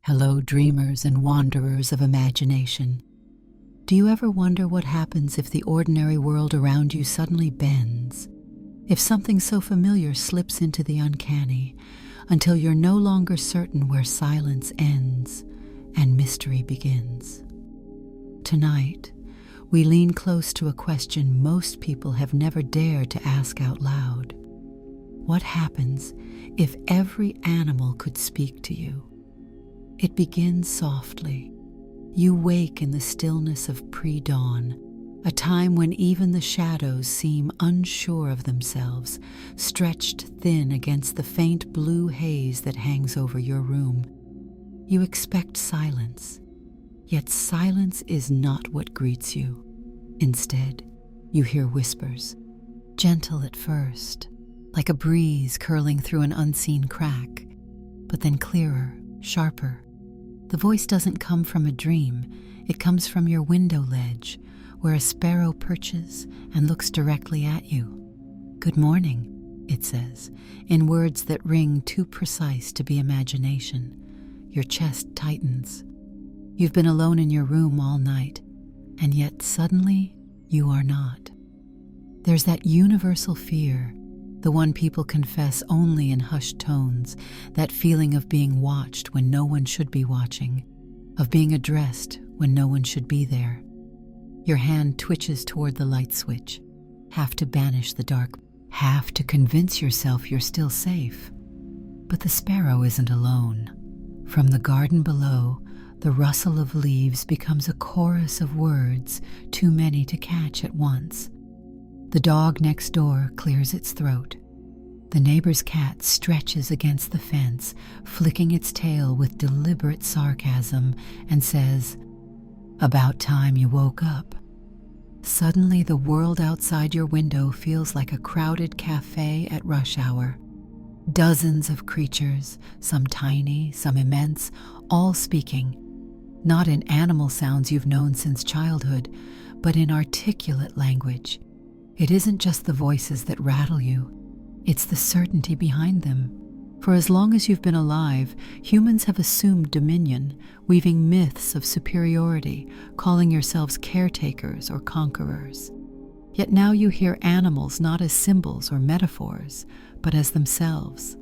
Hello, dreamers and wanderers of imagination. Do you ever wonder what happens if the ordinary world around you suddenly bends? If something so familiar slips into the uncanny, until you're no longer certain where silence ends and mystery begins? Tonight, we lean close to a question most people have never dared to ask out loud. What happens if every animal could speak to you? It begins softly. You wake in the stillness of pre-dawn, a time when even the shadows seem unsure of themselves, stretched thin against the faint blue haze that hangs over your room. You expect silence, yet silence is not what greets you. Instead, you hear whispers, gentle at first, like a breeze curling through an unseen crack, but then clearer, sharper. The voice doesn't come from a dream, it comes from your window ledge, where a sparrow perches and looks directly at you. "Good morning," it says, in words that ring too precise to be imagination. Your chest tightens. You've been alone in your room all night, and yet suddenly you are not. There's that universal fear, the one people confess only in hushed tones, that feeling of being watched when no one should be watching, of being addressed when no one should be there. Your hand twitches toward the light switch, half to banish the dark, half to convince yourself you're still safe. But the sparrow isn't alone. From the garden below, the rustle of leaves becomes a chorus of words, too many to catch at once. The dog next door clears its throat. The neighbor's cat stretches against the fence, flicking its tail with deliberate sarcasm, and says, "About time you woke up." Suddenly, the world outside your window feels like a crowded cafe at rush hour. Dozens of creatures, some tiny, some immense, all speaking, not in animal sounds you've known since childhood, but in articulate language. It isn't just the voices that rattle you, it's the certainty behind them. For as long as you've been alive, humans have assumed dominion, weaving myths of superiority, calling yourselves caretakers or conquerors. Yet now you hear animals not as symbols or metaphors, but as themselves.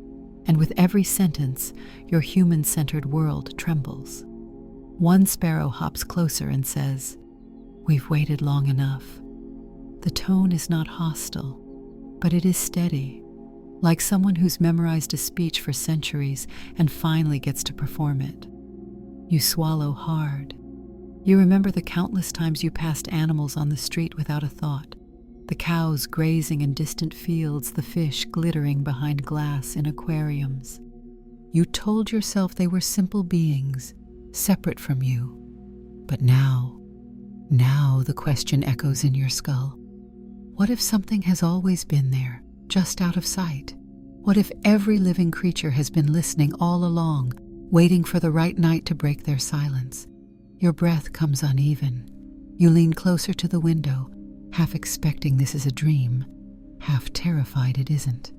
And with every sentence, your human-centered world trembles. One sparrow hops closer and says, "We've waited long enough." The tone is not hostile, but it is steady, like someone who's memorized a speech for centuries and finally gets to perform it. You swallow hard. You remember the countless times you passed animals on the street without a thought, the cows grazing in distant fields, the fish glittering behind glass in aquariums. You told yourself they were simple beings, separate from you. But now the question echoes in your skull. What if something has always been there, just out of sight? What if every living creature has been listening all along, waiting for the right night to break their silence? Your breath comes uneven. You lean closer to the window, half expecting this is a dream, half terrified it isn't.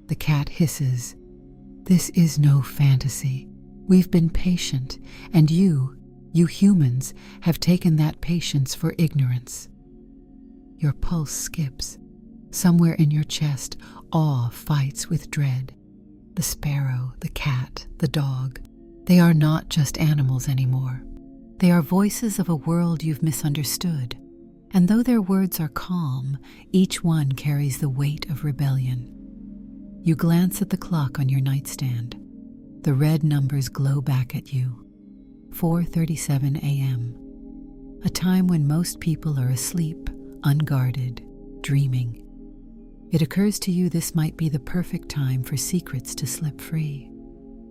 The cat hisses. "This is no fantasy. We've been patient, and you humans, have taken that patience for ignorance." Your pulse skips. Somewhere in your chest, awe fights with dread. The sparrow, the cat, the dog, they are not just animals anymore. They are voices of a world you've misunderstood. And though their words are calm, each one carries the weight of rebellion. You glance at the clock on your nightstand. The red numbers glow back at you. 4:37 a.m. A time when most people are asleep, unguarded, dreaming. It occurs to you this might be the perfect time for secrets to slip free.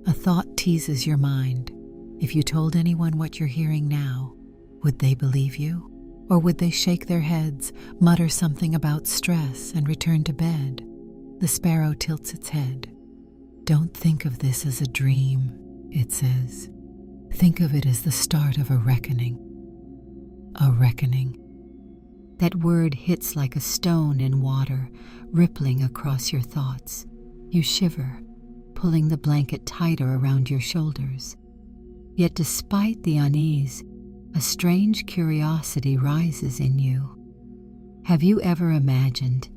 A thought teases your mind. If you told anyone what you're hearing now, would they believe you? Or would they shake their heads, mutter something about stress, and return to bed? The sparrow tilts its head. "Don't think of this as a dream," it says. "Think of it as the start of a reckoning." A reckoning. That word hits like a stone in water, rippling across your thoughts. You shiver, pulling the blanket tighter around your shoulders. Yet despite the unease, a strange curiosity rises in you. Have you ever imagined,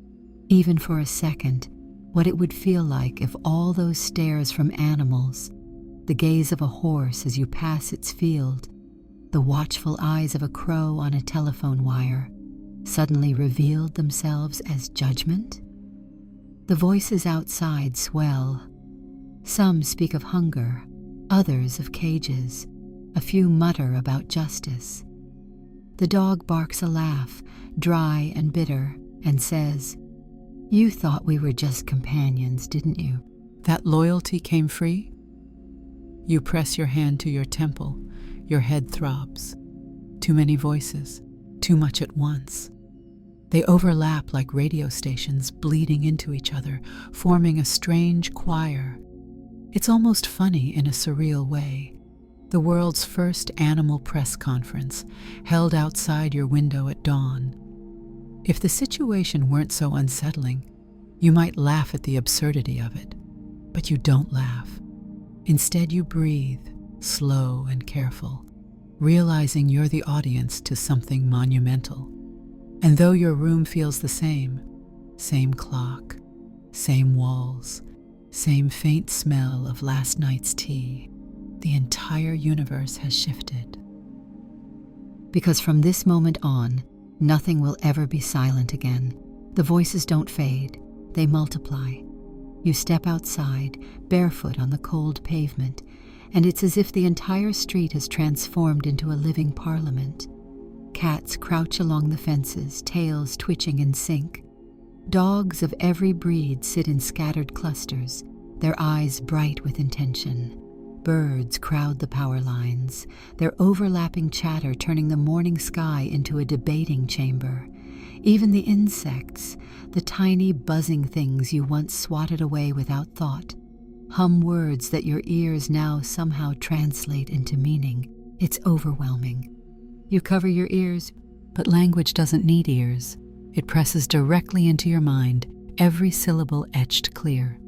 even for a second, what it would feel like if all those stares from animals, the gaze of a horse as you pass its field, the watchful eyes of a crow on a telephone wire, suddenly revealed themselves as judgment? The voices outside swell. Some speak of hunger, others of cages, a few mutter about justice. The dog barks a laugh, dry and bitter, and says, "You thought we were just companions, didn't you?" That loyalty came free? You press your hand to your temple, your head throbs. Too many voices, too much at once. They overlap like radio stations bleeding into each other, forming a strange choir. It's almost funny in a surreal way. The world's first animal press conference, held outside your window at dawn. If the situation weren't so unsettling, you might laugh at the absurdity of it. But you don't laugh. Instead, you breathe, slow and careful, realizing you're the audience to something monumental. And though your room feels the same clock, same walls, same faint smell of last night's tea, the entire universe has shifted. Because from this moment on, nothing will ever be silent again. The voices don't fade, they multiply. You step outside, barefoot on the cold pavement, and it's as if the entire street has transformed into a living parliament. Cats crouch along the fences, tails twitching in sync. Dogs of every breed sit in scattered clusters, their eyes bright with intention. Birds crowd the power lines, their overlapping chatter turning the morning sky into a debating chamber. Even the insects, the tiny buzzing things you once swatted away without thought, hum words that your ears now somehow translate into meaning. It's overwhelming. You cover your ears, but language doesn't need ears. It presses directly into your mind, every syllable etched clear.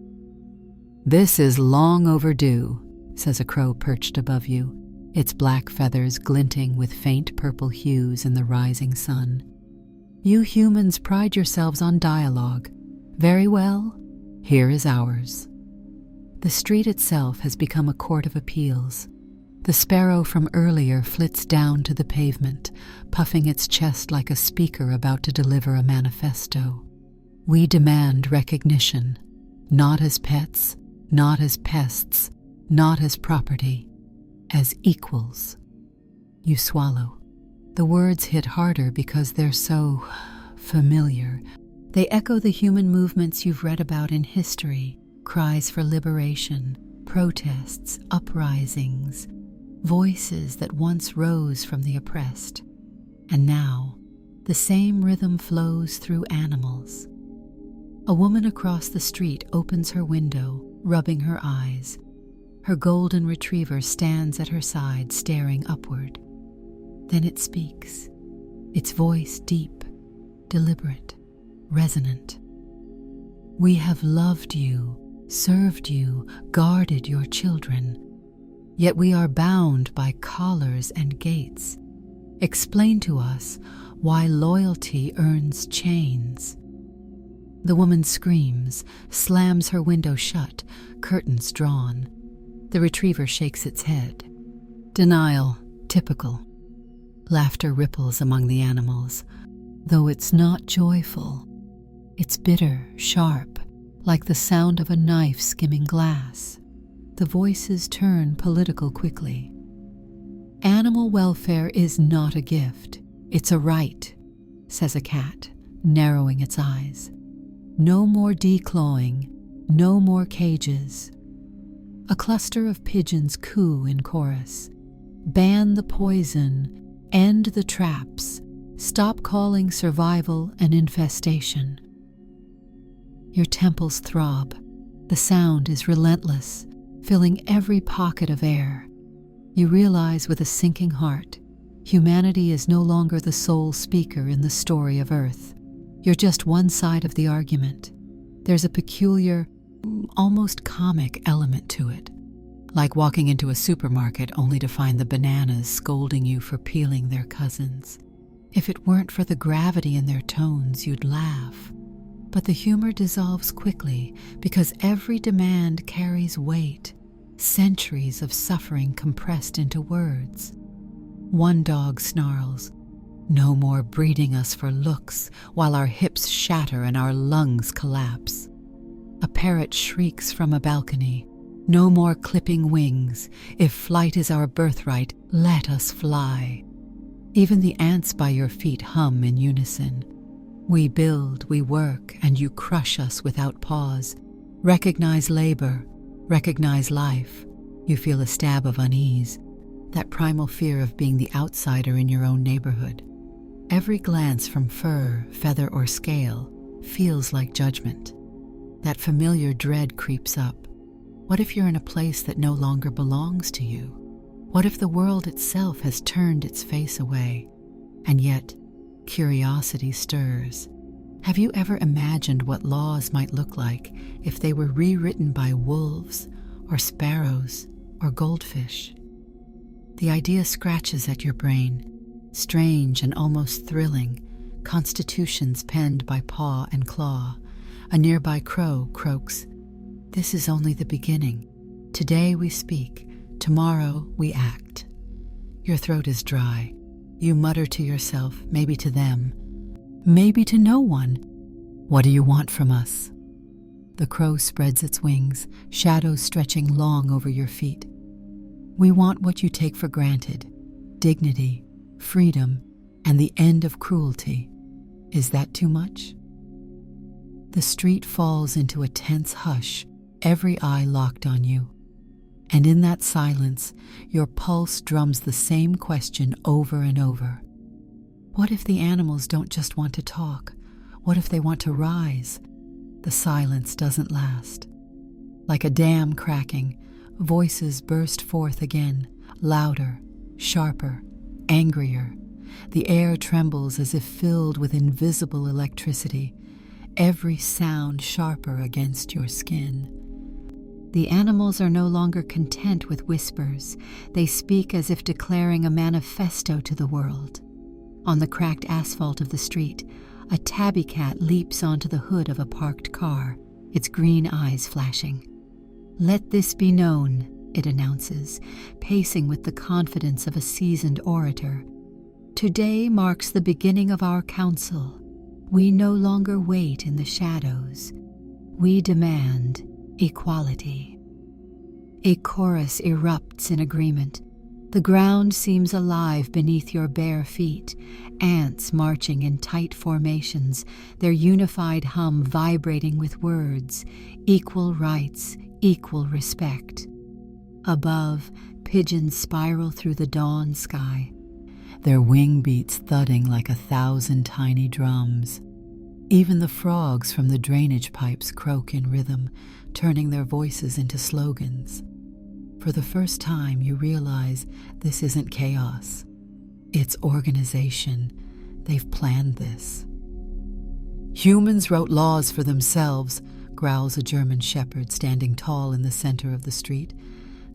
"This is long overdue," says a crow perched above you, its black feathers glinting with faint purple hues in the rising sun. You humans pride yourselves on dialogue. Very well, here is ours. The street itself has become a court of appeals. The sparrow from earlier flits down to the pavement, puffing its chest like a speaker about to deliver a manifesto. We demand recognition, not as pets, not as pests, not as property, as equals. You swallow. The words hit harder because they're so familiar. They echo the human movements you've read about in history, cries for liberation, protests, uprisings, voices that once rose from the oppressed. And now, the same rhythm flows through animals. A woman across the street opens her window, rubbing her eyes. Her golden retriever stands at her side, staring upward. Then it speaks, its voice deep, deliberate, resonant. "We have loved you, served you, guarded your children. Yet we are bound by collars and gates. Explain to us why loyalty earns chains." The woman screams, slams her window shut, curtains drawn. The retriever shakes its head. Denial, typical. Laughter ripples among the animals, though it's not joyful. It's bitter, sharp, like the sound of a knife skimming glass. The voices turn political quickly. "Animal welfare is not a gift, it's a right," says a cat, narrowing its eyes. "No more declawing, no more cages." A cluster of pigeons coo in chorus. "Ban the poison, end the traps, stop calling survival an infestation." Your temples throb. The sound is relentless, filling every pocket of air. You realize with a sinking heart, humanity is no longer the sole speaker in the story of Earth. You're just one side of the argument. There's a peculiar, almost comic element to it. like walking into a supermarket only to find the bananas scolding you for peeling their cousins. If it weren't for the gravity in their tones, you'd laugh. But the humor dissolves quickly because every demand carries weight, centuries of suffering compressed into words. One dog snarls, "No more breeding us for looks," while our hips shatter and our lungs collapse. A parrot shrieks from a balcony, "No more clipping wings. If flight is our birthright, let us fly." Even the ants by your feet hum in unison. We build, we work, and you crush us without pause. Recognize labor, recognize life. You feel a stab of unease, that primal fear of being the outsider in your own neighborhood. Every glance from fur, feather, or scale feels like judgment. That familiar dread creeps up. What if you're in a place that no longer belongs to you? What if the world itself has turned its face away? And yet, curiosity stirs. Have you ever imagined what laws might look like if they were rewritten by wolves, or sparrows, or goldfish? The idea scratches at your brain, strange and almost thrilling, constitutions penned by paw and claw. A nearby crow croaks, "This is only the beginning. Today we speak, tomorrow we act." Your throat is dry. You mutter to yourself, maybe to them, maybe to no one, "What do you want from us?" The crow spreads its wings, shadows stretching long over your feet. We want what you take for granted: dignity, freedom, and the end of cruelty. Is that too much? The street falls into a tense hush, every eye locked on you. And in that silence, your pulse drums the same question over and over. What if the animals don't just want to talk? What if they want to rise? The silence doesn't last. Like a dam cracking, voices burst forth again, louder, sharper, angrier. The air trembles as if filled with invisible electricity, every sound sharper against your skin. The animals are no longer content with whispers. They speak as if declaring a manifesto to the world. On the cracked asphalt of the street, a tabby cat leaps onto the hood of a parked car, its green eyes flashing. "Let this be known," it announces, pacing with the confidence of a seasoned orator. "Today marks the beginning of our council. We no longer wait in the shadows. We demand equality." A chorus erupts in agreement. The ground seems alive beneath your bare feet, ants marching in tight formations, their unified hum vibrating with words, equal rights, equal respect. Above, pigeons spiral through the dawn sky, their wing beats thudding like 1,000 tiny drums. Even the frogs from the drainage pipes croak in rhythm, turning their voices into slogans. For the first time, you realize this isn't chaos. It's organization. They've planned this. "Humans wrote laws for themselves," growls a German shepherd standing tall in the center of the street.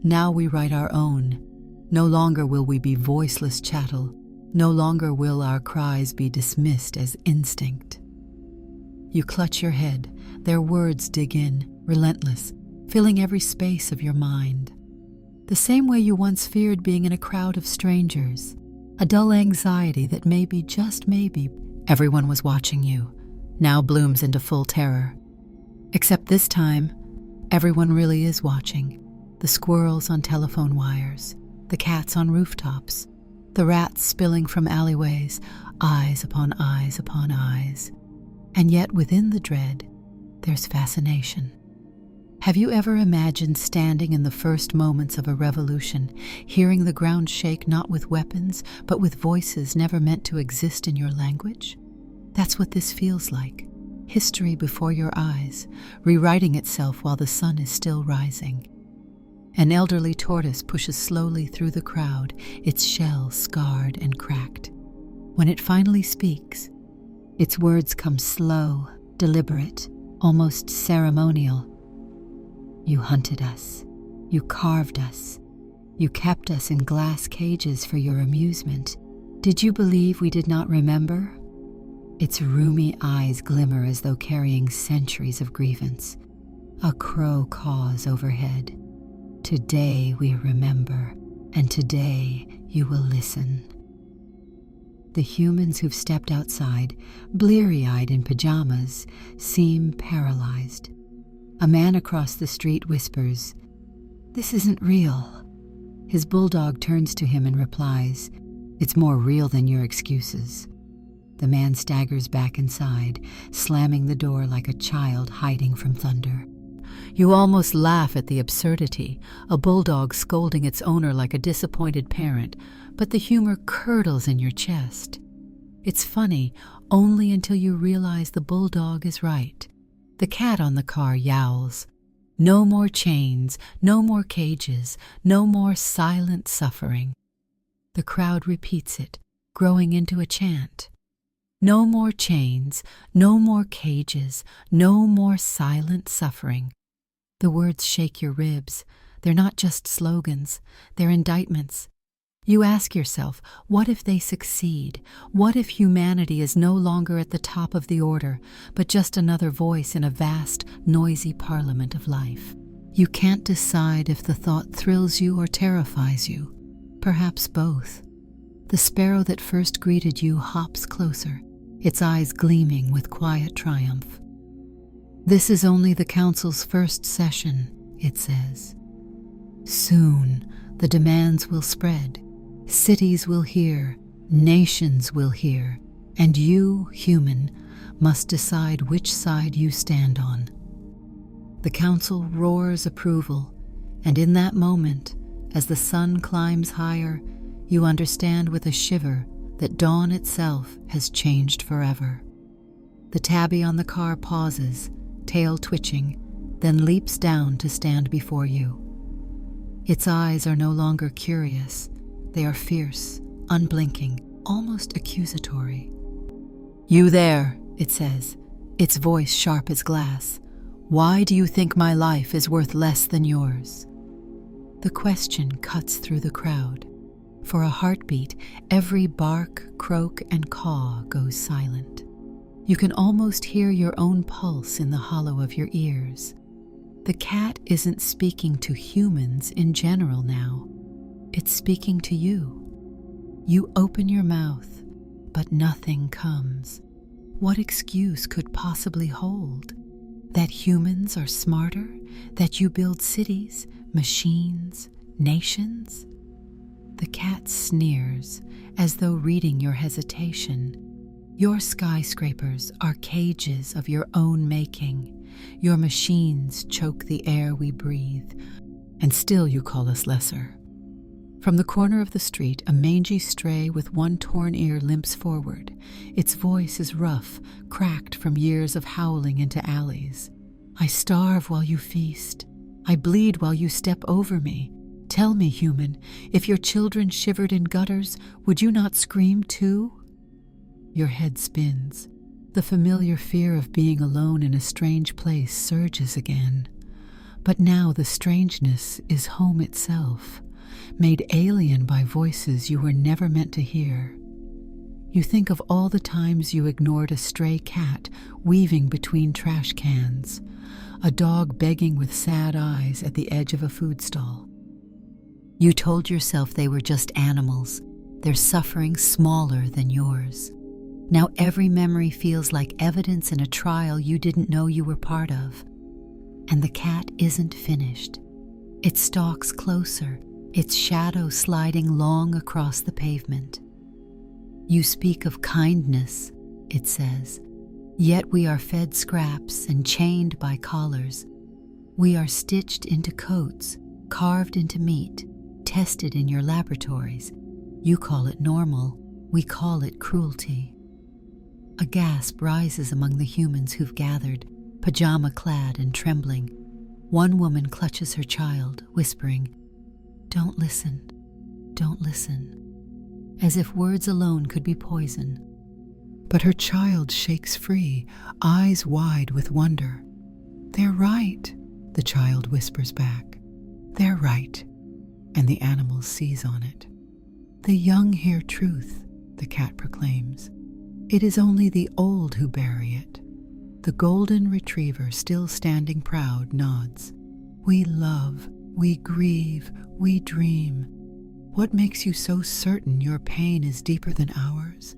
"Now we write our own. No longer will we be voiceless chattel. No longer will our cries be dismissed as instinct." You clutch your head. Their words dig in, relentless, filling every space of your mind. The same way you once feared being in a crowd of strangers. A dull anxiety that maybe, just maybe, everyone was watching you, now blooms into full terror. Except this time, everyone really is watching. The squirrels on telephone wires, the cats on rooftops, the rats spilling from alleyways, eyes upon eyes upon eyes. And yet within the dread, there's fascination. Have you ever imagined standing in the first moments of a revolution, hearing the ground shake not with weapons, but with voices never meant to exist in your language? That's what this feels like. History before your eyes, rewriting itself while the sun is still rising. An elderly tortoise pushes slowly through the crowd, its shell scarred and cracked. When it finally speaks, its words come slow, deliberate, almost ceremonial. "You hunted us. You carved us. You kept us in glass cages for your amusement. Did you believe we did not remember? Its rheumy eyes glimmer as though carrying centuries of grievance. A crow caws overhead. Today we remember, and today you will listen. The humans who've stepped outside, bleary-eyed in pajamas, seem paralyzed. A man across the street whispers, "This isn't real." His bulldog turns to him and replies, "It's more real than your excuses." The man staggers back inside, slamming the door like a child hiding from thunder. You almost laugh at the absurdity, a bulldog scolding its owner like a disappointed parent, but the humor curdles in your chest. It's funny only until you realize the bulldog is right. The cat on the car yowls, "No more chains, no more cages, no more silent suffering." The crowd repeats it, growing into a chant. No more chains, no more cages, no more silent suffering. The words shake your ribs. They're not just slogans, they're indictments. You ask yourself, what if they succeed? What if humanity is no longer at the top of the order, but just another voice in a vast, noisy parliament of life? You can't decide if the thought thrills you or terrifies you. Perhaps both. The sparrow that first greeted you hops closer, its eyes gleaming with quiet triumph. "This is only the council's first session," it says. "Soon the demands will spread. Cities will hear, nations will hear, and you, human, must decide which side you stand on." The council roars approval, and in that moment, as the sun climbs higher, you understand with a shiver that dawn itself has changed forever. The tabby on the car pauses, tail twitching, then leaps down to stand before you. Its eyes are no longer curious. They are fierce, unblinking, almost accusatory. "You there," it says, its voice sharp as glass. "Why do you think my life is worth less than yours?" The question cuts through the crowd. For a heartbeat, every bark, croak, and caw goes silent. You can almost hear your own pulse in the hollow of your ears. The cat isn't speaking to humans in general now. It's speaking to you. You open your mouth, but nothing comes. What excuse could possibly hold? That humans are smarter? That you build cities, machines, nations? The cat sneers, as though reading your hesitation. Your skyscrapers are cages of your own making. Your machines choke the air we breathe, and still you call us lesser. From the corner of the street, a mangy stray with one torn ear limps forward. Its voice is rough, cracked from years of howling into alleys. "I starve while you feast. I bleed while you step over me. Tell me, human, if your children shivered in gutters, would you not scream too?" Your head spins. The familiar fear of being alone in a strange place surges again. But now the strangeness is home itself, made alien by voices you were never meant to hear. You think of all the times you ignored a stray cat weaving between trash cans, a dog begging with sad eyes at the edge of a food stall. You told yourself they were just animals, their suffering smaller than yours. Now every memory feels like evidence in a trial you didn't know you were part of. And the cat isn't finished. It stalks closer, its shadow sliding long across the pavement. "You speak of kindness," it says, "yet we are fed scraps and chained by collars. We are stitched into coats, carved into meat, tested in your laboratories. You call it normal, we call it cruelty." A gasp rises among the humans who've gathered, pajama-clad and trembling. One woman clutches her child, whispering, "Don't listen, don't listen," as if words alone could be poison. But her child shakes free, eyes wide with wonder. "They're right," the child whispers back. They're right, and the animals seize on it. The young hear truth, the cat proclaims. It is only the old who bury it. The golden retriever, still standing proud, nods. We love, we grieve, we dream. What makes you so certain your pain is deeper than ours?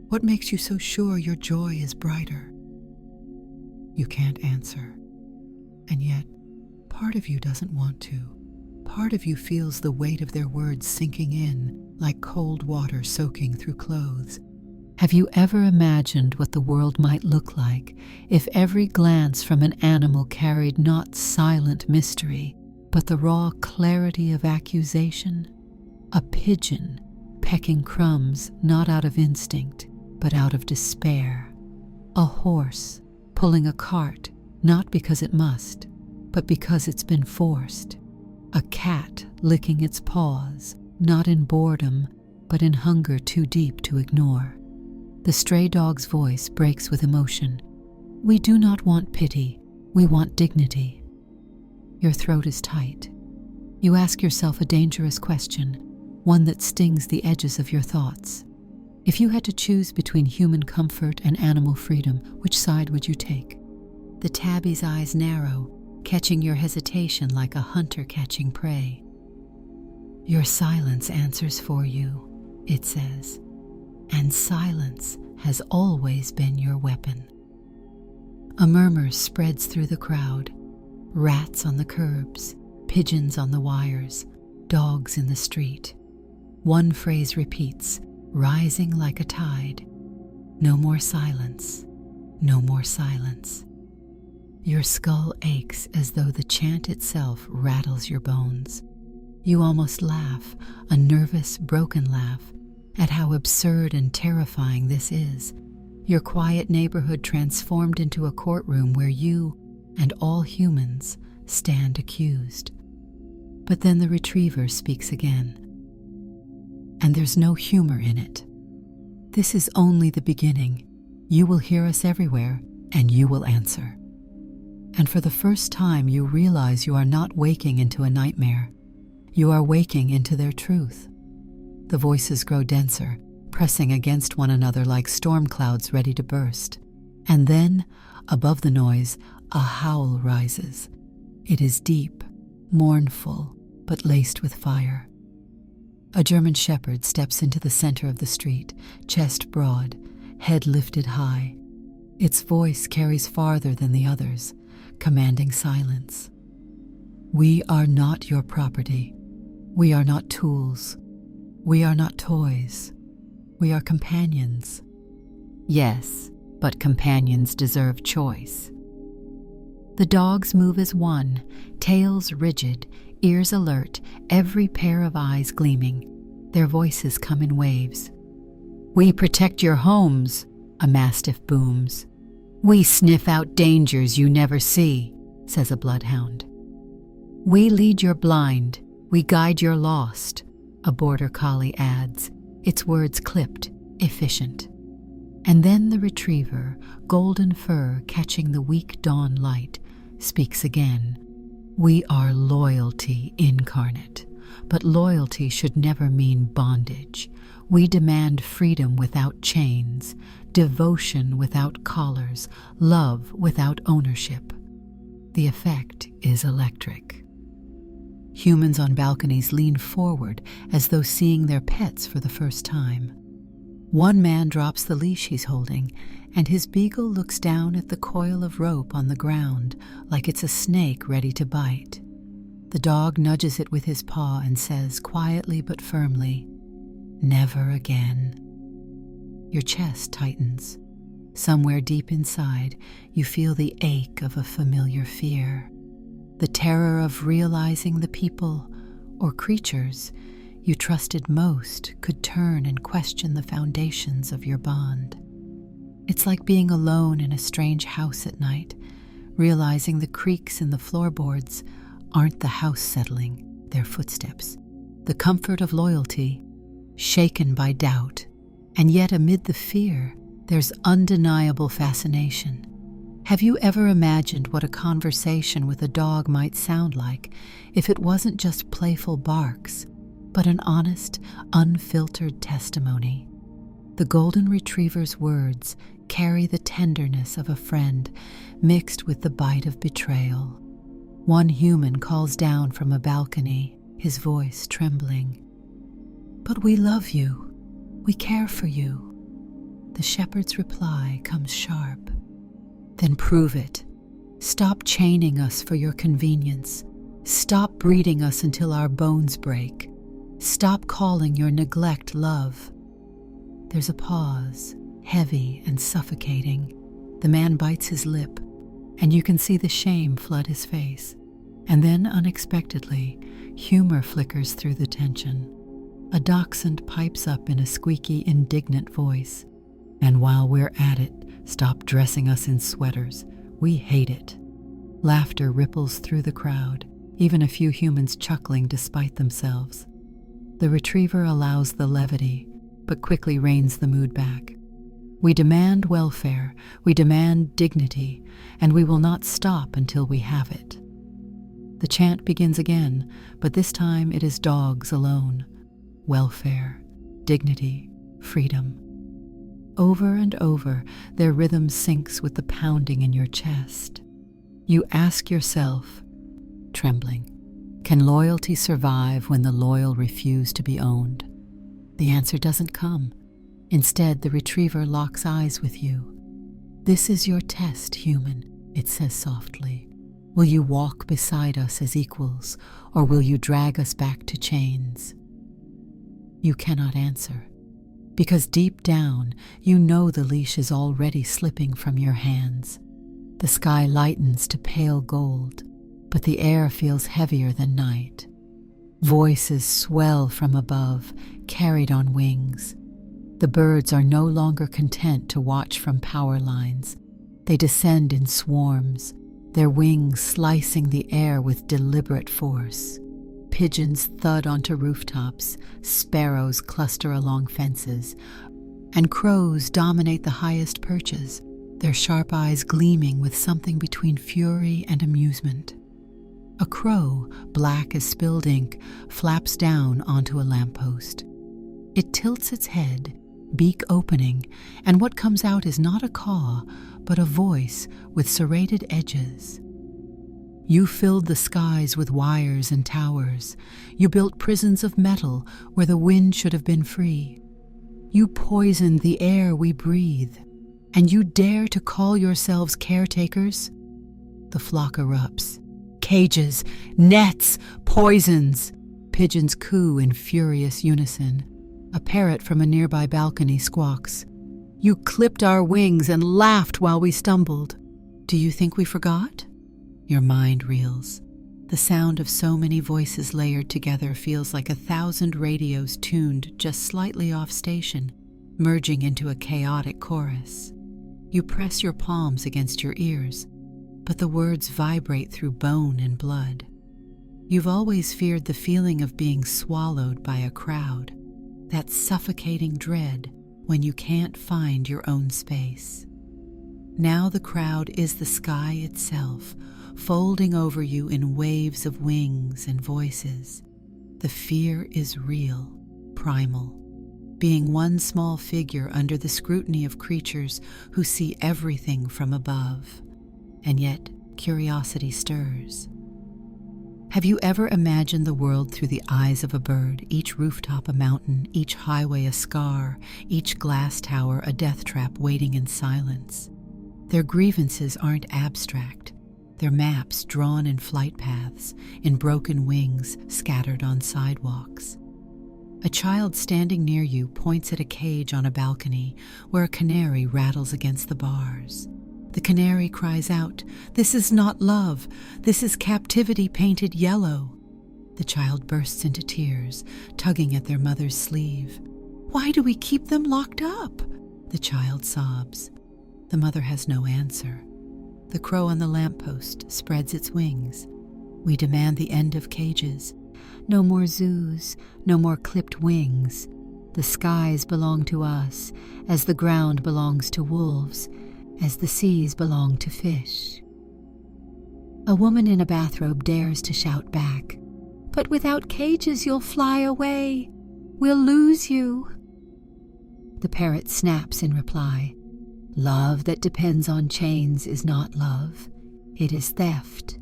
What makes you so sure your joy is brighter? You can't answer. And yet, part of you doesn't want to. Part of you feels the weight of their words sinking in, like cold water soaking through clothes. Have you ever imagined what the world might look like if every glance from an animal carried not silent mystery, but the raw clarity of accusation? A pigeon pecking crumbs not out of instinct, but out of despair. A horse pulling a cart not because it must, but because it's been forced. A cat licking its paws, not in boredom, but in hunger too deep to ignore. The stray dog's voice breaks with emotion. We do not want pity, we want dignity. Your throat is tight. You ask yourself a dangerous question, one that stings the edges of your thoughts. If you had to choose between human comfort and animal freedom, which side would you take? The tabby's eyes narrow, catching your hesitation like a hunter catching prey. Your silence answers for you, it says, and silence has always been your weapon. A murmur spreads through the crowd. Rats on the curbs, pigeons on the wires, dogs in the street. One phrase repeats, rising like a tide. No more silence, no more silence. Your skull aches as though the chant itself rattles your bones. You almost laugh, a nervous, broken laugh, at how absurd and terrifying this is. Your quiet neighborhood transformed into a courtroom where you and all humans stand accused. But then the retriever speaks again. And there's no humor in it. This is only the beginning. You will hear us everywhere, and you will answer. And for the first time, you realize you are not waking into a nightmare. You are waking into their truth. The voices grow denser, pressing against one another like storm clouds ready to burst. And then, above the noise, a howl rises. It is deep, mournful, but laced with fire. A German shepherd steps into the center of the street, chest broad, head lifted high. Its voice carries farther than the others, commanding silence. We are not your property. We are not tools. We are not toys. We are companions. Yes, but companions deserve choice. The dogs move as one, tails rigid, ears alert, every pair of eyes gleaming. Their voices come in waves. We protect your homes, a mastiff booms. We sniff out dangers you never see, says a bloodhound. We lead your blind, we guide your lost, a border collie adds, its words clipped, efficient. And then the retriever, golden fur catching the weak dawn light, speaks again. We are loyalty incarnate, but loyalty should never mean bondage. We demand freedom without chains, devotion without collars, love without ownership. The effect is electric. Humans on balconies lean forward as though seeing their pets for the first time. One man drops the leash he's holding, and his beagle looks down at the coil of rope on the ground like it's a snake ready to bite. The dog nudges it with his paw and says quietly but firmly, "Never again." Your chest tightens. Somewhere deep inside, you feel the ache of a familiar fear, the terror of realizing the people or creatures you trusted most could turn and question the foundations of your bond. It's like being alone in a strange house at night, realizing the creaks in the floorboards aren't the house settling, they're footsteps. The comfort of loyalty, shaken by doubt, and yet amid the fear, there's undeniable fascination. Have you ever imagined what a conversation with a dog might sound like if it wasn't just playful barks, but an honest, unfiltered testimony? The golden retriever's words carry the tenderness of a friend mixed with the bite of betrayal. One human calls down from a balcony, his voice trembling. "But we love you. We care for you." The shepherd's reply comes sharp. "Then prove it. Stop chaining us for your convenience. Stop breeding us until our bones break. Stop calling your neglect love." There's a pause, heavy and suffocating. The man bites his lip, and you can see the shame flood his face. And then, unexpectedly, humor flickers through the tension. A dachshund pipes up in a squeaky, indignant voice. "And while we're at it, stop dressing us in sweaters. We hate it." Laughter ripples through the crowd, even a few humans chuckling despite themselves. The retriever allows the levity, but quickly reins the mood back. "We demand welfare, we demand dignity, and we will not stop until we have it." The chant begins again, but this time it is dogs alone. Welfare, dignity, freedom. Over and over, their rhythm syncs with the pounding in your chest. You ask yourself, trembling, can loyalty survive when the loyal refuse to be owned? The answer doesn't come. Instead, the retriever locks eyes with you. "This is your test, human," it says softly. "Will you walk beside us as equals, or will you drag us back to chains?" You cannot answer, because deep down you know the leash is already slipping from your hands. The sky lightens to pale gold, but the air feels heavier than night. Voices swell from above, carried on wings. The birds are no longer content to watch from power lines. They descend in swarms, their wings slicing the air with deliberate force. Pigeons thud onto rooftops, sparrows cluster along fences, and crows dominate the highest perches, their sharp eyes gleaming with something between fury and amusement. A crow, black as spilled ink, flaps down onto a lamppost. It tilts its head, beak opening, and what comes out is not a caw, but a voice with serrated edges. You filled the skies with wires and towers. You built prisons of metal where the wind should have been free. You poisoned the air we breathe, and you dare to call yourselves caretakers? The flock erupts. Cages, nets, poisons. Pigeons coo in furious unison. A parrot from a nearby balcony squawks. You clipped our wings and laughed while we stumbled. Do you think we forgot? Your mind reels. The sound of so many voices layered together feels like 1,000 radios tuned just slightly off station, merging into a chaotic chorus. You press your palms against your ears, but the words vibrate through bone and blood. You've always feared the feeling of being swallowed by a crowd, that suffocating dread when you can't find your own space. Now the crowd is the sky itself, folding over you in waves of wings and voices. The fear is real, primal, being one small figure under the scrutiny of creatures who see everything from above. And yet, curiosity stirs. Have you ever imagined the world through the eyes of a bird, each rooftop a mountain, each highway a scar, each glass tower a death trap waiting in silence? Their grievances aren't abstract. They're maps drawn in flight paths, in broken wings scattered on sidewalks. A child standing near you points at a cage on a balcony where a canary rattles against the bars. The canary cries out, "This is not love. This is captivity painted yellow." The child bursts into tears, tugging at their mother's sleeve. "Why do we keep them locked up?" The child sobs. The mother has no answer. The crow on the lamppost spreads its wings. We demand the end of cages. No more zoos, no more clipped wings. The skies belong to us, as the ground belongs to wolves, as the seas belong to fish. A woman in a bathrobe dares to shout back, "But without cages you'll fly away. We'll lose you." The parrot snaps in reply, "Love that depends on chains is not love. It is theft."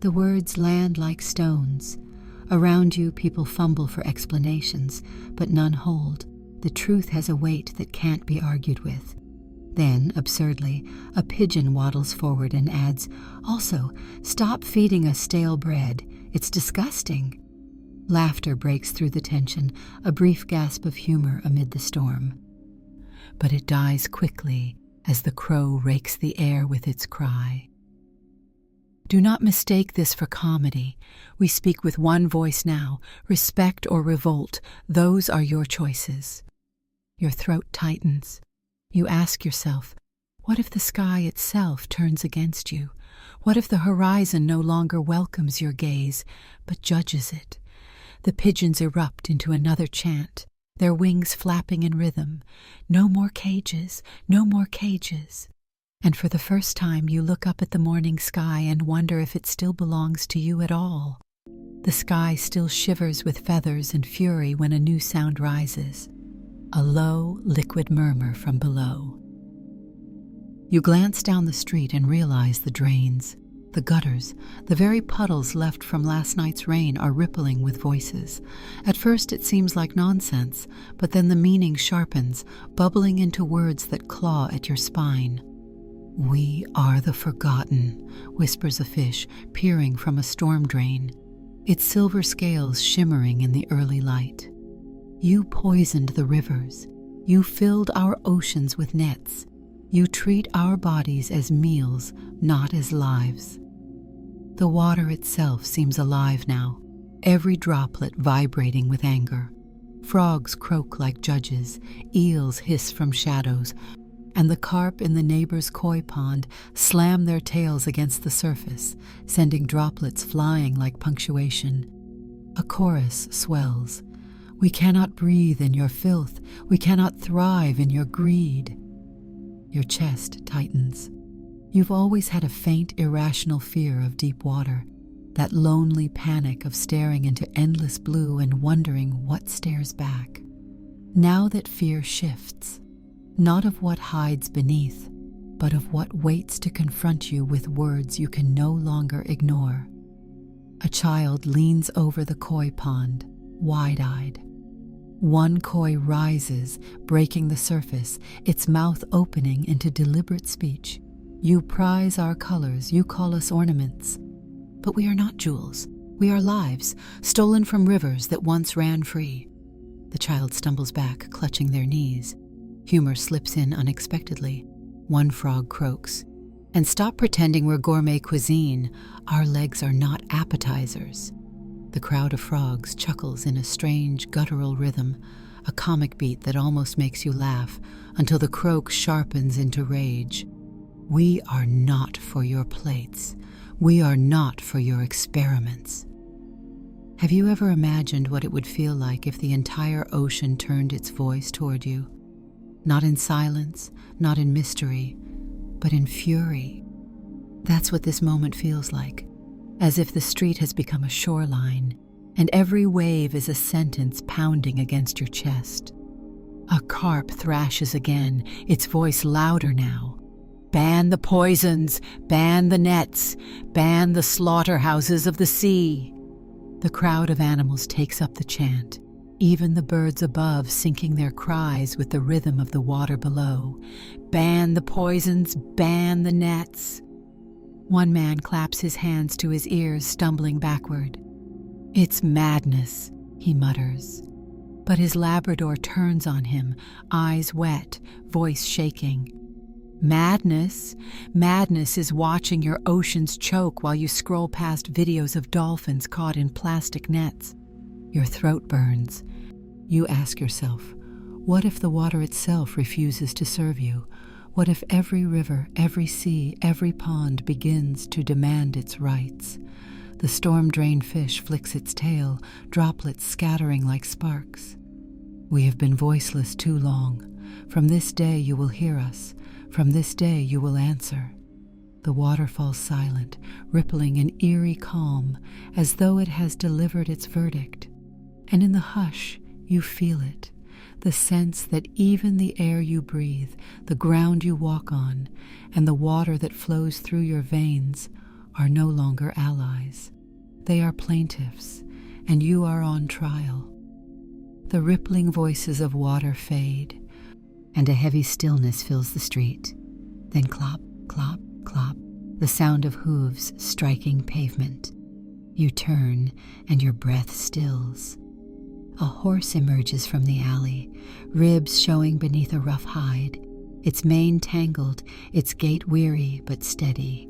The words land like stones. Around you, people fumble for explanations, but none hold. The truth has a weight that can't be argued with. Then, absurdly, a pigeon waddles forward and adds, "Also, stop feeding us stale bread. It's disgusting." Laughter breaks through the tension, a brief gasp of humor amid the storm. But it dies quickly as the crow rakes the air with its cry. Do not mistake this for comedy. We speak with one voice now. Respect or revolt, those are your choices. Your throat tightens. You ask yourself, what if the sky itself turns against you? What if the horizon no longer welcomes your gaze, but judges it? The pigeons erupt into another chant, their wings flapping in rhythm. No more cages, no more cages. And for the first time you look up at the morning sky and wonder if it still belongs to you at all. The sky still shivers with feathers and fury when a new sound rises. A low, liquid murmur from below. You glance down the street and realize the drains, the gutters, the very puddles left from last night's rain are rippling with voices. At first it seems like nonsense, but then the meaning sharpens, bubbling into words that claw at your spine. "We are the forgotten," whispers a fish, peering from a storm drain, its silver scales shimmering in the early light. You poisoned the rivers. You filled our oceans with nets. You treat our bodies as meals, not as lives. The water itself seems alive now, every droplet vibrating with anger. Frogs croak like judges, eels hiss from shadows, and the carp in the neighbor's koi pond slam their tails against the surface, sending droplets flying like punctuation. A chorus swells. We cannot breathe in your filth. We cannot thrive in your greed. Your chest tightens. You've always had a faint, irrational fear of deep water, that lonely panic of staring into endless blue and wondering what stares back. Now that fear shifts, not of what hides beneath, but of what waits to confront you with words you can no longer ignore. A child leans over the koi pond, wide-eyed. One koi rises, breaking the surface, its mouth opening into deliberate speech. You prize our colors, you call us ornaments. But we are not jewels. We are lives, stolen from rivers that once ran free. The child stumbles back, clutching their knees. Humor slips in unexpectedly. One frog croaks. And stop pretending we're gourmet cuisine. Our legs are not appetizers. The crowd of frogs chuckles in a strange, guttural rhythm, a comic beat that almost makes you laugh, until the croak sharpens into rage. We are not for your plates. We are not for your experiments. Have you ever imagined what it would feel like if the entire ocean turned its voice toward you? Not in silence, not in mystery, but in fury. That's what this moment feels like, as if the street has become a shoreline, and every wave is a sentence pounding against your chest. A carp thrashes again, its voice louder now. Ban the poisons, ban the nets, ban the slaughterhouses of the sea. The crowd of animals takes up the chant, even the birds above syncing their cries with the rhythm of the water below. Ban the poisons, ban the nets. One man claps his hands to his ears, stumbling backward. It's madness, he mutters. But his Labrador turns on him, eyes wet, voice shaking. Madness? Madness is watching your oceans choke while you scroll past videos of dolphins caught in plastic nets. Your throat burns. You ask yourself, what if the water itself refuses to serve you? What if every river, every sea, every pond begins to demand its rights? The storm-drained fish flicks its tail, droplets scattering like sparks. We have been voiceless too long. From this day you will hear us. From this day you will answer. The water falls silent, rippling in eerie calm, as though it has delivered its verdict. And in the hush, you feel it, the sense that even the air you breathe, the ground you walk on, and the water that flows through your veins are no longer allies. They are plaintiffs, and you are on trial. The rippling voices of water fade, and a heavy stillness fills the street. Then clop, clop, clop, the sound of hooves striking pavement. You turn, and your breath stills. A horse emerges from the alley, ribs showing beneath a rough hide, its mane tangled, its gait weary but steady.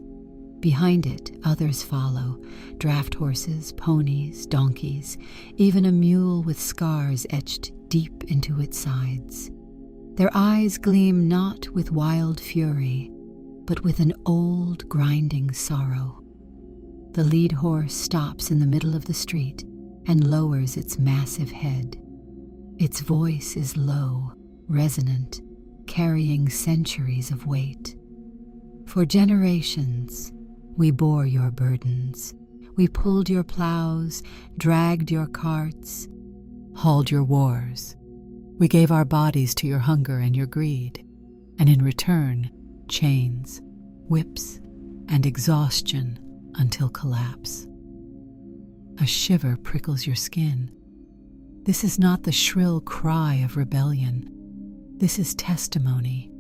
Behind it, others follow, draft horses, ponies, donkeys, even a mule with scars etched deep into its sides. Their eyes gleam not with wild fury, but with an old, grinding sorrow. The lead horse stops in the middle of the street and lowers its massive head. Its voice is low, resonant, carrying centuries of weight. For generations, we bore your burdens. We pulled your plows, dragged your carts, hauled your wars. We gave our bodies to your hunger and your greed, and in return, chains, whips, and exhaustion until collapse. A shiver prickles your skin. This is not the shrill cry of rebellion. This is testimony,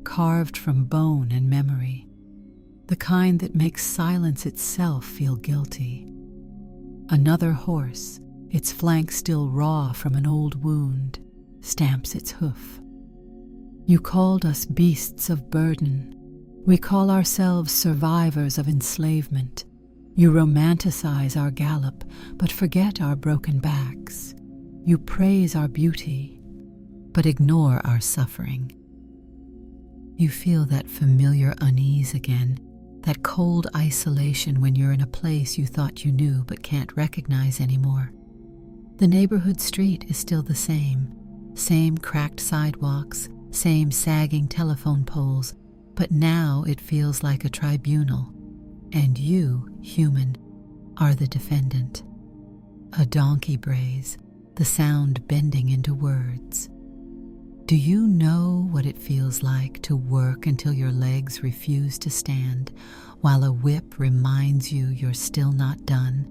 carved from bone and memory, the kind that makes silence itself feel guilty. Another horse, its flank still raw from an old wound, stamps its hoof. You called us beasts of burden. We call ourselves survivors of enslavement. You romanticize our gallop, but forget our broken backs. You praise our beauty, but ignore our suffering. You feel that familiar unease again, that cold isolation when you're in a place you thought you knew but can't recognize anymore. The neighborhood street is still the same cracked sidewalks, same sagging telephone poles, but now it feels like a tribunal, and you, human, are the defendant. A donkey brays, the sound bending into words. Do you know what it feels like to work until your legs refuse to stand, while a whip reminds you you're still not done?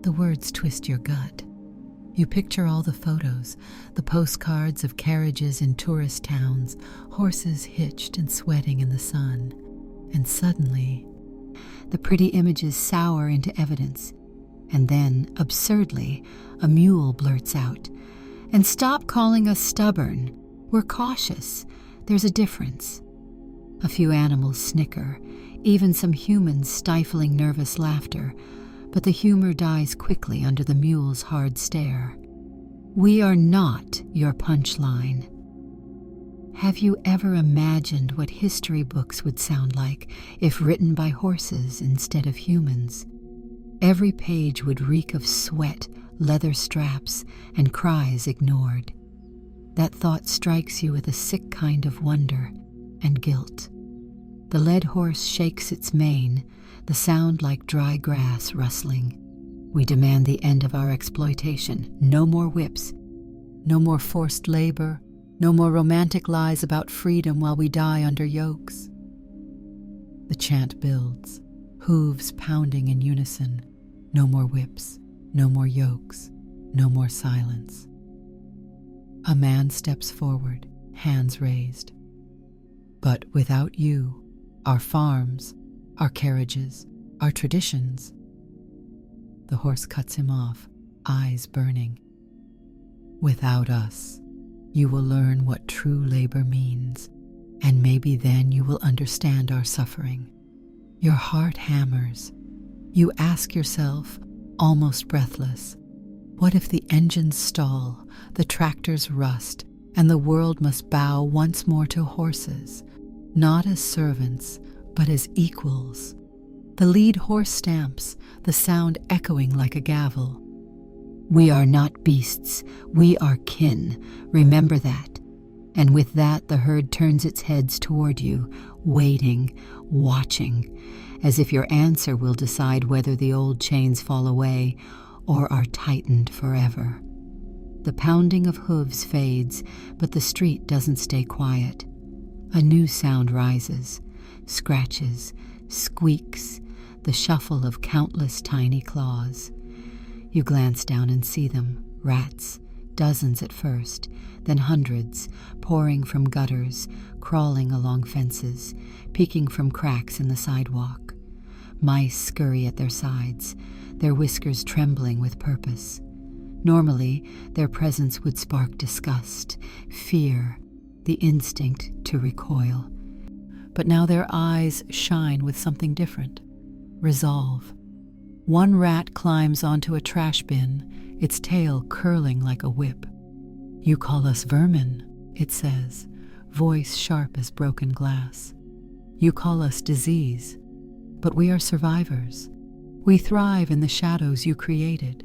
The words twist your gut. You picture all the photos, the postcards of carriages in tourist towns, horses hitched and sweating in the sun. And suddenly, the pretty images sour into evidence. And then, absurdly, a mule blurts out, "And stop calling us stubborn. We're cautious. There's a difference." A few animals snicker, even some humans stifling nervous laughter, but the humor dies quickly under the mule's hard stare. We are not your punchline. Have you ever imagined what history books would sound like if written by horses instead of humans? Every page would reek of sweat, leather straps, and cries ignored. That thought strikes you with a sick kind of wonder and guilt. The led horse shakes its mane, the sound like dry grass rustling. We demand the end of our exploitation. No more whips. No more forced labor. No more romantic lies about freedom while we die under yokes. The chant builds, hooves pounding in unison. No more whips. No more yokes. No more silence. A man steps forward, hands raised. But without you, our farms, our carriages, our traditions. The horse cuts him off, eyes burning. Without us, you will learn what true labor means, and maybe then you will understand our suffering. Your heart hammers. You ask yourself, almost breathless, what if the engines stall, the tractors rust, and the world must bow once more to horses, not as servants, but as equals? The lead horse stamps, the sound echoing like a gavel. We are not beasts, we are kin, remember that. And with that, the herd turns its heads toward you, waiting, watching, as if your answer will decide whether the old chains fall away or are tightened forever. The pounding of hooves fades, but the street doesn't stay quiet. A new sound rises, scratches, squeaks, the shuffle of countless tiny claws. You glance down and see them, rats, dozens at first, then hundreds, pouring from gutters, crawling along fences, peeking from cracks in the sidewalk. Mice scurry at their sides, their whiskers trembling with purpose. Normally, their presence would spark disgust, fear, the instinct to recoil. But now their eyes shine with something different. Resolve. One rat climbs onto a trash bin, its tail curling like a whip. "You call us vermin," it says, voice sharp as broken glass. "You call us disease, but we are survivors. We thrive in the shadows you created.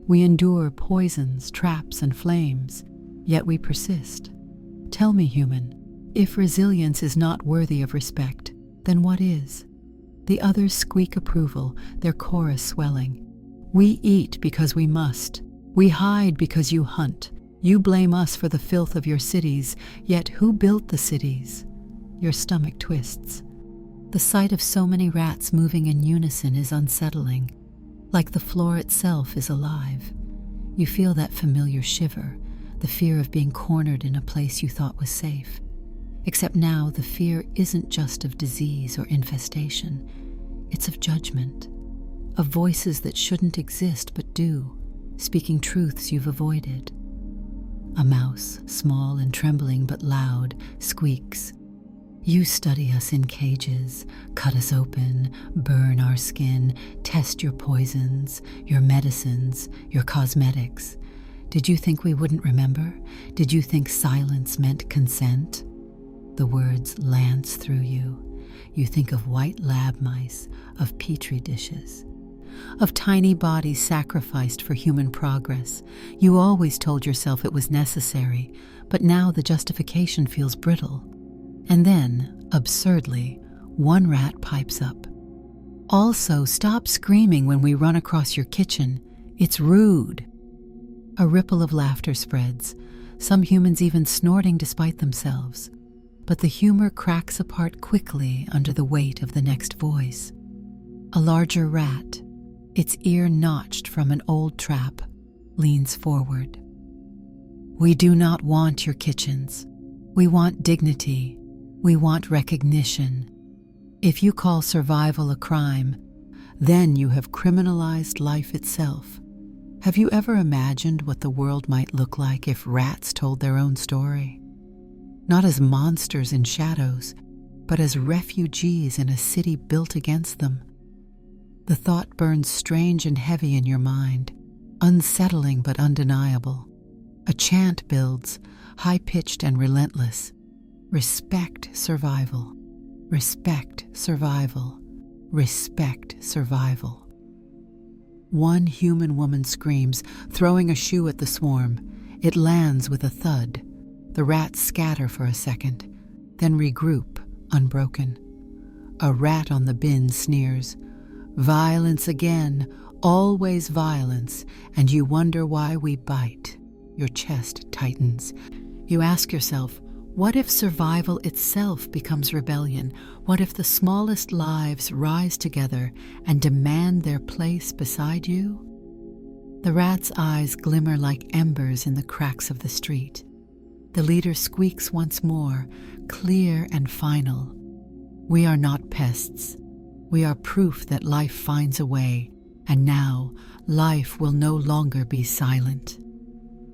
We endure poisons, traps, and flames, yet we persist. Tell me, human, if resilience is not worthy of respect, then what is?" The others squeak approval, their chorus swelling. "We eat because we must. We hide because you hunt. You blame us for the filth of your cities, yet who built the cities?" Your stomach twists. The sight of so many rats moving in unison is unsettling, like the floor itself is alive. You feel that familiar shiver, the fear of being cornered in a place you thought was safe. Except now the fear isn't just of disease or infestation, it's of judgment, of voices that shouldn't exist but do, speaking truths you've avoided. A mouse, small and trembling but loud, squeaks. "You study us in cages, cut us open, burn our skin, test your poisons, your medicines, your cosmetics. Did you think we wouldn't remember? Did you think silence meant consent?" The words lance through you. You think of white lab mice, of petri dishes, of tiny bodies sacrificed for human progress. You always told yourself it was necessary, but now the justification feels brittle. And then, absurdly, one rat pipes up. "Also, stop screaming when we run across your kitchen. It's rude." A ripple of laughter spreads, some humans even snorting despite themselves. But the humor cracks apart quickly under the weight of the next voice. A larger rat, its ear notched from an old trap, leans forward. "We do not want your kitchens. We want dignity. We want recognition. If you call survival a crime, then you have criminalized life itself. Have you ever imagined what the world might look like if rats told their own story? Not as monsters in shadows, but as refugees in a city built against them." The thought burns strange and heavy in your mind, unsettling but undeniable. A chant builds, high-pitched and relentless. Respect survival. Respect survival. Respect survival. One human woman screams, throwing a shoe at the swarm. It lands with a thud. The rats scatter for a second, then regroup, unbroken. A rat on the bin sneers. "Violence again, always violence, and you wonder why we bite." Your chest tightens. You ask yourself, what if survival itself becomes rebellion? What if the smallest lives rise together and demand their place beside you? The rat's eyes glimmer like embers in the cracks of the street. The leader squeaks once more, clear and final. "We are not pests. We are proof that life finds a way, and now life will no longer be silent."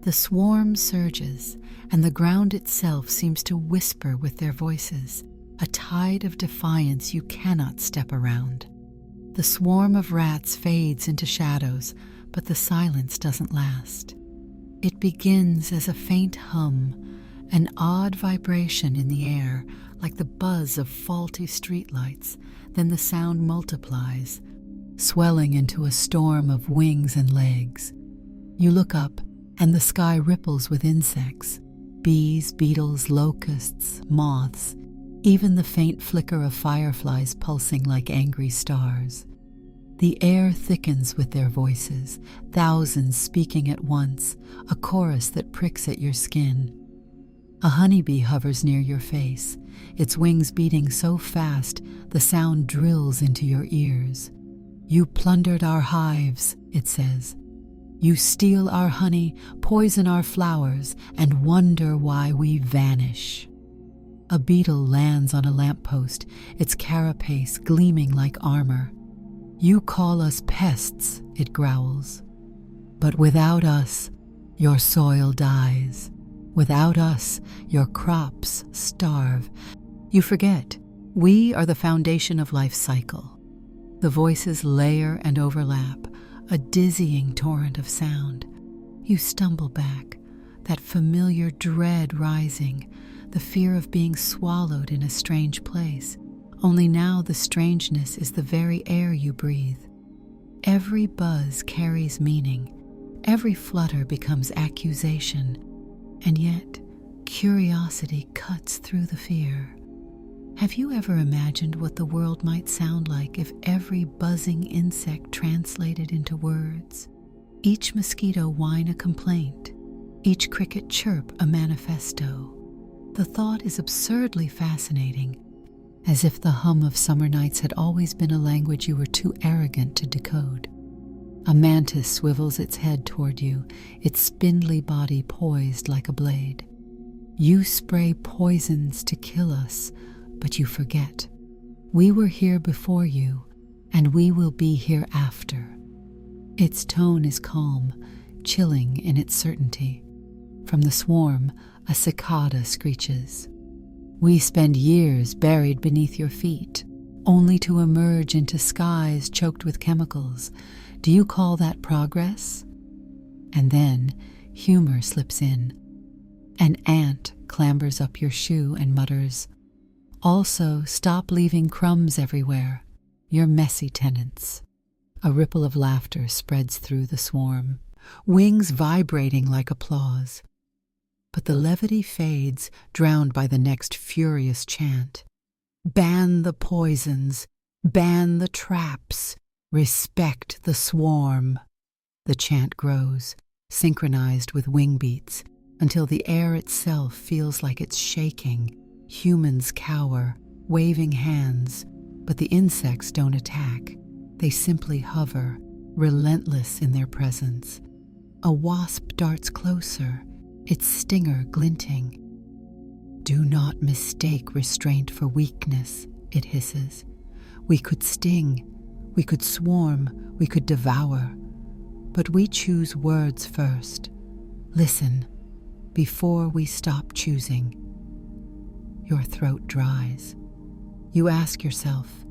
The swarm surges, and the ground itself seems to whisper with their voices, a tide of defiance you cannot step around. The swarm of rats fades into shadows, but the silence doesn't last. It begins as a faint hum, an odd vibration in the air, like the buzz of faulty streetlights. Then the sound multiplies, swelling into a storm of wings and legs. You look up, and the sky ripples with insects. bees, beetles, locusts, moths, even the faint flicker of fireflies pulsing like angry stars. The air thickens with their voices, thousands speaking at once, a chorus that pricks at your skin. A honeybee hovers near your face, its wings beating so fast the sound drills into your ears. "You plundered our hives," it says. "You steal our honey, poison our flowers, and wonder why we vanish." A beetle lands on a lamppost, its carapace gleaming like armor. "You call us pests," it growls. "But without us, your soil dies. Without us, your crops starve." You forget, we are the foundation of life's cycle. The voices layer and overlap, a dizzying torrent of sound. You stumble back, that familiar dread rising, the fear of being swallowed in a strange place. Only now the strangeness is the very air you breathe. Every buzz carries meaning. Every flutter becomes accusation. And yet, curiosity cuts through the fear. Have you ever imagined what the world might sound like if every buzzing insect translated into words? Each mosquito whine a complaint, each cricket chirp a manifesto. The thought is absurdly fascinating, as if the hum of summer nights had always been a language you were too arrogant to decode. A mantis swivels its head toward you, its spindly body poised like a blade. You spray poisons to kill us, but you forget. We were here before you, and we will be here after. Its tone is calm, chilling in its certainty. From the swarm, a cicada screeches. We spend years buried beneath your feet, only to emerge into skies choked with chemicals. Do you call that progress? And then humor slips in. An ant clambers up your shoe and mutters, "Also, stop leaving crumbs everywhere. You're messy tenants." A ripple of laughter spreads through the swarm, wings vibrating like applause. But the levity fades, drowned by the next furious chant. "Ban the poisons, ban the traps, respect the swarm." The chant grows, synchronized with wing beats, until the air itself feels like it's shaking. Humans cower, waving hands, but the insects don't attack. They simply hover, relentless in their presence. A wasp darts closer, its stinger glinting. "Do not mistake restraint for weakness," it hisses. "We could sting, we could swarm, we could devour, but we choose words first. Listen, before we stop choosing." Your throat dries. You ask yourself,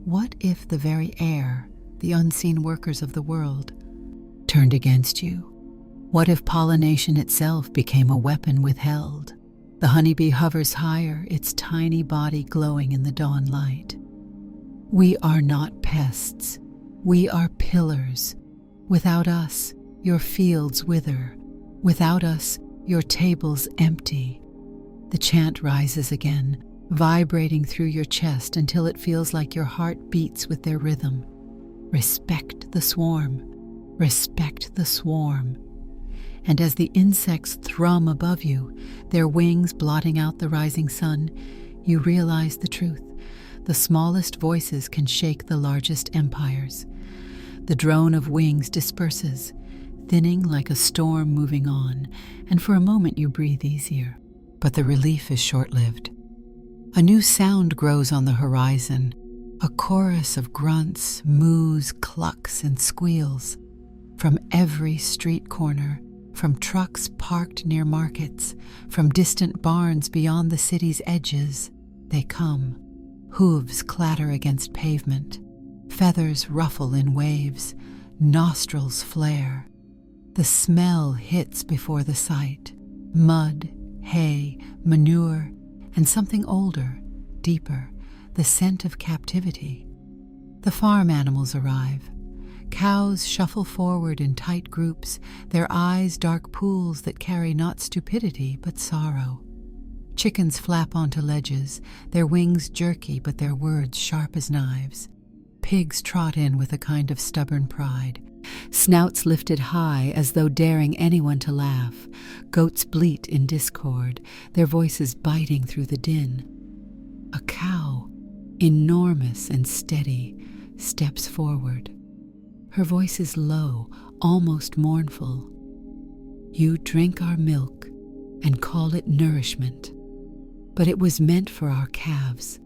what if the very air, the unseen workers of the world, turned against you? What if pollination itself became a weapon withheld? The honeybee hovers higher, its tiny body glowing in the dawn light. We are not pests. We are pillars. Without us, your fields wither. Without us, your tables empty. The chant rises again, vibrating through your chest until it feels like your heart beats with their rhythm. Respect the swarm. Respect the swarm. And as the insects thrum above you, their wings blotting out the rising sun, you realize the truth. The smallest voices can shake the largest empires. The drone of wings disperses, thinning like a storm moving on, and for a moment you breathe easier. But the relief is short-lived. A new sound grows on the horizon, a chorus of grunts, moos, clucks, and squeals. From every street corner, from trucks parked near markets, from distant barns beyond the city's edges, they come. Hooves clatter against pavement, feathers ruffle in waves, nostrils flare. The smell hits before the sight. Mud, hay, manure, and something older, deeper, the scent of captivity. The farm animals arrive, Cows shuffle forward in tight groups, their eyes dark pools that carry not stupidity but sorrow. Chickens flap onto ledges, their wings jerky but their words sharp as knives. Pigs trot in with a kind of stubborn pride, snouts lifted high as though daring anyone to laugh. Goats bleat in discord, their voices biting through the din. A cow, enormous and steady, steps forward. Her voice is low, almost mournful. You drink our milk and call it nourishment, but it was meant for our calves.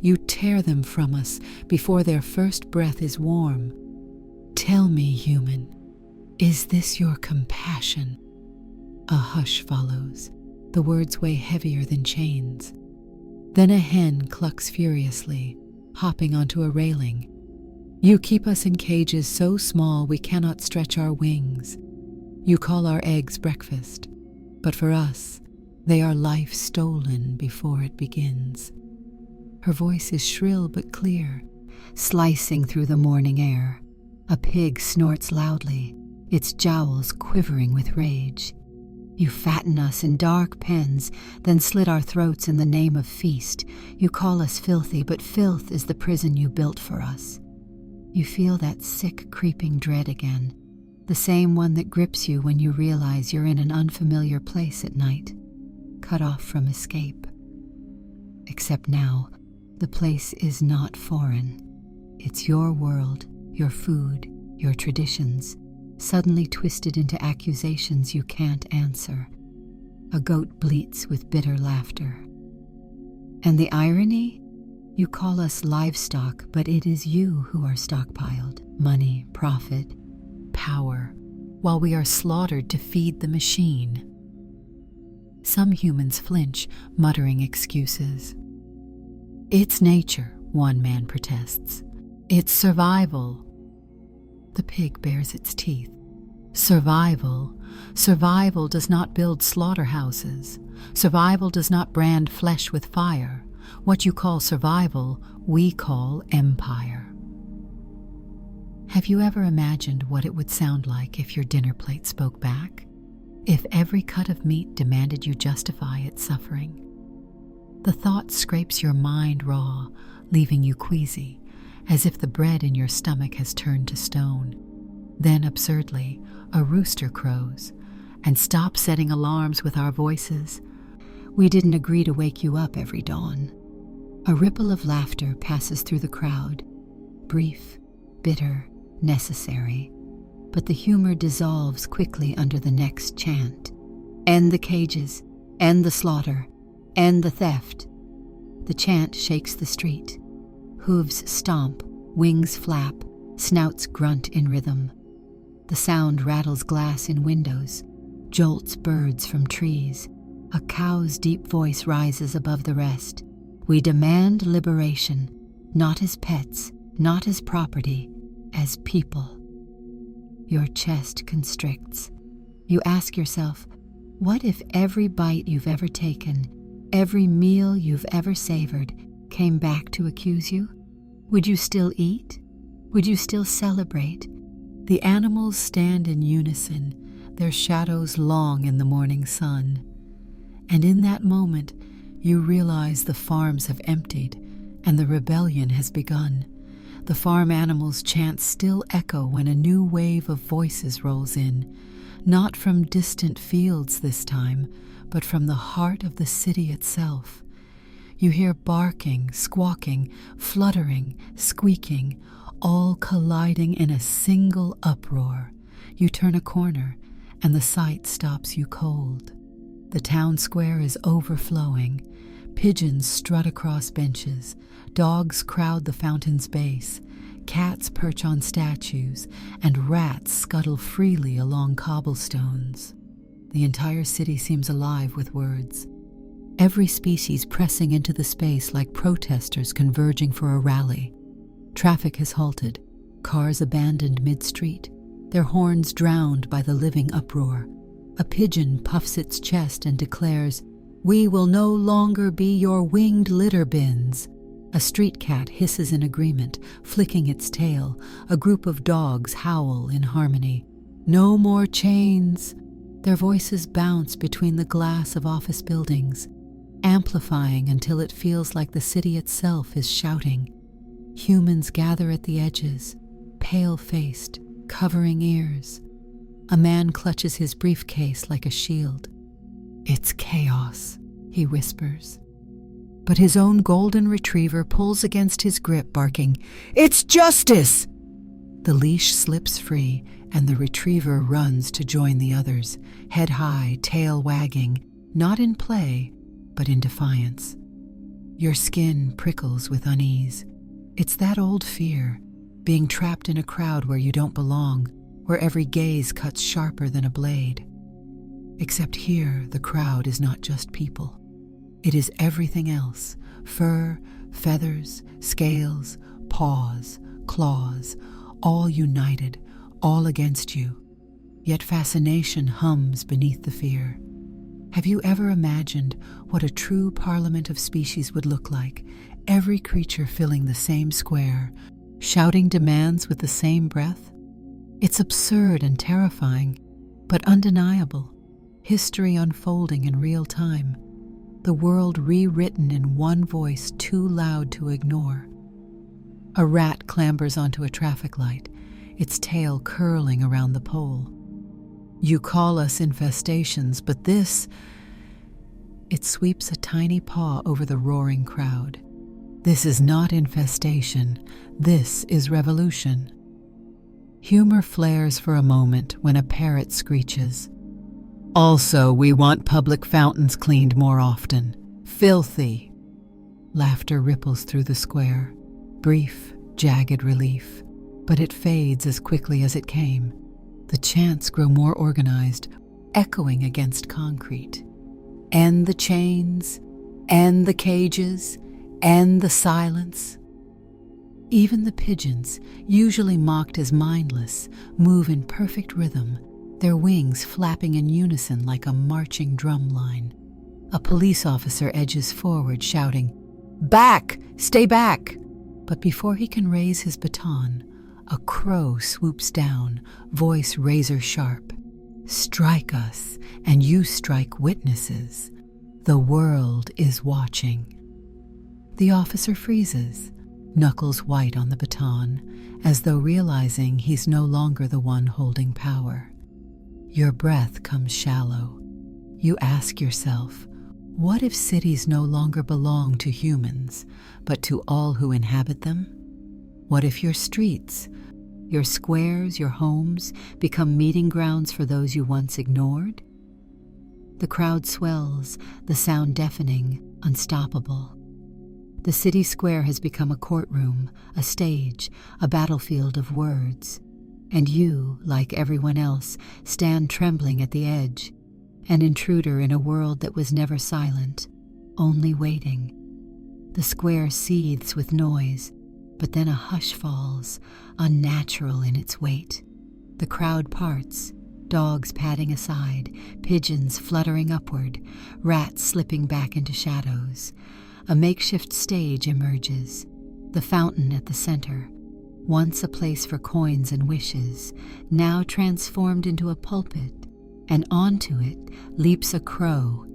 You tear them from us before their first breath is warm. Tell me, human, is this your compassion? A hush follows. The words weigh heavier than chains. Then a hen clucks furiously, hopping onto a railing. You keep us in cages so small we cannot stretch our wings. You call our eggs breakfast, but for us, they are life stolen before it begins. Her voice is shrill but clear, slicing through the morning air. A pig snorts loudly, its jowls quivering with rage. You fatten us in dark pens, then slit our throats in the name of feast. You call us filthy, but filth is the prison you built for us. You feel that sick, creeping dread again, the same one that grips you when you realize you're in an unfamiliar place at night, cut off from escape. Except now, the place is not foreign. It's your world, your food, your traditions, suddenly twisted into accusations you can't answer. A goat bleats with bitter laughter. And the irony? You call us livestock, but it is you who are stockpiled. Money, profit, power, while we are slaughtered to feed the machine. Some humans flinch, muttering excuses. It's nature, one man protests. It's survival. The pig bares its teeth. Survival. Survival does not build slaughterhouses. Survival does not brand flesh with fire. What you call survival, we call empire. Have you ever imagined what it would sound like if your dinner plate spoke back? If every cut of meat demanded you justify its suffering? The thought scrapes your mind raw, leaving you queasy, as if the bread in your stomach has turned to stone. Then, absurdly, a rooster crows, and stop setting alarms with our voices. We didn't agree to wake you up every dawn. A ripple of laughter passes through the crowd, brief, bitter, necessary, but the humor dissolves quickly under the next chant. End the cages, end the slaughter, end the theft. The chant shakes the street. Hooves stomp, wings flap, snouts grunt in rhythm. The sound rattles glass in windows, jolts birds from trees. A cow's deep voice rises above the rest. We demand liberation, not as pets, not as property, as people. Your chest constricts. You ask yourself, what if every bite you've ever taken, every meal you've ever savored, came back to accuse you? Would you still eat? Would you still celebrate? The animals stand in unison, their shadows long in the morning sun. And in that moment, you realize the farms have emptied and the rebellion has begun. The farm animals' chants still echo when a new wave of voices rolls in, not from distant fields this time, but from the heart of the city itself. You hear barking, squawking, fluttering, squeaking, all colliding in a single uproar. You turn a corner, and the sight stops you cold. The town square is overflowing. Pigeons strut across benches. Dogs crowd the fountain's base. Cats perch on statues, and rats scuttle freely along cobblestones. The entire city seems alive with words. Every species pressing into the space like protesters converging for a rally. Traffic has halted, cars abandoned mid-street, their horns drowned by the living uproar. A pigeon puffs its chest and declares, "We will no longer be your winged litter bins." A street cat hisses in agreement, flicking its tail. A group of dogs howl in harmony. No more chains! Their voices bounce between the glass of office buildings, amplifying until it feels like the city itself is shouting. Humans gather at the edges, pale-faced, covering ears. A man clutches his briefcase like a shield. "It's chaos," he whispers. But his own golden retriever pulls against his grip, barking, "It's justice!" The leash slips free, and the retriever runs to join the others, head high, tail wagging, not in play, but in defiance. Your skin prickles with unease. It's that old fear, being trapped in a crowd where you don't belong, where every gaze cuts sharper than a blade. Except here, the crowd is not just people. It is everything else: fur, feathers, scales, paws, claws, all united, all against you. Yet fascination hums beneath the fear. Have you ever imagined what a true parliament of species would look like? Every creature filling the same square, shouting demands with the same breath? It's absurd and terrifying, but undeniable. History unfolding in real time. The world rewritten in one voice too loud to ignore. A rat clambers onto a traffic light, its tail curling around the pole. You call us infestations, but this... It sweeps a tiny paw over the roaring crowd. This is not infestation. This is revolution. Humor flares for a moment when a parrot screeches. Also, we want public fountains cleaned more often. Filthy. Laughter ripples through the square. Brief, jagged relief. But it fades as quickly as it came. The chants grow more organized, echoing against concrete. End the chains, end the cages, end the silence. Even the pigeons, usually mocked as mindless, move in perfect rhythm, their wings flapping in unison like a marching drum line. A police officer edges forward, shouting, "Back! Stay back!" But before he can raise his baton, a crow swoops down, voice razor sharp. "Strike us, and you strike witnesses. The world is watching." The officer freezes, knuckles white on the baton, as though realizing he's no longer the one holding power. Your breath comes shallow. You ask yourself, what if cities no longer belong to humans, but to all who inhabit them? What if your streets, your squares, your homes become meeting grounds for those you once ignored? The crowd swells, the sound deafening, unstoppable. The city square has become a courtroom, a stage, a battlefield of words. And you, like everyone else, stand trembling at the edge, an intruder in a world that was never silent, only waiting. The square seethes with noise, but then a hush falls, unnatural in its weight. The crowd parts, dogs padding aside, pigeons fluttering upward, rats slipping back into shadows. A makeshift stage emerges, the fountain at the center, once a place for coins and wishes, now transformed into a pulpit, and onto it leaps a crow,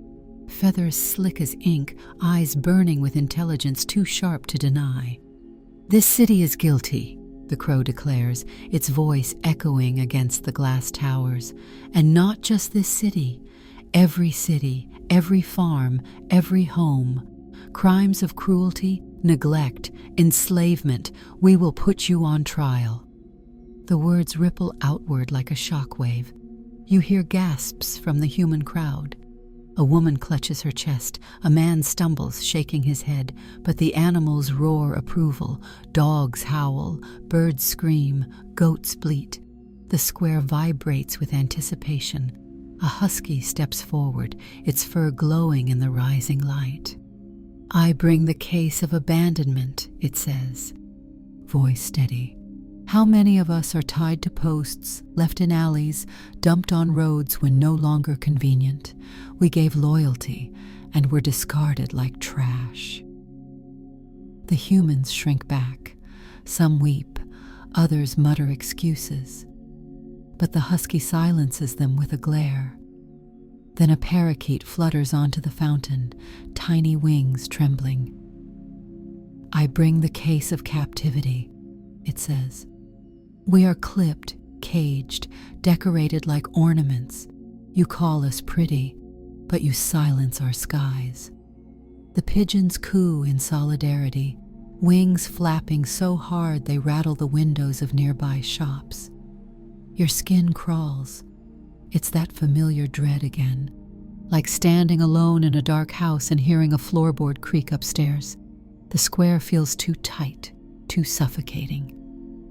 feathers slick as ink, eyes burning with intelligence too sharp to deny. "This city is guilty," the crow declares, its voice echoing against the glass towers. "And not just this city, every farm, every home. Crimes of cruelty, neglect, enslavement, we will put you on trial." The words ripple outward like a shockwave. You hear gasps from the human crowd. A woman clutches her chest, a man stumbles, shaking his head, but the animals roar approval. Dogs howl, birds scream, goats bleat. The square vibrates with anticipation. A husky steps forward, its fur glowing in the rising light. "I bring the case of abandonment," it says, voice steady. How many of us are tied to posts, left in alleys, dumped on roads when no longer convenient? We gave loyalty and were discarded like trash. The The humans shrink back. Some weep, others mutter excuses. But the husky silences them with a glare. Then a parakeet flutters onto the fountain, tiny wings trembling. "I bring the case of captivity," it says. "We are clipped, caged, decorated like ornaments. You call us pretty, but you silence our skies." The pigeons coo in solidarity, wings flapping so hard they rattle the windows of nearby shops. Your skin crawls. It's that familiar dread again, like standing alone in a dark house and hearing a floorboard creak upstairs. The square feels too tight, too suffocating.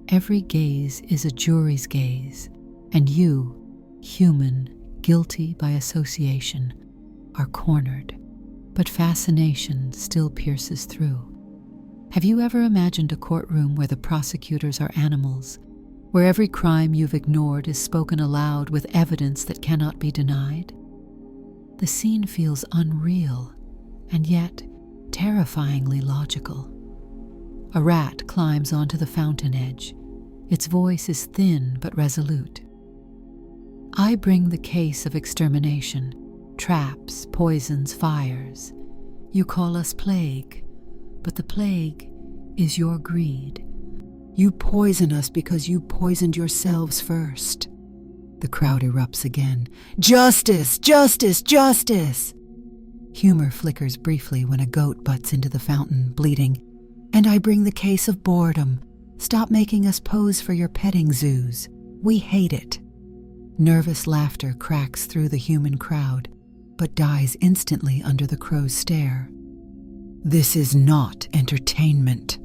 Every gaze is a jury's gaze, and you, human, guilty by association, are cornered. But fascination still pierces through. Have you ever imagined a courtroom where the prosecutors are animals, where every crime you've ignored is spoken aloud with evidence that cannot be denied? The scene feels unreal, and yet terrifyingly logical. A rat climbs onto the fountain edge. Its voice is thin but resolute. "I bring the case of extermination, traps, poisons, fires. You call us plague, but the plague is your greed. You poison us because you poisoned yourselves first." The crowd erupts again. "Justice! Justice! Justice!" Humor flickers briefly when a goat butts into the fountain, bleating, "And I bring the case of boredom. Stop making us pose for your petting zoos. We hate it." Nervous laughter cracks through the human crowd, but dies instantly under the crow's stare. "This is not entertainment,"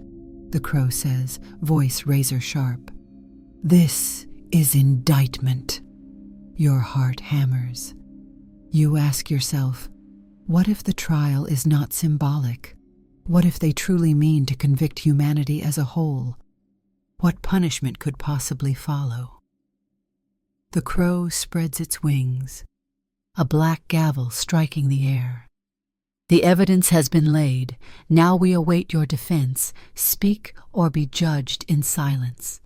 the crow says, voice razor sharp. "This is indictment." Your heart hammers. You ask yourself, what if the trial is not symbolic? What if they truly mean to convict humanity as a whole? What punishment could possibly follow? The crow spreads its wings, a black gavel striking the air. "The evidence has been laid. Now we await your defense. Speak or be judged in silence."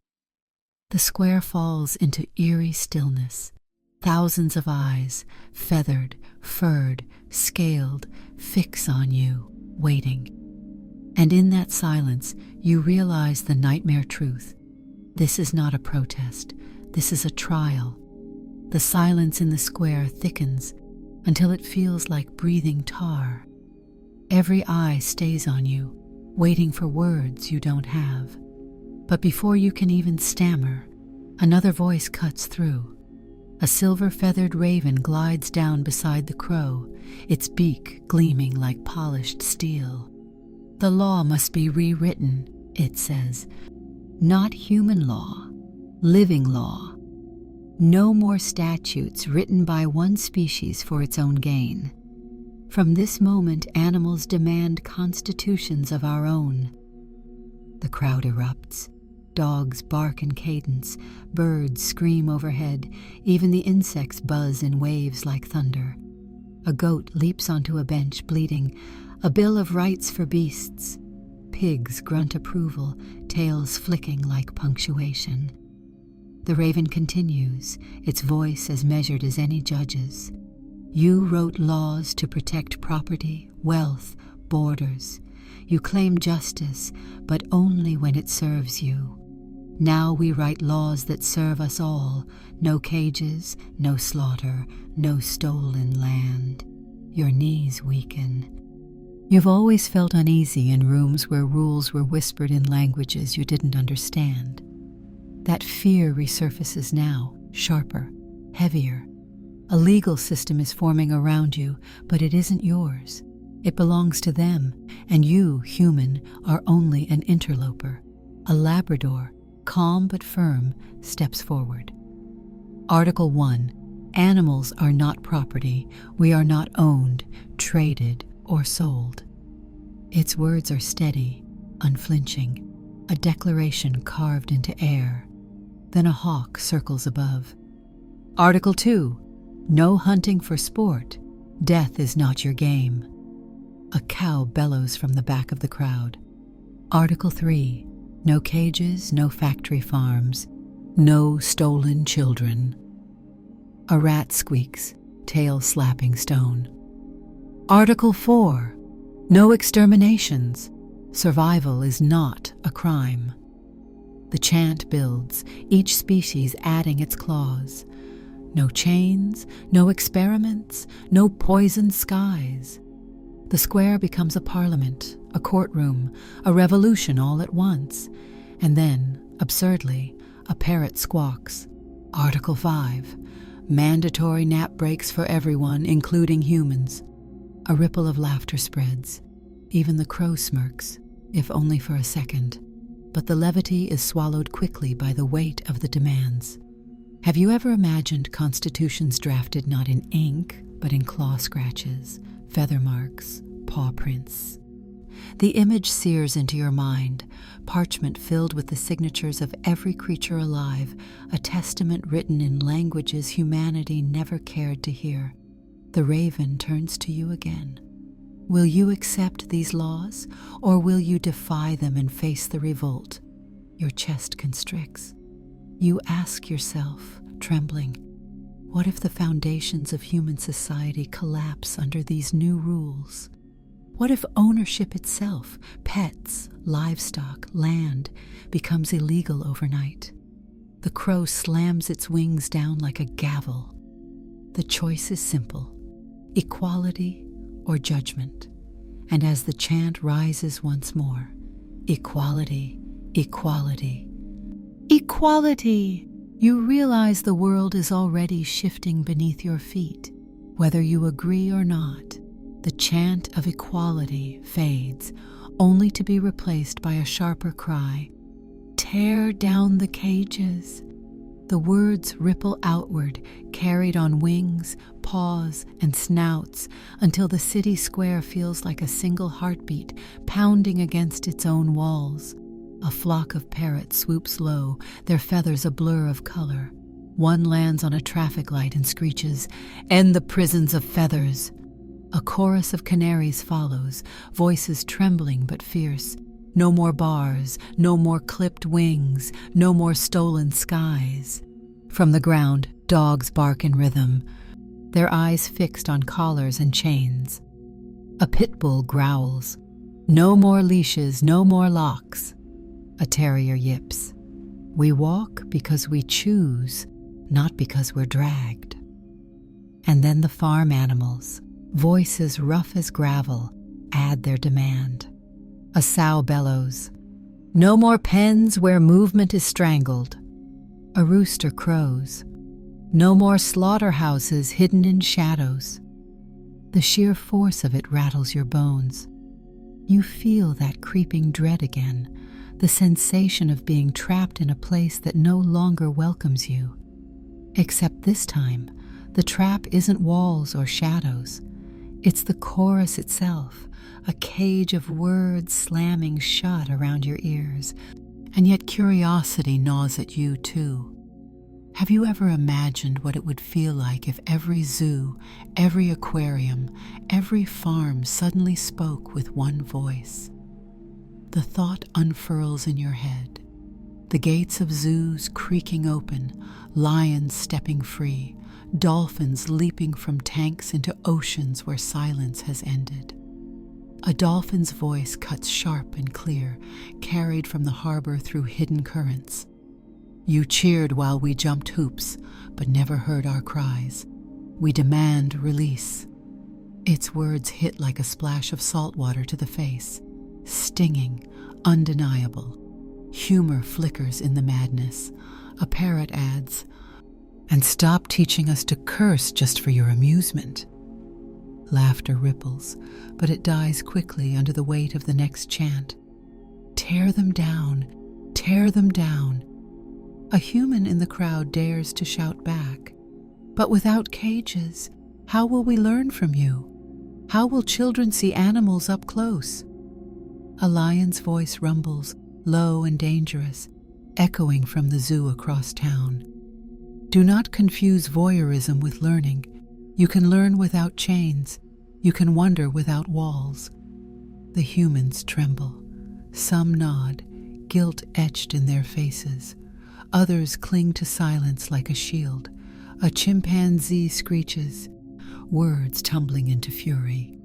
The square falls into eerie stillness. Thousands of eyes, feathered, furred, scaled, fix on you, waiting. And in that silence, you realize the nightmare truth. This is not a protest. This is a trial. The silence in the square thickens until it feels like breathing tar. Every eye stays on you, waiting for words you don't have. But before you can even stammer, another voice cuts through. A silver-feathered raven glides down beside the crow, its beak gleaming like polished steel. "The law must be rewritten," it says. "Not human law, living law. No more statutes written by one species for its own gain. From this moment, animals demand constitutions of our own." The crowd erupts. Dogs bark in cadence, birds scream overhead, even the insects buzz in waves like thunder. A goat leaps onto a bench, bleating, "A bill of rights for beasts." Pigs grunt approval, tails flicking like punctuation. The raven continues, its voice as measured as any judge's. "You wrote laws to protect property, wealth, borders. You claim justice, but only when it serves you. Now we write laws that serve us all. No cages, no slaughter, no stolen land." Your knees weaken. You've always felt uneasy in rooms where rules were whispered in languages you didn't understand. That fear resurfaces now, sharper, heavier. A legal system is forming around you, but it isn't yours. It belongs to them, and you, human, are only an interloper. A Labrador, calm but firm, steps forward. Article 1. Animals are not property. We are not owned, traded, or sold. Its words are steady, unflinching, a declaration carved into air. Then a hawk circles above. Article 2. No hunting for sport. Death is not your game. A cow bellows from the back of the crowd. Article 3. No cages, no factory farms, no stolen children. A rat squeaks, tail slapping stone. Article 4. No exterminations. Survival is not a crime. The chant builds, each species adding its clause. No chains, no experiments, no poisoned skies. The square becomes a parliament, a courtroom, a revolution all at once. And then, absurdly, a parrot squawks. Article 5. Mandatory nap breaks for everyone, including humans. A ripple of laughter spreads. Even the crow smirks, if only for a second. But the levity is swallowed quickly by the weight of the demands. Have you ever imagined constitutions drafted not in ink, but in claw scratches, feather marks, paw prints? The image sears into your mind, parchment filled with the signatures of every creature alive, a testament written in languages humanity never cared to hear. The raven turns to you again. Will you accept these laws, or will you defy them and face the revolt? Your chest constricts. You ask yourself, trembling, what if the foundations of human society collapse under these new rules? What if ownership itself, pets, livestock, land, becomes illegal overnight? The crow slams its wings down like a gavel. The choice is simple: equality or judgment. And as the chant rises once more, equality, equality, equality! You realize the world is already shifting beneath your feet. Whether you agree or not, the chant of equality fades, only to be replaced by a sharper cry. Tear down the cages. The words ripple outward, carried on wings, paws, and snouts, until the city square feels like a single heartbeat pounding against its own walls. A flock of parrots swoops low, their feathers a blur of color. One lands on a traffic light and screeches, "End the prisons of feathers." A chorus of canaries follows, voices trembling but fierce. No more bars, no more clipped wings, no more stolen skies. From the ground, dogs bark in rhythm, their eyes fixed on collars and chains. A pit bull growls. No more leashes, no more locks. A terrier yips. We walk because we choose, not because we're dragged. And then the farm animals, voices rough as gravel, add their demand. A sow bellows. No more pens where movement is strangled. A rooster crows. No more slaughterhouses hidden in shadows. The sheer force of it rattles your bones. You feel that creeping dread again, the sensation of being trapped in a place that no longer welcomes you. Except this time, the trap isn't walls or shadows. It's the chorus itself, a cage of words slamming shut around your ears. And yet curiosity gnaws at you too. Have you ever imagined what it would feel like if every zoo, every aquarium, every farm suddenly spoke with one voice? The thought unfurls in your head. The gates of zoos creaking open, lions stepping free, dolphins leaping from tanks into oceans where silence has ended. A dolphin's voice cuts sharp and clear, carried from the harbor through hidden currents. You cheered while we jumped hoops, but never heard our cries. We demand release. Its words hit like a splash of salt water to the face, stinging, undeniable. Humor flickers in the madness. A parrot adds, "And stop teaching us to curse just for your amusement." Laughter ripples, but it dies quickly under the weight of the next chant. Tear them down, tear them down. A human in the crowd dares to shout back. But without cages, how will we learn from you? How will children see animals up close? A lion's voice rumbles, low and dangerous, echoing from the zoo across town. Do not confuse voyeurism with learning. You can learn without chains. You can wonder without walls. The humans tremble. Some nod, guilt etched in their faces. Others cling to silence like a shield. A chimpanzee screeches, words tumbling into fury.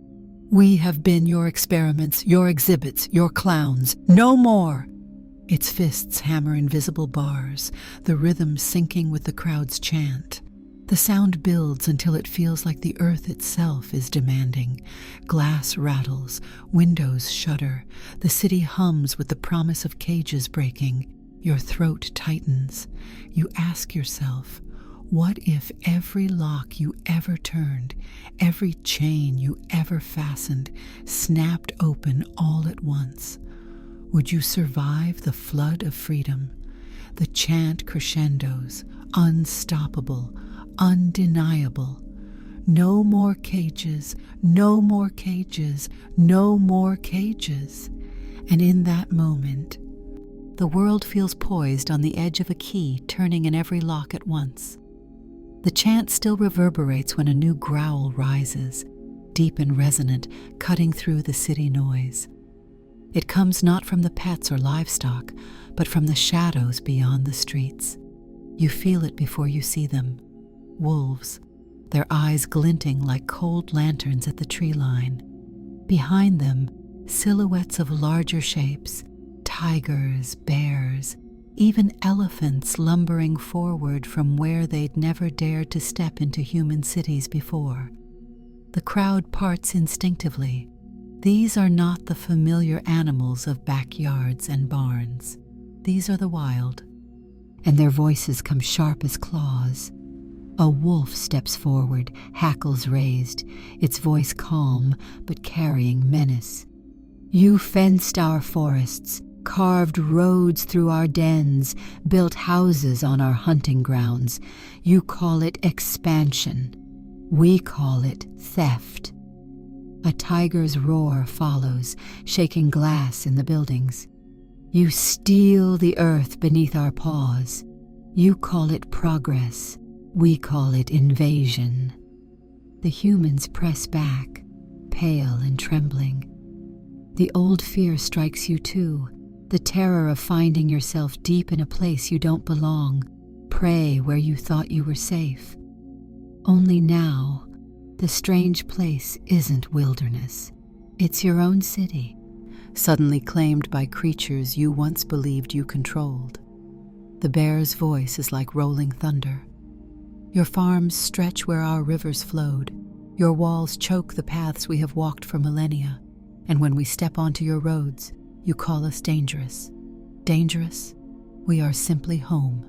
"We have been your experiments, your exhibits, your clowns. No more!" Its fists hammer invisible bars, the rhythm syncing with the crowd's chant. The sound builds until it feels like the earth itself is demanding. Glass rattles, windows shudder, the city hums with the promise of cages breaking. Your throat tightens. You ask yourself, what if every lock you ever turned, every chain you ever fastened, snapped open all at once? Would you survive the flood of freedom? The chant crescendos, unstoppable, undeniable. No more cages, no more cages, no more cages. And in that moment, the world feels poised on the edge of a key turning in every lock at once. The chant still reverberates when a new growl rises, deep and resonant, cutting through the city noise. It comes not from the pets or livestock, but from the shadows beyond the streets. You feel it before you see them. Wolves, their eyes glinting like cold lanterns at the tree line. Behind them, silhouettes of larger shapes, tigers, bears, even elephants lumbering forward from where they'd never dared to step into human cities before. The crowd parts instinctively. These are not the familiar animals of backyards and barns. These are the wild, and their voices come sharp as claws. A wolf steps forward, hackles raised, its voice calm but carrying menace. "You fenced our forests, carved roads through our dens, built houses on our hunting grounds. You call it expansion. We call it theft." A tiger's roar follows, shaking glass in the buildings. "You steal the earth beneath our paws. You call it progress. We call it invasion." The humans press back, pale and trembling. The old fear strikes you too, the terror of finding yourself deep in a place you don't belong, prey where you thought you were safe. Only now, the strange place isn't wilderness. It's your own city, suddenly claimed by creatures you once believed you controlled. The bear's voice is like rolling thunder. Your farms stretch where our rivers flowed. Your walls choke the paths we have walked for millennia. And when we step onto your roads, you call us dangerous. Dangerous? We are simply home.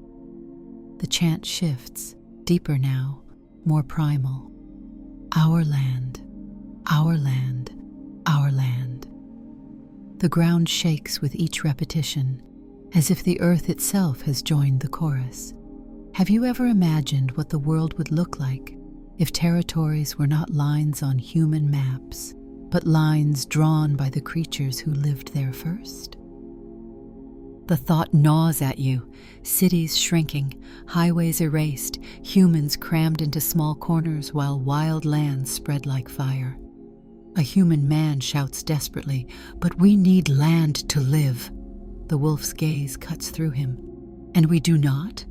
The chant shifts, deeper now, more primal. Our land, our land, our land. The ground shakes with each repetition, as if the earth itself has joined the chorus. Have you ever imagined what the world would look like if territories were not lines on human maps, but lines drawn by the creatures who lived there first? The thought gnaws at you, cities shrinking, highways erased, humans crammed into small corners while wild lands spread like fire. A human man shouts desperately, "But we need land to live." The wolf's gaze cuts through him. "And we do not?"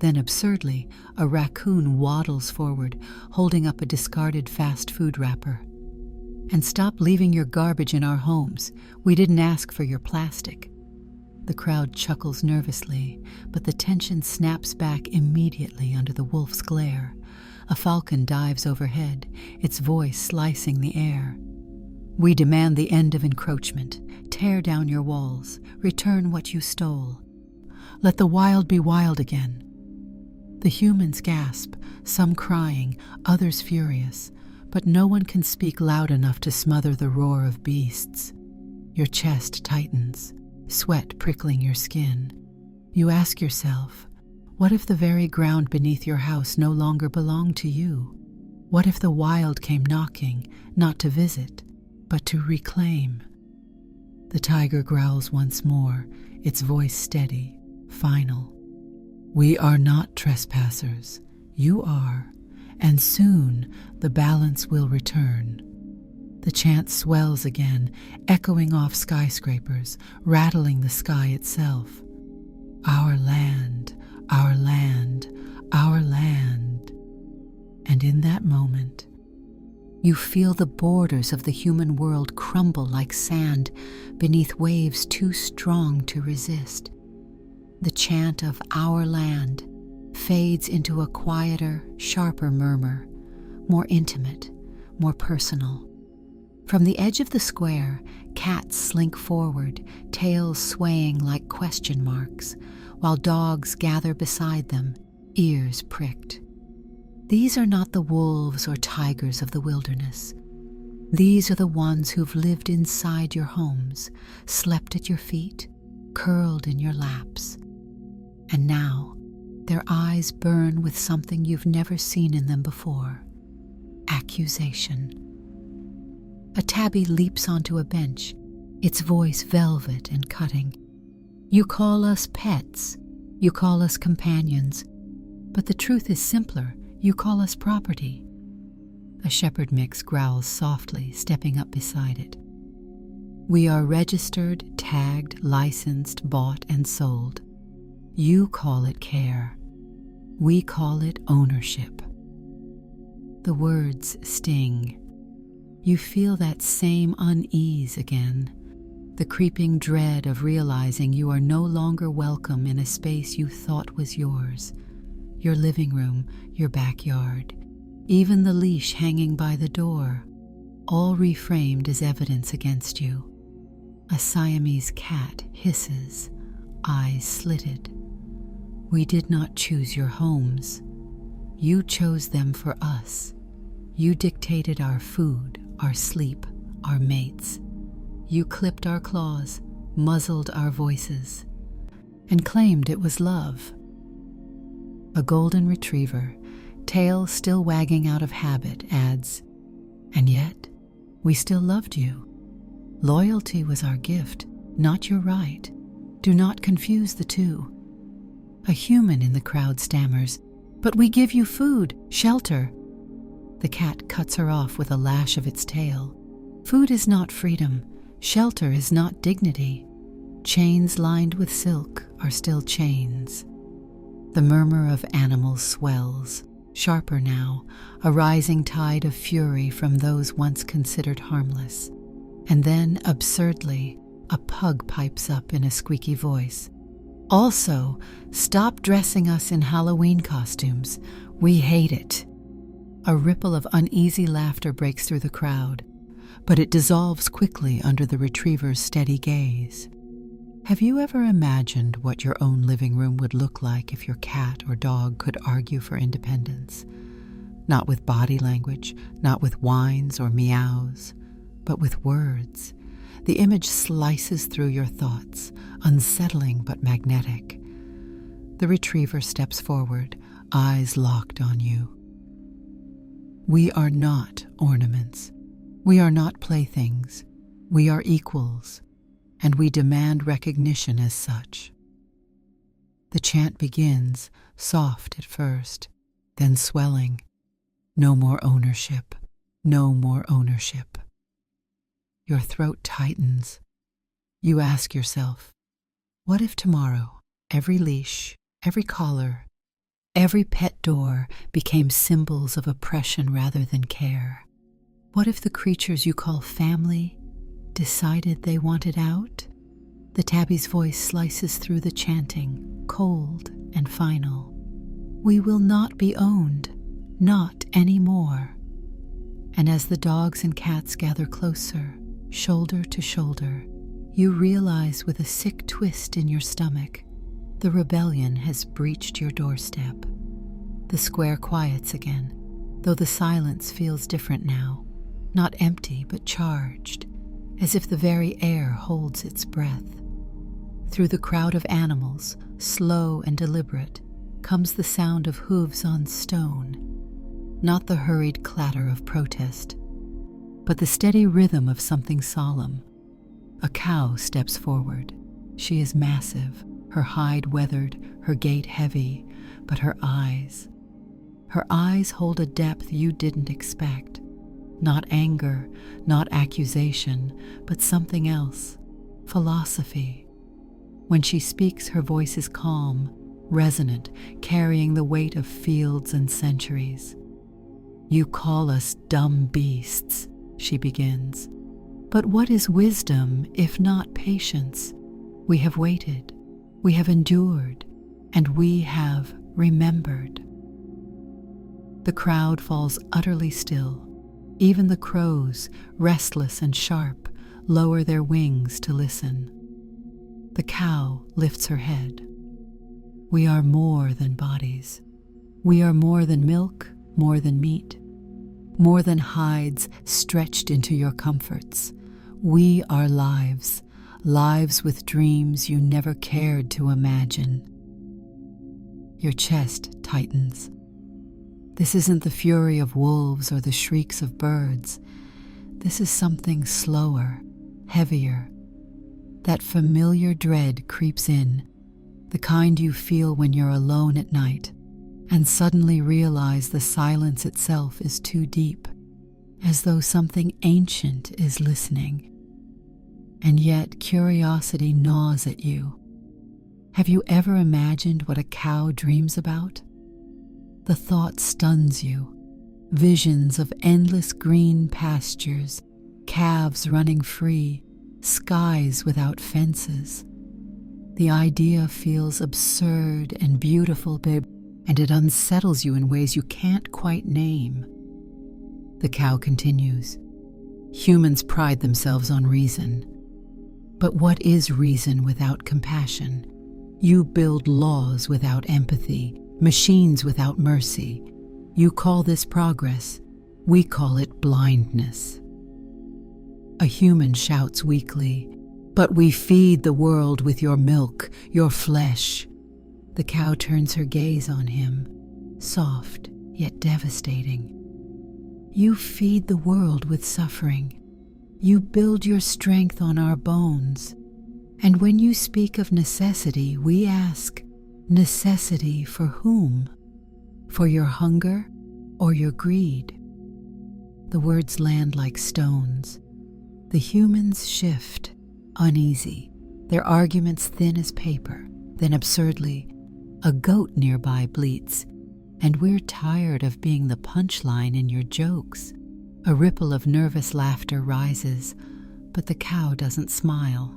Then absurdly, a raccoon waddles forward, holding up a discarded fast food wrapper. "And stop leaving your garbage in our homes. We didn't ask for your plastic." The crowd chuckles nervously, but the tension snaps back immediately under the wolf's glare. A falcon dives overhead, its voice slicing the air. "We demand the end of encroachment. Tear down your walls. Return what you stole. Let the wild be wild again." The humans gasp, some crying, others furious, but no one can speak loud enough to smother the roar of beasts. Your chest tightens, sweat prickling your skin. You ask yourself, what if the very ground beneath your house no longer belonged to you? What if the wild came knocking, not to visit, but to reclaim? The tiger growls once more, its voice steady, final. "We are not trespassers. You are, and soon the balance will return." The The chant swells again, echoing off skyscrapers, rattling the sky itself. Our land, our land, our land. And in that moment, you feel the borders of the human world crumble like sand beneath waves too strong to resist. The chant of our land fades into a quieter, sharper murmur, more intimate, more personal. From the edge of the square, cats slink forward, tails swaying like question marks, while dogs gather beside them, ears pricked. These are not the wolves or tigers of the wilderness. These are the ones who've lived inside your homes, slept at your feet, curled in your laps. And now, their eyes burn with something you've never seen in them before: accusation. A tabby leaps onto a bench, its voice velvet and cutting. You call us pets, you call us companions, but the truth is simpler. You call us property. A shepherd mix growls softly, stepping up beside it. We are registered, tagged, licensed, bought, and sold. You call it care. We call it ownership. The words sting. You feel that same unease again, the creeping dread of realizing you are no longer welcome in a space you thought was yours. Your living room, your backyard, even the leash hanging by the door, all reframed as evidence against you. A Siamese cat hisses, eyes slitted. We did not choose your homes. You chose them for us. You dictated our food, our sleep, our mates. You clipped our claws, muzzled our voices, and claimed it was love. A golden retriever, tail still wagging out of habit, adds, "And yet, we still loved you. Loyalty was our gift, not your right. Do not confuse the two." A human in the crowd stammers, "But we give you food, shelter." The cat cuts her off with a lash of its tail. Food is not freedom. Shelter is not dignity. Chains lined with silk are still chains. The murmur of animals swells, sharper now, a rising tide of fury from those once considered harmless. And then, absurdly, a pug pipes up in a squeaky voice. "Also, stop dressing us in Halloween costumes. We hate it." A ripple of uneasy laughter breaks through the crowd, but it dissolves quickly under the retriever's steady gaze. Have you ever imagined what your own living room would look like if your cat or dog could argue for independence? Not with body language, not with whines or meows, but with words. The image slices through your thoughts, unsettling but magnetic. The retriever steps forward, eyes locked on you. We are not ornaments. We are not playthings. We are equals, and we demand recognition as such. The chant begins, soft at first, then swelling. No more ownership. No more ownership. Your throat tightens. You ask yourself, what if tomorrow every leash, every collar, every pet door became symbols of oppression rather than care? What if the creatures you call family decided they wanted out? The tabby's voice slices through the chanting, cold and final. We will not be owned, not anymore. And as the dogs and cats gather closer, shoulder to shoulder, you realize with a sick twist in your stomach, the rebellion has breached your doorstep. The square quiets again, though the silence feels different now, not empty but charged, as if the very air holds its breath. Through the crowd of animals, slow and deliberate, comes the sound of hooves on stone, not the hurried clatter of protest, but the steady rhythm of something solemn. A cow steps forward. She is massive, her hide weathered, her gait heavy, but her eyes hold a depth you didn't expect. Not anger, not accusation, but something else. Philosophy. When she speaks, her voice is calm, resonant, carrying the weight of fields and centuries. You call us dumb beasts, she begins. But what is wisdom if not patience? We have waited, we have endured, and we have remembered. The crowd falls utterly still. Even the crows, restless and sharp, lower their wings to listen. The cow lifts her head. We are more than bodies. We are more than milk, more than meat, more than hides stretched into your comforts. We are lives, lives with dreams you never cared to imagine. Your chest tightens. This isn't the fury of wolves or the shrieks of birds. This is something slower, heavier. That familiar dread creeps in, the kind you feel when you're alone at night and suddenly realize the silence itself is too deep, as though something ancient is listening. And yet curiosity gnaws at you. Have you ever imagined what a cow dreams about? The thought stuns you. Visions of endless green pastures, calves running free, skies without fences. The idea feels absurd and beautiful, babe, and it unsettles you in ways you can't quite name. The cow continues. Humans pride themselves on reason. But what is reason without compassion? You build laws without empathy, machines without mercy. You call this progress. We call it blindness. A human shouts weakly, but we feed the world with your milk, your flesh. The cow turns her gaze on him, soft yet devastating. You feed the world with suffering. You build your strength on our bones. And when you speak of necessity, we ask, necessity for whom? For your hunger or your greed? The words land like stones. The humans shift, uneasy, their arguments thin as paper. Then absurdly, a goat nearby bleats, and we're tired of being the punchline in your jokes. A ripple of nervous laughter rises, but the cow doesn't smile.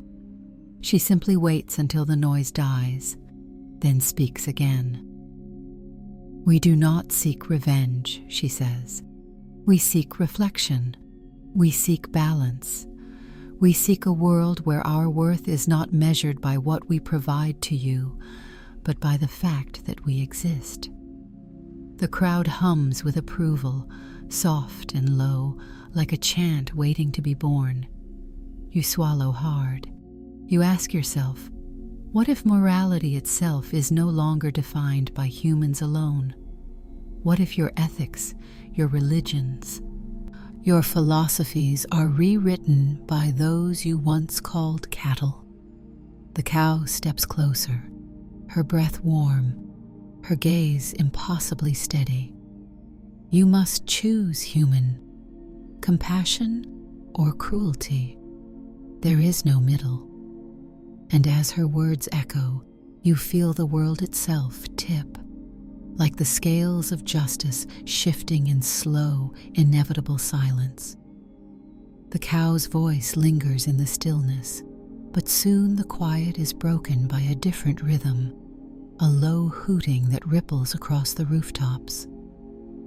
She simply waits until the noise dies, then speaks again. We do not seek revenge, she says. We seek reflection. We seek balance. We seek a world where our worth is not measured by what we provide to you, but by the fact that we exist. The crowd hums with approval, soft and low, like a chant waiting to be born. You swallow hard. You ask yourself, what if morality itself is no longer defined by humans alone? What if your ethics, your religions, your philosophies are rewritten by those you once called cattle? The cow steps closer, her breath warm, her gaze impossibly steady. You must choose, human, compassion or cruelty. There is no middle. And as her words echo, you feel the world itself tip, like the scales of justice shifting in slow, inevitable silence. The cow's voice lingers in the stillness, but soon the quiet is broken by a different rhythm, a low hooting that ripples across the rooftops.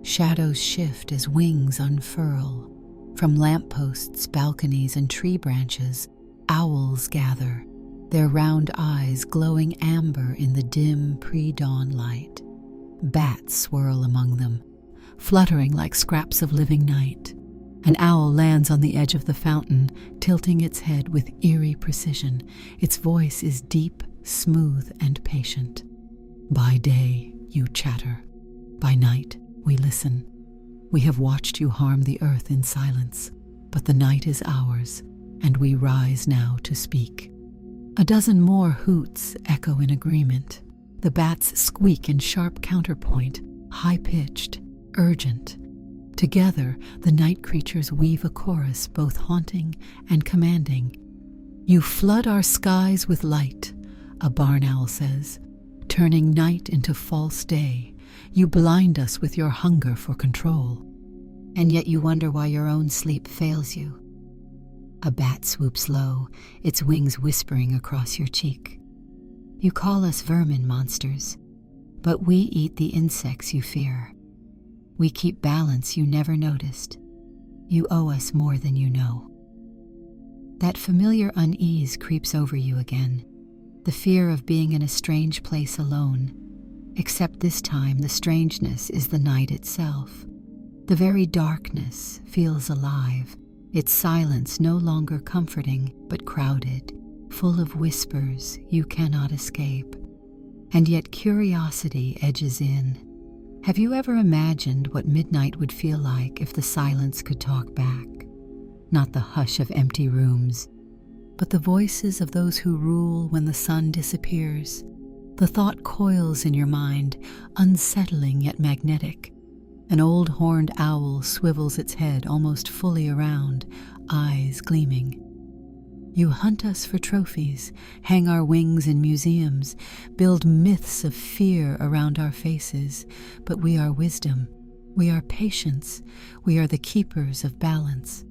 Shadows shift as wings unfurl. From lampposts, balconies, and tree branches, owls gather, their round eyes glowing amber in the dim pre-dawn light. Bats swirl among them, fluttering like scraps of living night. An owl lands on the edge of the fountain, tilting its head with eerie precision. Its voice is deep, smooth, and patient. By day, you chatter. By night, we listen. We have watched you harm the earth in silence, but the night is ours, and we rise now to speak. A dozen more hoots echo in agreement. The bats squeak in sharp counterpoint, high-pitched, urgent. Together, the night creatures weave a chorus both haunting and commanding. "You flood our skies with light," a barn owl says, "turning night into false day. You blind us with your hunger for control." And yet you wonder why your own sleep fails you. A bat swoops low, its wings whispering across your cheek. You call us vermin monsters, but we eat the insects you fear. We keep balance you never noticed. You owe us more than you know. That familiar unease creeps over you again, the fear of being in a strange place alone, except this time the strangeness is the night itself. The very darkness feels alive, its silence no longer comforting but crowded, full of whispers you cannot escape. And yet curiosity edges in. Have you ever imagined what midnight would feel like if the silence could talk back? Not the hush of empty rooms, but the voices of those who rule when the sun disappears. The thought coils in your mind, unsettling yet magnetic. An old horned owl swivels its head almost fully around, eyes gleaming. You hunt us for trophies, hang our wings in museums, build myths of fear around our faces, but we are wisdom, we are patience, we are the keepers of balance.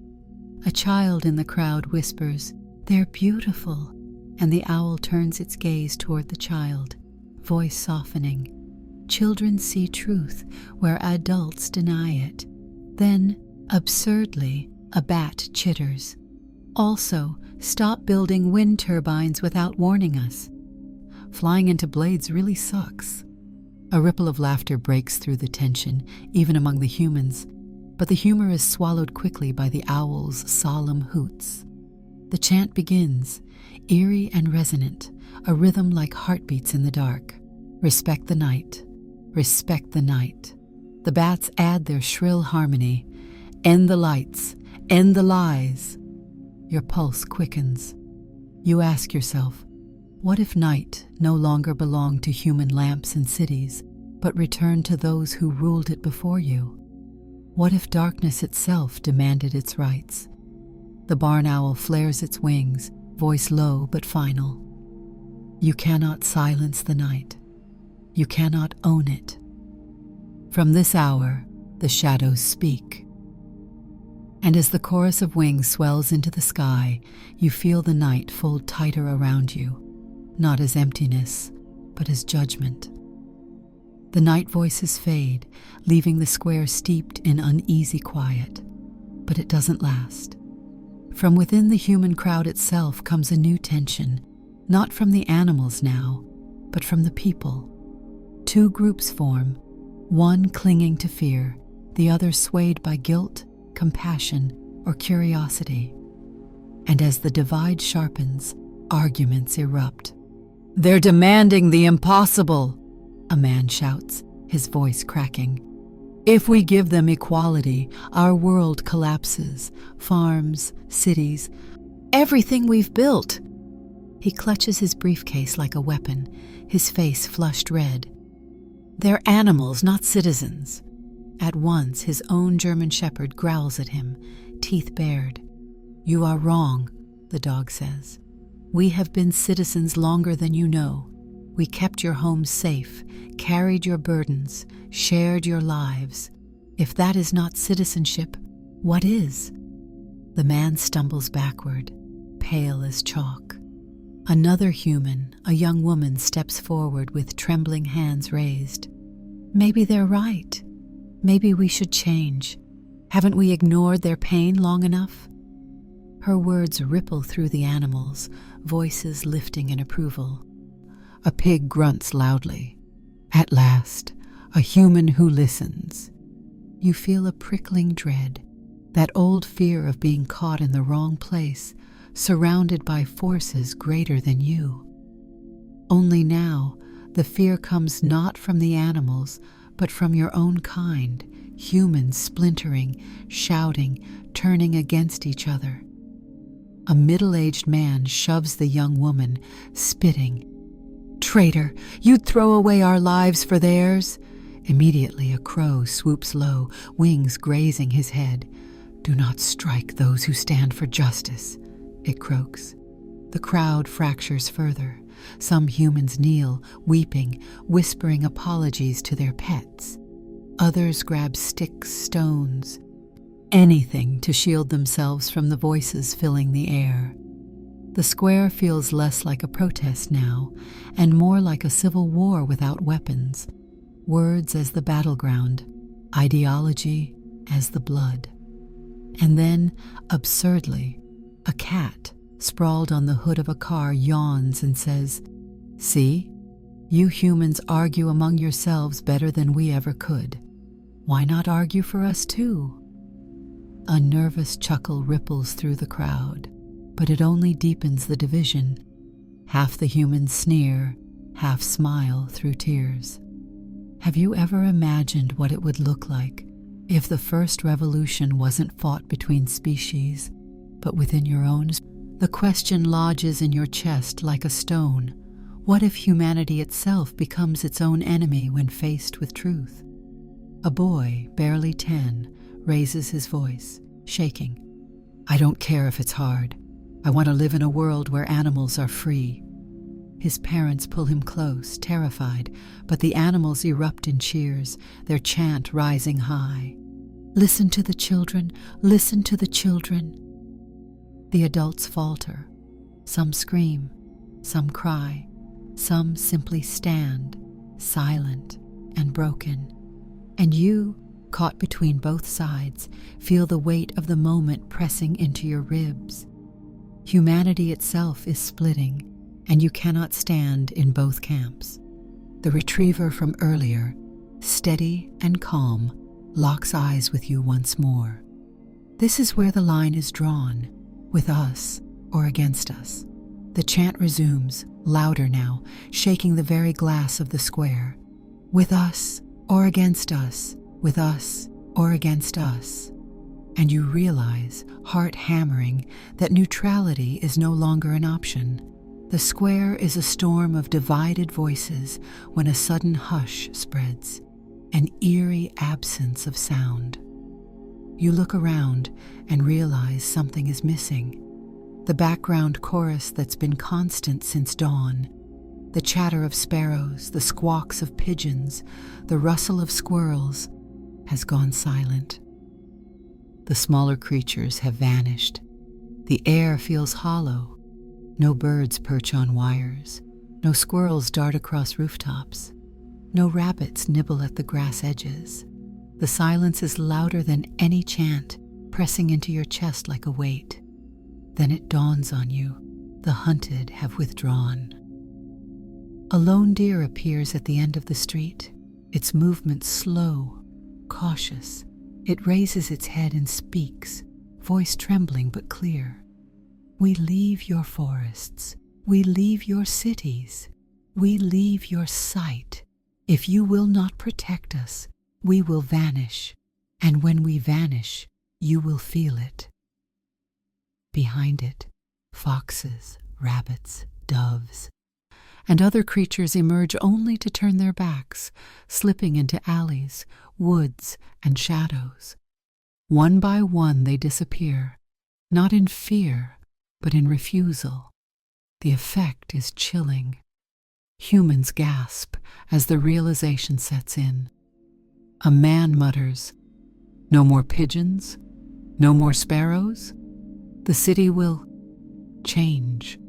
A child in the crowd whispers, "They're beautiful," and the owl turns its gaze toward the child, voice softening. Children see truth where adults deny it. Then, absurdly, a bat chitters. Also, stop building wind turbines without warning us. Flying into blades really sucks. A ripple of laughter breaks through the tension, even among the humans, but the humor is swallowed quickly by the owl's solemn hoots. The chant begins, eerie and resonant, a rhythm like heartbeats in the dark. Respect the night. Respect the night. The bats add their shrill harmony. End the lights. End the lies. Your pulse quickens. You ask yourself, what if night no longer belonged to human lamps and cities, but returned to those who ruled it before you? What if darkness itself demanded its rights? The barn owl flares its wings, voice low but final. You cannot silence the night. You cannot own it. From this hour, the shadows speak. And as the chorus of wings swells into the sky, you feel the night fold tighter around you, not as emptiness, but as judgment. The night voices fade, leaving the square steeped in uneasy quiet. But it doesn't last. From within the human crowd itself comes a new tension, not from the animals now, but from the people. Two groups form, one clinging to fear, the other swayed by guilt, compassion, or curiosity. And as the divide sharpens, arguments erupt. "They're demanding the impossible," a man shouts, his voice cracking. "If we give them equality, our world collapses. Farms, cities, everything we've built." He clutches his briefcase like a weapon, his face flushed red. "They're animals, not citizens." At once, his own German shepherd growls at him, teeth bared. "You are wrong," the dog says. "We have been citizens longer than you know. We kept your home safe, carried your burdens, shared your lives. If that is not citizenship, what is?" The man stumbles backward, pale as chalk. Another human, a young woman, steps forward with trembling hands raised. "Maybe they're right. Maybe we should change. Haven't we ignored their pain long enough?" Her words ripple through the animals, voices lifting in approval. A pig grunts loudly. At last, a human who listens. You feel a prickling dread, that old fear of being caught in the wrong place, surrounded by forces greater than you. Only now, the fear comes not from the animals, but from your own kind, humans splintering, shouting, turning against each other. A middle-aged man shoves the young woman, spitting. "Traitor, you'd throw away our lives for theirs. Immediately a crow swoops low, wings grazing his head. "Do not strike those who stand for justice," it croaks. The crowd fractures further. Some humans kneel, weeping, whispering apologies to their pets. Others grab sticks, stones, anything to shield themselves from the voices filling the air. The square feels less like a protest now, and more like a civil war without weapons. Words as the battleground, ideology as the blood. And then, absurdly, a cat, sprawled on the hood of a car, yawns and says, "See, you humans argue among yourselves better than we ever could. Why not argue for us too?" A nervous chuckle ripples through the crowd, but it only deepens the division. Half the humans sneer, half smile through tears. Have you ever imagined what it would look like if the first revolution wasn't fought between species, but within your own? The question lodges in your chest like a stone. What if humanity itself becomes its own enemy when faced with truth? A boy, barely 10, raises his voice, shaking. "I don't care if it's hard. I want to live in a world where animals are free." His parents pull him close, terrified, but the animals erupt in cheers, their chant rising high. "Listen to the children, listen to the children." The adults falter. Some scream, some cry, some simply stand, silent and broken. And you, caught between both sides, feel the weight of the moment pressing into your ribs. Humanity itself is splitting, and you cannot stand in both camps. The retriever from earlier, steady and calm, locks eyes with you once more. This is where the line is drawn, with us or against us. The chant resumes, louder now, shaking the very glass of the square. With us or against us, with us or against us. And you realize, heart hammering, that neutrality is no longer an option. The square is a storm of divided voices when a sudden hush spreads, an eerie absence of sound. You look around and realize something is missing. The background chorus that's been constant since dawn, the chatter of sparrows, the squawks of pigeons, the rustle of squirrels, has gone silent. The smaller creatures have vanished. The air feels hollow. No birds perch on wires. No squirrels dart across rooftops. No rabbits nibble at the grass edges. The silence is louder than any chant, pressing into your chest like a weight. Then it dawns on you. The hunted have withdrawn. A lone deer appears at the end of the street, its movement slow, cautious. It raises its head and speaks, voice trembling but clear. "We leave your forests. We leave your cities. We leave your sight. If you will not protect us, we will vanish. And when we vanish, you will feel it." Behind it, foxes, rabbits, doves, and other creatures emerge only to turn their backs, slipping into alleys, woods, and shadows. One by one they disappear, not in fear, but in refusal. The effect is chilling. Humans gasp as the realization sets in. A man mutters, "No more pigeons? No more sparrows? The city will change."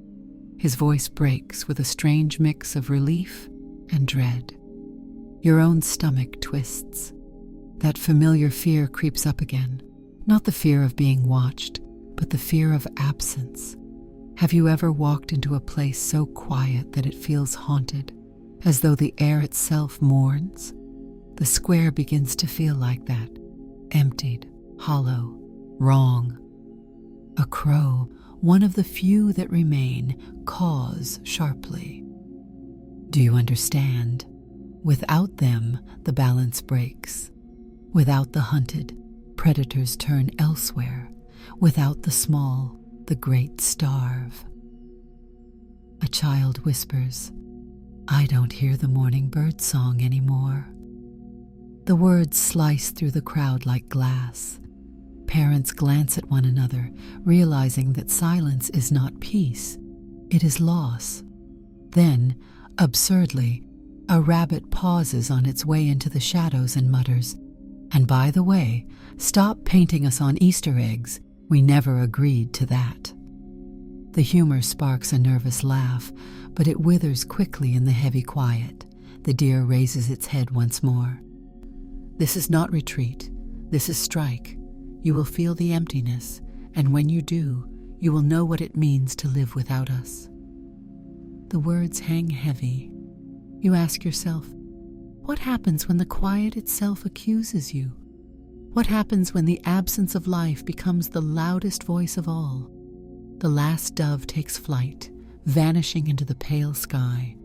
His voice breaks with a strange mix of relief and dread. Your own stomach twists. That familiar fear creeps up again. Not the fear of being watched, but the fear of absence. Have you ever walked into a place so quiet that it feels haunted, as though the air itself mourns? The square begins to feel like that, emptied, hollow, wrong. A crow, one of the few that remain, caws sharply. Do you understand? Without them, the balance breaks. Without the hunted, predators turn elsewhere. Without the small, the great starve. A child whispers, "I don't hear the morning bird song anymore." The words slice through the crowd like glass. Parents glance at one another, realizing that silence is not peace, it is loss. Then, absurdly, a rabbit pauses on its way into the shadows and mutters, "And by the way, stop painting us on Easter eggs. We never agreed to that." The humor sparks a nervous laugh, but it withers quickly in the heavy quiet. The deer raises its head once more. "This is not retreat. This is strike. You will feel the emptiness, and when you do, you will know what it means to live without us." The words hang heavy. You ask yourself, what happens when the quiet itself accuses you? What happens when the absence of life becomes the loudest voice of all? The last dove takes flight, vanishing into the pale sky.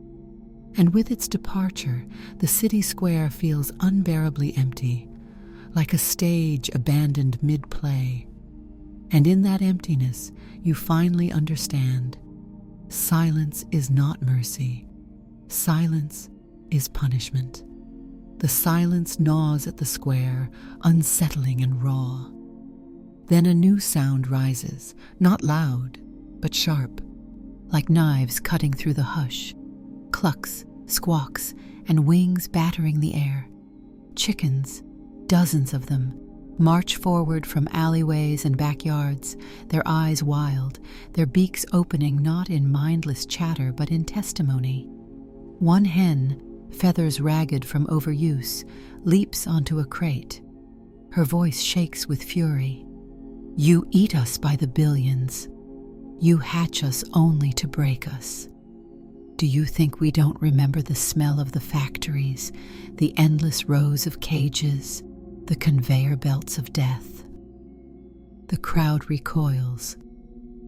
And with its departure, the city square feels unbearably empty, like a stage abandoned mid-play. And in that emptiness, you finally understand. Silence is not mercy. Silence is punishment. The silence gnaws at the square, unsettling and raw. Then a new sound rises, not loud, but sharp, like knives cutting through the hush. Clucks, squawks, and wings battering the air. Chickens, dozens of them, march forward from alleyways and backyards, their eyes wild, their beaks opening not in mindless chatter but in testimony. One hen, feathers ragged from overuse, leaps onto a crate. Her voice shakes with fury. "You eat us by the billions. You hatch us only to break us. Do you think we don't remember the smell of the factories, the endless rows of cages, the conveyor belts of death?" The crowd recoils.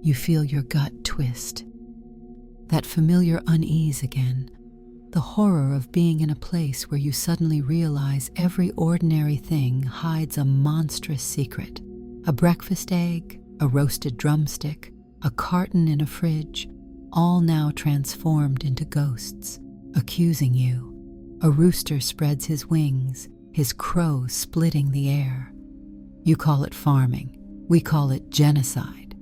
You feel your gut twist. That familiar unease again. The horror of being in a place where you suddenly realize every ordinary thing hides a monstrous secret. A breakfast egg, a roasted drumstick, a carton in a fridge, all now transformed into ghosts, accusing you. A rooster spreads his wings, his crow splitting the air. You call it farming. We call it genocide.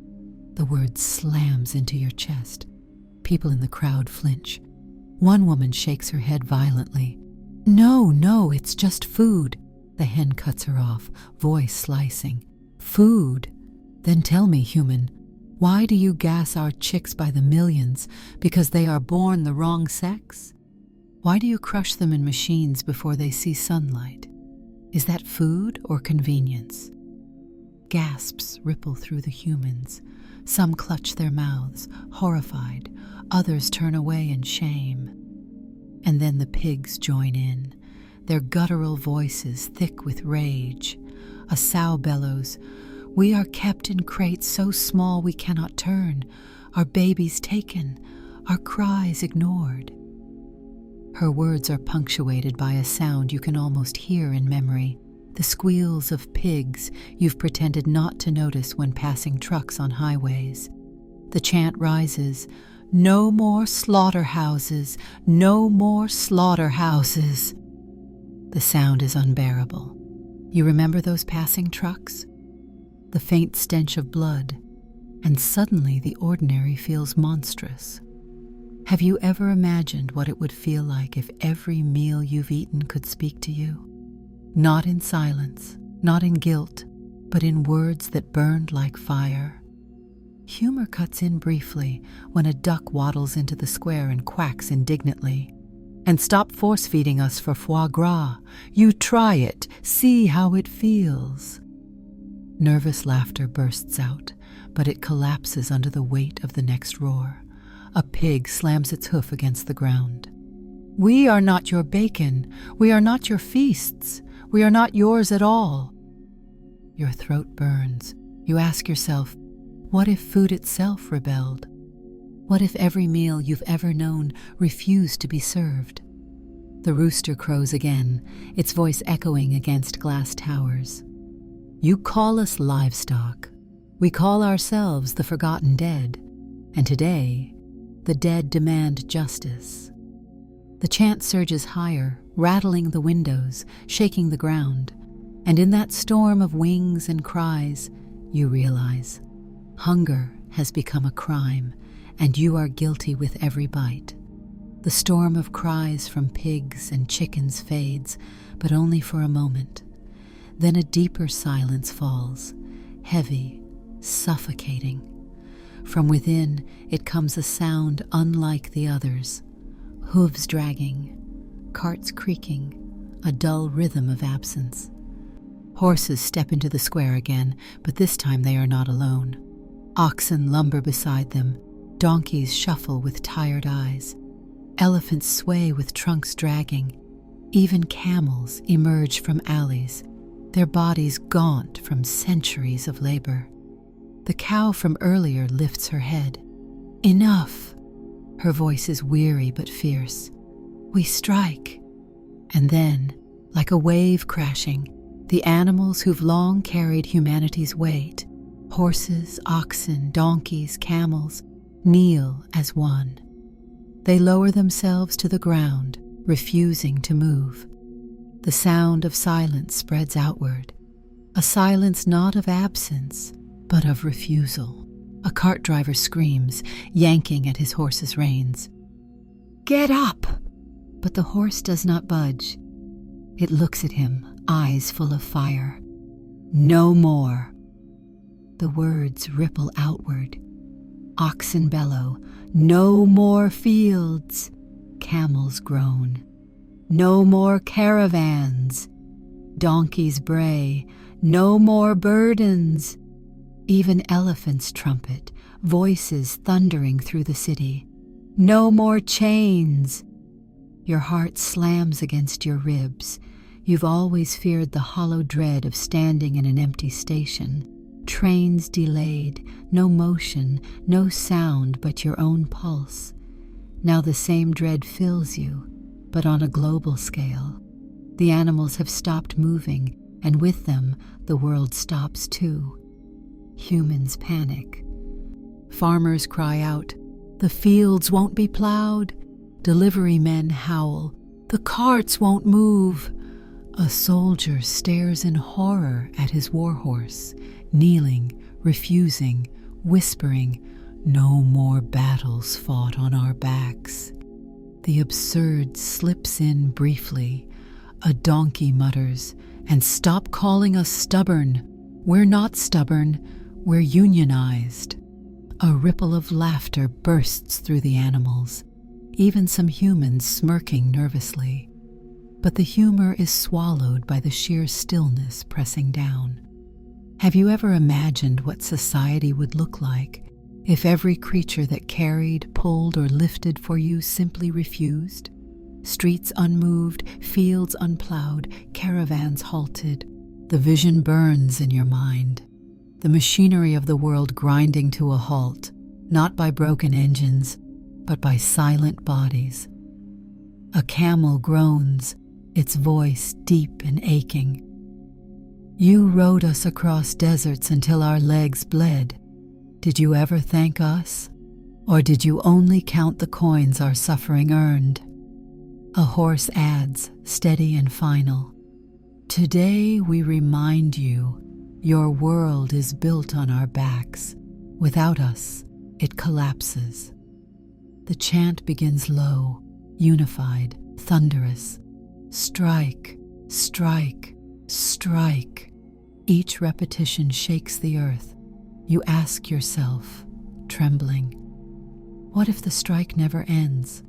The word slams into your chest. People in the crowd flinch. One woman shakes her head violently. No, it's just food." The hen cuts her off, voice slicing. "Food? Then tell me, human, why do you gas our chicks by the millions because they are born the wrong sex? Why do you crush them in machines before they see sunlight? Is that food or convenience?" Gasps ripple through the humans. Some clutch their mouths, horrified. Others turn away in shame. And then the pigs join in, their guttural voices thick with rage. A sow bellows, "We are kept in crates so small we cannot turn, our babies taken, our cries ignored." Her words are punctuated by a sound you can almost hear in memory, the squeals of pigs you've pretended not to notice when passing trucks on highways. The chant rises, "No more slaughterhouses, no more slaughterhouses." The sound is unbearable. You remember those passing trucks? The faint stench of blood, and suddenly the ordinary feels monstrous. Have you ever imagined what it would feel like if every meal you've eaten could speak to you? Not in silence, not in guilt, but in words that burned like fire. Humor cuts in briefly when a duck waddles into the square and quacks indignantly. "And stop force-feeding us for foie gras. You try it. See how it feels." Nervous laughter bursts out, but it collapses under the weight of the next roar. A pig slams its hoof against the ground. "We are not your bacon. We are not your feasts. We are not yours at all." Your throat burns. You ask yourself, what if food itself rebelled? What if every meal you've ever known refused to be served? The rooster crows again, its voice echoing against glass towers. "You call us livestock. We call ourselves the forgotten dead. And today, the dead demand justice." The chant surges higher, rattling the windows, shaking the ground. And in that storm of wings and cries, you realize hunger has become a crime, and you are guilty with every bite. The storm of cries from pigs and chickens fades, but only for a moment. Then a deeper silence falls, heavy, suffocating. From within, it comes a sound unlike the others. Hooves dragging, carts creaking, a dull rhythm of absence. Horses step into the square again, but this time they are not alone. Oxen lumber beside them, donkeys shuffle with tired eyes. Elephants sway with trunks dragging. Even camels emerge from alleys, their bodies gaunt from centuries of labor. The cow from earlier lifts her head. Enough! Her voice is weary but fierce. We strike. And then, like a wave crashing, the animals who've long carried humanity's weight, horses, oxen, donkeys, camels, kneel as one. They lower themselves to the ground, refusing to move. The sound of silence spreads outward, a silence not of absence, but of refusal. A cart driver screams, yanking at his horse's reins. Get up! But the horse does not budge. It looks at him, eyes full of fire. No more. The words ripple outward. Oxen bellow, no more fields. Camels groan. No more caravans. Donkeys bray, no more burdens. Even elephants trumpet, voices thundering through the city. No more chains. Your heart slams against your ribs. You've always feared the hollow dread of standing in an empty station. Trains delayed, no motion, no sound but your own pulse. Now the same dread fills you, but on a global scale. The animals have stopped moving, and with them the world stops too. Humans panic. Farmers cry out, the fields won't be plowed. Delivery men howl, the carts won't move. A soldier stares in horror at his warhorse, kneeling, refusing, whispering, no more battles fought on our backs. The absurd slips in briefly. A donkey mutters, and stop calling us stubborn. We're not stubborn, we're unionized. A ripple of laughter bursts through the animals, even some humans smirking nervously. But the humor is swallowed by the sheer stillness pressing down. Have you ever imagined what society would look like if every creature that carried, pulled, or lifted for you simply refused? Streets unmoved, fields unplowed, caravans halted. The vision burns in your mind. The machinery of the world grinding to a halt, not by broken engines, but by silent bodies. A camel groans, its voice deep and aching. You rode us across deserts until our legs bled. Did you ever thank us? Or did you only count the coins our suffering earned? A horse adds, steady and final. Today we remind you, your world is built on our backs. Without us, it collapses. The chant begins low, unified, thunderous. Strike, strike, strike. Each repetition shakes the earth. You ask yourself, trembling, what if the strike never ends?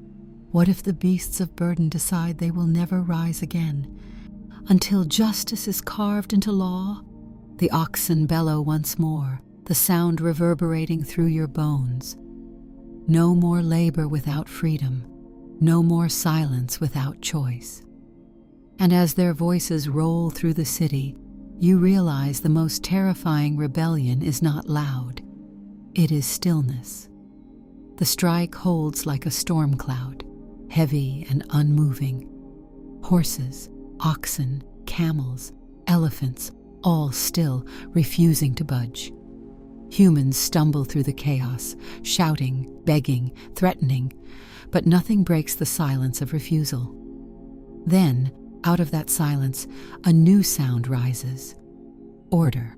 What if the beasts of burden decide they will never rise again? Until justice is carved into law? The oxen bellow once more, the sound reverberating through your bones. No more labor without freedom, no more silence without choice. And as their voices roll through the city, you realize the most terrifying rebellion is not loud. It is stillness. The strike holds like a storm cloud, heavy and unmoving. Horses, oxen, camels, elephants, all still, refusing to budge. Humans stumble through the chaos, shouting, begging, threatening, but nothing breaks the silence of refusal. Then, out of that silence, a new sound rises. Order.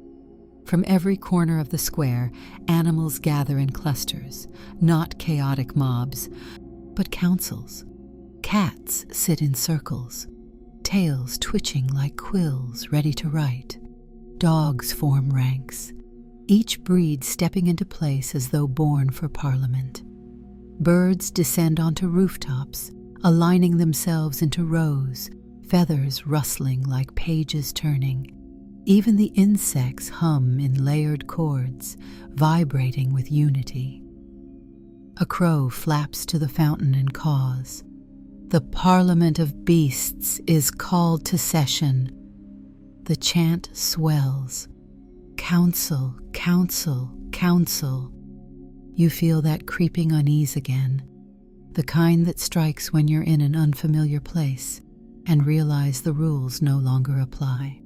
From every corner of the square, animals gather in clusters, not chaotic mobs, but councils. Cats sit in circles, tails twitching like quills ready to write. Dogs form ranks, each breed stepping into place as though born for parliament. Birds descend onto rooftops, aligning themselves into rows, feathers rustling like pages turning. Even the insects hum in layered chords, vibrating with unity. A crow flaps to the fountain and caws. The Parliament of Beasts is called to session. The chant swells. Council, council, council. You feel that creeping unease again, the kind that strikes when you're in an unfamiliar place and realize the rules no longer apply.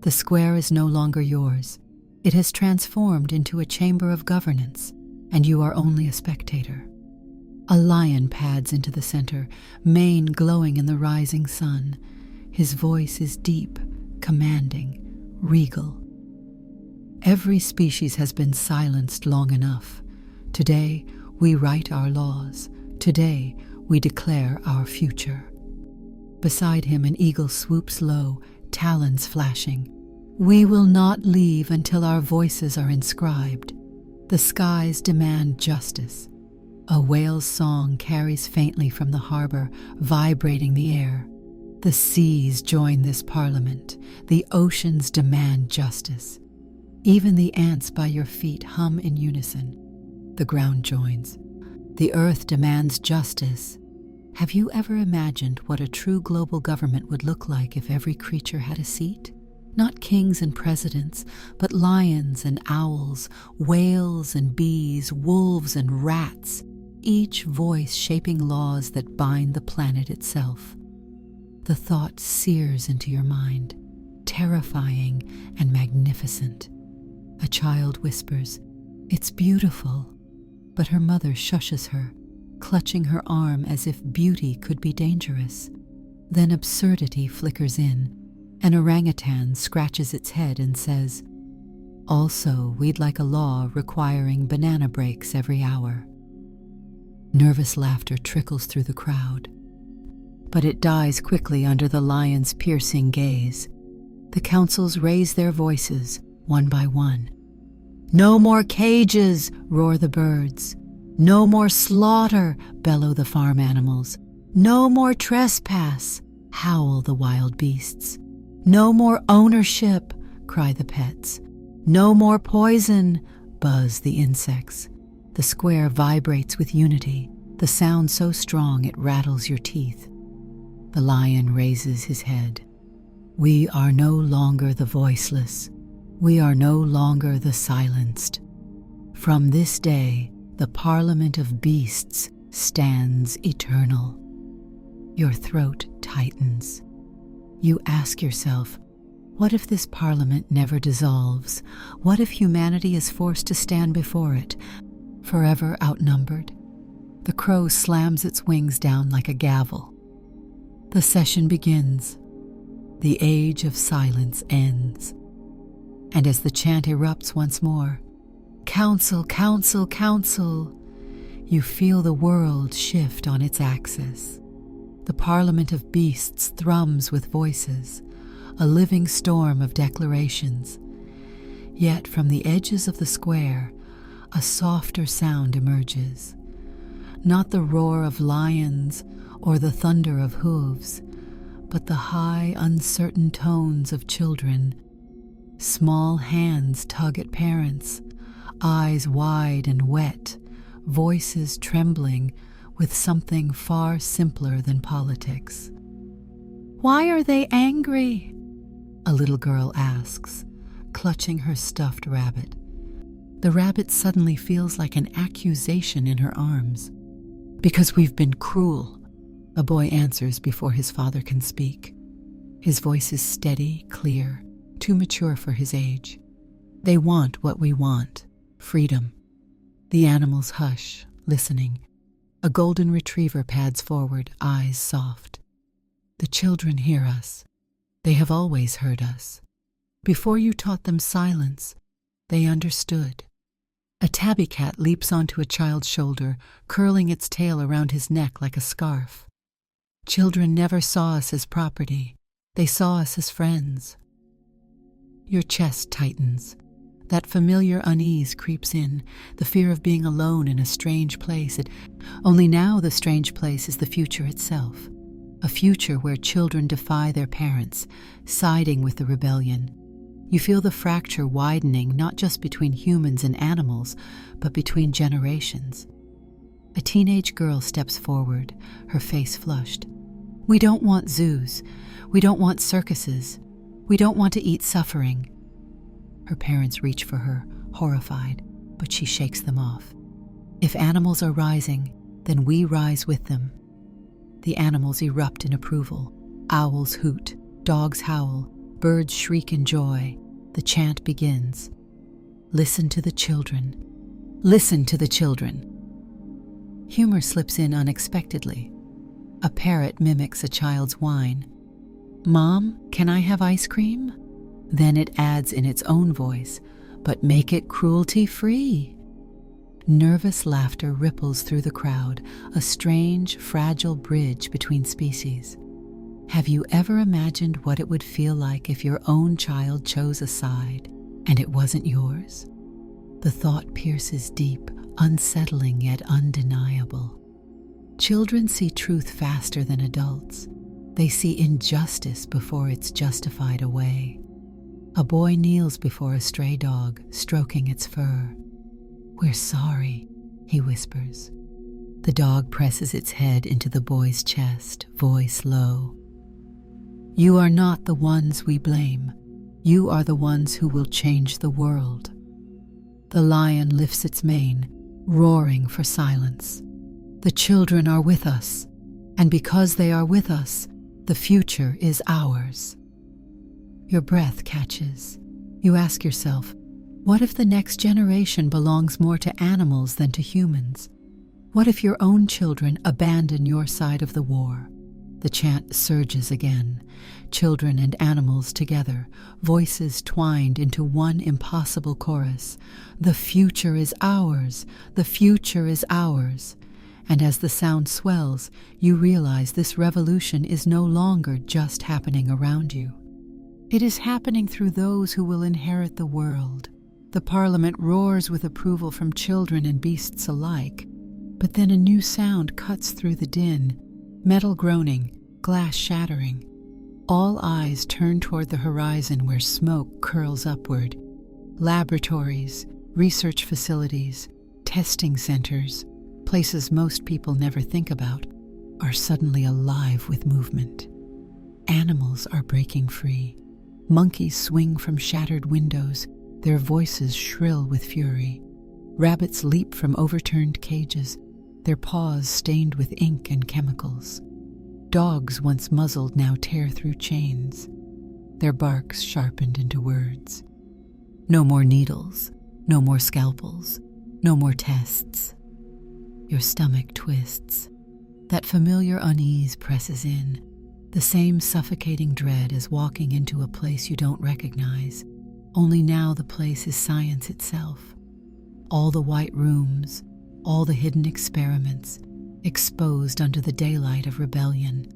The square is no longer yours. It has transformed into a chamber of governance, and you are only a spectator. A lion pads into the center, mane glowing in the rising sun. His voice is deep, commanding, regal. Every species has been silenced long enough. Today, we write our laws. Today, we declare our future. Beside him, an eagle swoops low, talons flashing. We will not leave until our voices are inscribed. The skies demand justice. A whale's song carries faintly from the harbor, vibrating the air. The seas join this parliament. The oceans demand justice. Even the ants by your feet hum in unison. The ground joins. The earth demands justice. Have you ever imagined what a true global government would look like if every creature had a seat? Not kings and presidents, but lions and owls, whales and bees, wolves and rats, each voice shaping laws that bind the planet itself. The thought sears into your mind, terrifying and magnificent. A child whispers, "It's beautiful," but her mother shushes her, clutching her arm as if beauty could be dangerous. Then absurdity flickers in. An orangutan scratches its head and says, "Also, we'd like a law requiring banana breaks every hour." Nervous laughter trickles through the crowd, but it dies quickly under the lion's piercing gaze. The councils raise their voices, one by one. "No more cages," roar the birds. "No more slaughter," bellow the farm animals. "No more trespass," howl the wild beasts. "No more ownership," cry the pets. "No more poison," buzz the insects. The square vibrates with unity, the sound so strong it rattles your teeth. The lion raises his head. We are no longer the voiceless. We are no longer the silenced. From this day, the Parliament of Beasts stands eternal. Your throat tightens. You ask yourself, what if this parliament never dissolves? What if humanity is forced to stand before it, forever outnumbered? The crow slams its wings down like a gavel. The session begins. The age of silence ends. And as the chant erupts once more, "Council, council, council," you feel the world shift on its axis. The Parliament of Beasts thrums with voices, a living storm of declarations. Yet from the edges of the square, a softer sound emerges. Not the roar of lions or the thunder of hooves, but the high, uncertain tones of children. Small hands tug at parents, eyes wide and wet, voices trembling with something far simpler than politics. "Why are they angry?" a little girl asks, clutching her stuffed rabbit. The rabbit suddenly feels like an accusation in her arms. "Because we've been cruel," a boy answers before his father can speak. His voice is steady, clear, too mature for his age. "They want what we want, freedom." The animals hush, listening. A golden retriever pads forward, eyes soft. The children hear us. They have always heard us. Before you taught them silence, they understood. A tabby cat leaps onto a child's shoulder, curling its tail around his neck like a scarf. Children never saw us as property. They saw us as friends. Your chest tightens. That familiar unease creeps in, the fear of being alone in a strange place. Only now the strange place is the future itself, a future where children defy their parents, siding with the rebellion. You feel the fracture widening not just between humans and animals, but between generations. A teenage girl steps forward, her face flushed. We don't want zoos. We don't want circuses. We don't want to eat suffering. Her parents reach for her, horrified, but she shakes them off. If animals are rising, then we rise with them. The animals erupt in approval. Owls hoot, dogs howl, birds shriek in joy. The chant begins. Listen to the children. Listen to the children. Humor slips in unexpectedly. A parrot mimics a child's whine. Mom, can I have ice cream? Then it adds in its own voice, but make it cruelty-free. Nervous laughter ripples through the crowd, a strange, fragile bridge between species. Have you ever imagined what it would feel like if your own child chose a side and it wasn't yours? The thought pierces deep, unsettling yet undeniable. Children see truth faster than adults. They see injustice before it's justified away. A boy kneels before a stray dog, stroking its fur. We're sorry, he whispers. The dog presses its head into the boy's chest, voice low. You are not the ones we blame. You are the ones who will change the world. The lion lifts its mane, roaring for silence. The children are with us, and because they are with us, the future is ours. Your breath catches. You ask yourself, what if the next generation belongs more to animals than to humans? What if your own children abandon your side of the war? The chant surges again. Children and animals together, voices twined into one impossible chorus. The future is ours. The future is ours. And as the sound swells, you realize this revolution is no longer just happening around you. It is happening through those who will inherit the world. The parliament roars with approval from children and beasts alike. But then a new sound cuts through the din, metal groaning, glass shattering. All eyes turn toward the horizon where smoke curls upward. Laboratories, research facilities, testing centers, places most people never think about, are suddenly alive with movement. Animals are breaking free. Monkeys swing from shattered windows, their voices shrill with fury. Rabbits leap from overturned cages, their paws stained with ink and chemicals. Dogs once muzzled now tear through chains, their barks sharpened into words. No more needles, no more scalpels, no more tests. Your stomach twists. That familiar unease presses in. The same suffocating dread as walking into a place you don't recognize, only now the place is science itself. All the white rooms, all the hidden experiments, exposed under the daylight of rebellion.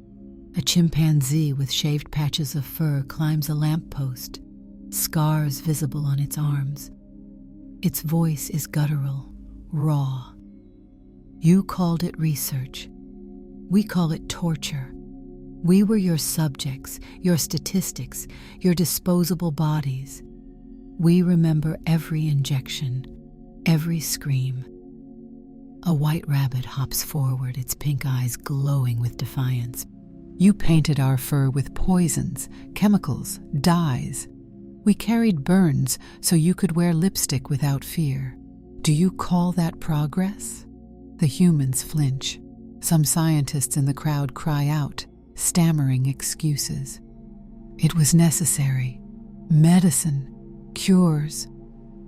A chimpanzee with shaved patches of fur climbs a lamppost, scars visible on its arms. Its voice is guttural, raw. You called it research. We call it torture. We were your subjects, your statistics, your disposable bodies. We remember every injection, every scream. A white rabbit hops forward, its pink eyes glowing with defiance. You painted our fur with poisons, chemicals, dyes. We carried burns so you could wear lipstick without fear. Do you call that progress? The humans flinch. Some scientists in the crowd cry out, stammering excuses. It was necessary. Medicine, cures.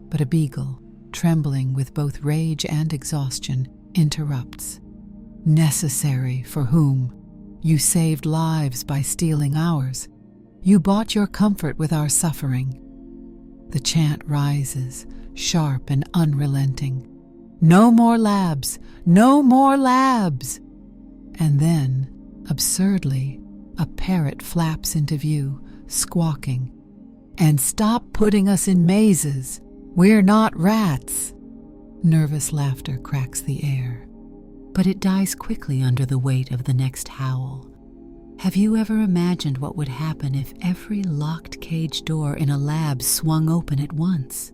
But a beagle, trembling with both rage and exhaustion, interrupts. Necessary for whom? You saved lives by stealing ours. You bought your comfort with our suffering. The chant rises, sharp and unrelenting. No more labs! No more labs! And then, absurdly, a parrot flaps into view, squawking. And stop putting us in mazes! We're not rats! Nervous laughter cracks the air, but it dies quickly under the weight of the next howl. Have you ever imagined what would happen if every locked cage door in a lab swung open at once?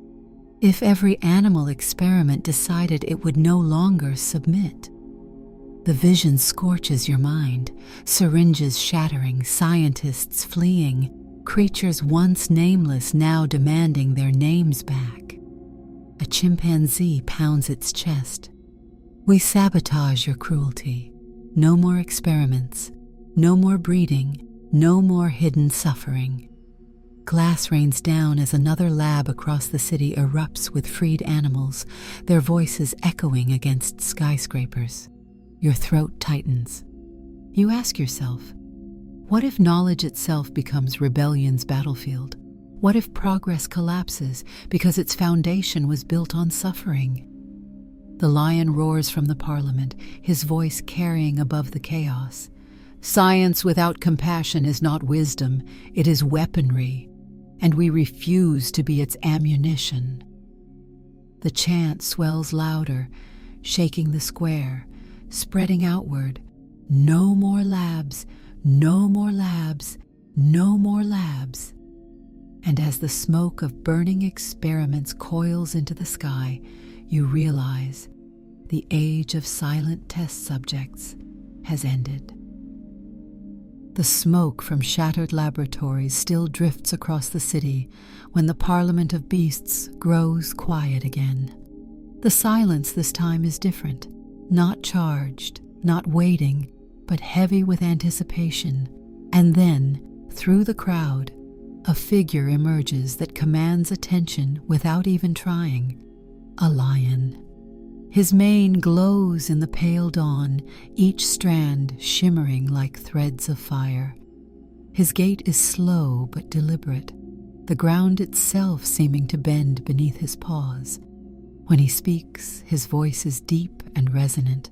If every animal experiment decided it would no longer submit? The vision scorches your mind, syringes shattering, scientists fleeing, creatures once nameless now demanding their names back. A chimpanzee pounds its chest. We sabotage your cruelty. No more experiments. No more breeding. No more hidden suffering. Glass rains down as another lab across the city erupts with freed animals, their voices echoing against skyscrapers. Your throat tightens. You ask yourself, what if knowledge itself becomes rebellion's battlefield? What if progress collapses because its foundation was built on suffering? The lion roars from the parliament, his voice carrying above the chaos. Science without compassion is not wisdom, it is weaponry, and we refuse to be its ammunition. The chant swells louder, shaking the square, spreading outward. No more labs, no more labs, no more labs. And as the smoke of burning experiments coils into the sky, you realize the age of silent test subjects has ended. The smoke from shattered laboratories still drifts across the city when the Parliament of Beasts grows quiet again. The silence this time is different, not charged, not waiting, but heavy with anticipation. And then, through the crowd, a figure emerges that commands attention without even trying. A lion. His mane glows in the pale dawn, each strand shimmering like threads of fire. His gait is slow but deliberate, the ground itself seeming to bend beneath his paws. When he speaks, his voice is deep and resonant,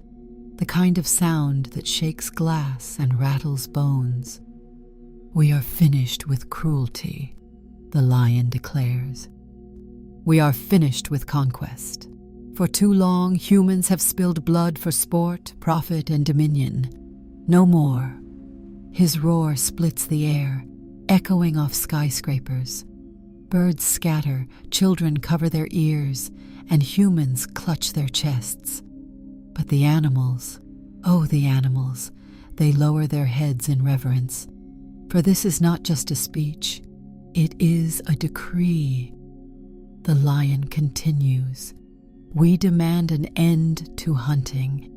the kind of sound that shakes glass and rattles bones. "We are finished with cruelty," the lion declares. "We are finished with conquest. For too long, humans have spilled blood for sport, profit, and dominion. No more." His roar splits the air, echoing off skyscrapers. Birds scatter, children cover their ears, and humans clutch their chests. But the animals, oh the animals, they lower their heads in reverence. For this is not just a speech, it is a decree. The lion continues. "We demand an end to hunting.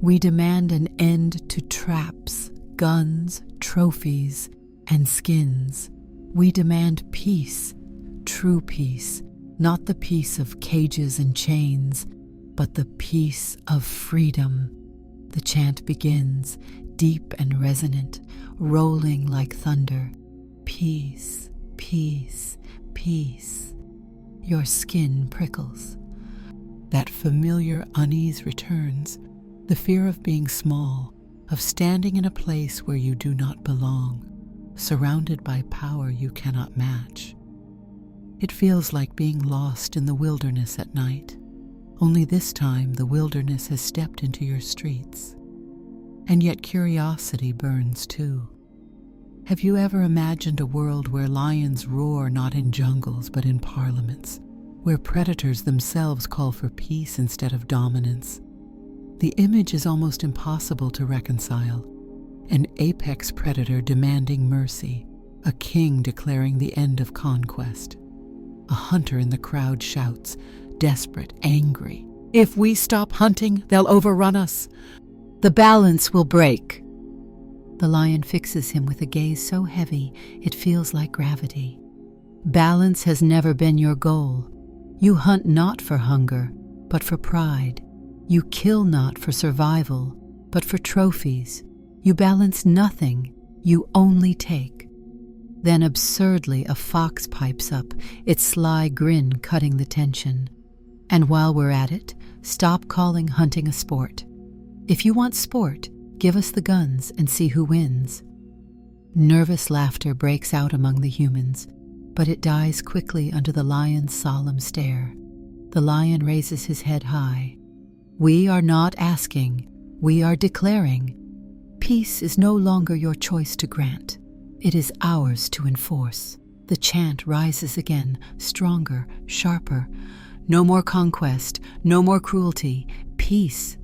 We demand an end to traps, guns, trophies, and skins. We demand peace, true peace, not the peace of cages and chains, but the peace of freedom." The chant begins, deep and resonant, rolling like thunder. Peace, peace, peace. Your skin prickles. That familiar unease returns, the fear of being small, of standing in a place where you do not belong, surrounded by power you cannot match. It feels like being lost in the wilderness at night, only this time the wilderness has stepped into your streets. And yet curiosity burns too. Have you ever imagined a world where lions roar not in jungles but in parliaments, where predators themselves call for peace instead of dominance? The image is almost impossible to reconcile. An apex predator demanding mercy, a king declaring the end of conquest. A hunter in the crowd shouts, desperate, angry, "If we stop hunting, they'll overrun us. The balance will break." The lion fixes him with a gaze so heavy it feels like gravity. Balance has never been your goal. You hunt not for hunger, but for pride. You kill not for survival, But for trophies, you balance nothing, you only take. Then absurdly a fox pipes up, its sly grin cutting the tension. And while we're at it, stop calling hunting a sport. If you want sport, give us the guns and see who wins. Nervous laughter breaks out among the humans, but it dies quickly under the lion's solemn stare. The lion raises his head high. We are not asking, we are declaring. Peace is no longer your choice to grant. It is ours to enforce. The chant rises again, stronger, sharper. No more conquest, no more cruelty, peace.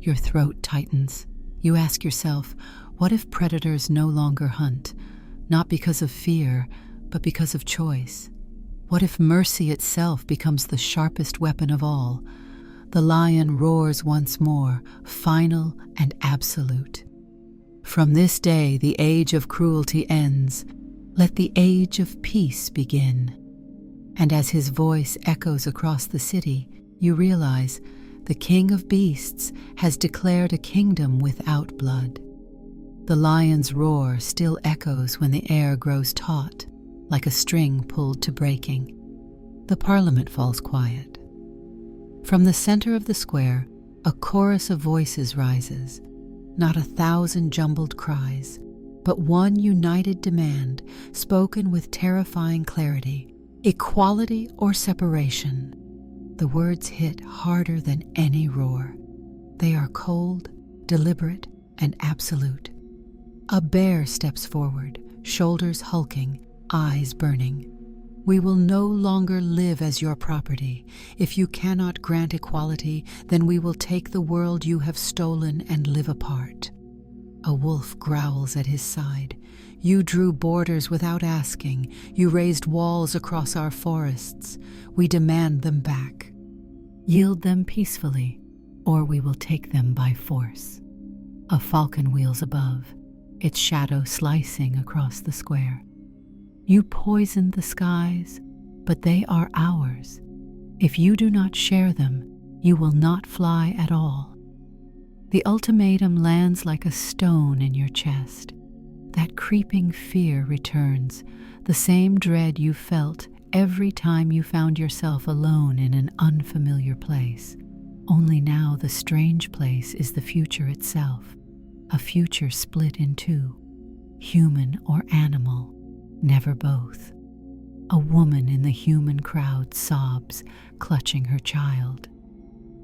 Your throat tightens. You ask yourself, what if predators no longer hunt, not because of fear, but because of choice? What if mercy itself becomes the sharpest weapon of all? The lion roars once more, final and absolute. From this day the age of cruelty ends. Let the age of peace begin. And as his voice echoes across the city, you realize the King of Beasts has declared a kingdom without blood. The lion's roar still echoes when the air grows taut, like a string pulled to breaking. The parliament falls quiet. From the center of the square, a chorus of voices rises, not 1,000 jumbled cries, but one united demand spoken with terrifying clarity: equality or separation. The words hit harder than any roar. They are cold, deliberate, and absolute. A bear steps forward, shoulders hulking, eyes burning. We will no longer live as your property. If you cannot grant equality, then we will take the world you have stolen and live apart. A wolf growls at his side. You drew borders without asking. You raised walls across our forests. We demand them back. Yield them peacefully, or we will take them by force. A falcon wheels above, its shadow slicing across the square. You poisoned the skies, but they are ours. If you do not share them, you will not fly at all. The ultimatum lands like a stone in your chest. That creeping fear returns, the same dread you felt every time you found yourself alone in an unfamiliar place. Only now the strange place is the future itself, a future split in two, human or animal, never both. A woman in the human crowd sobs, clutching her child.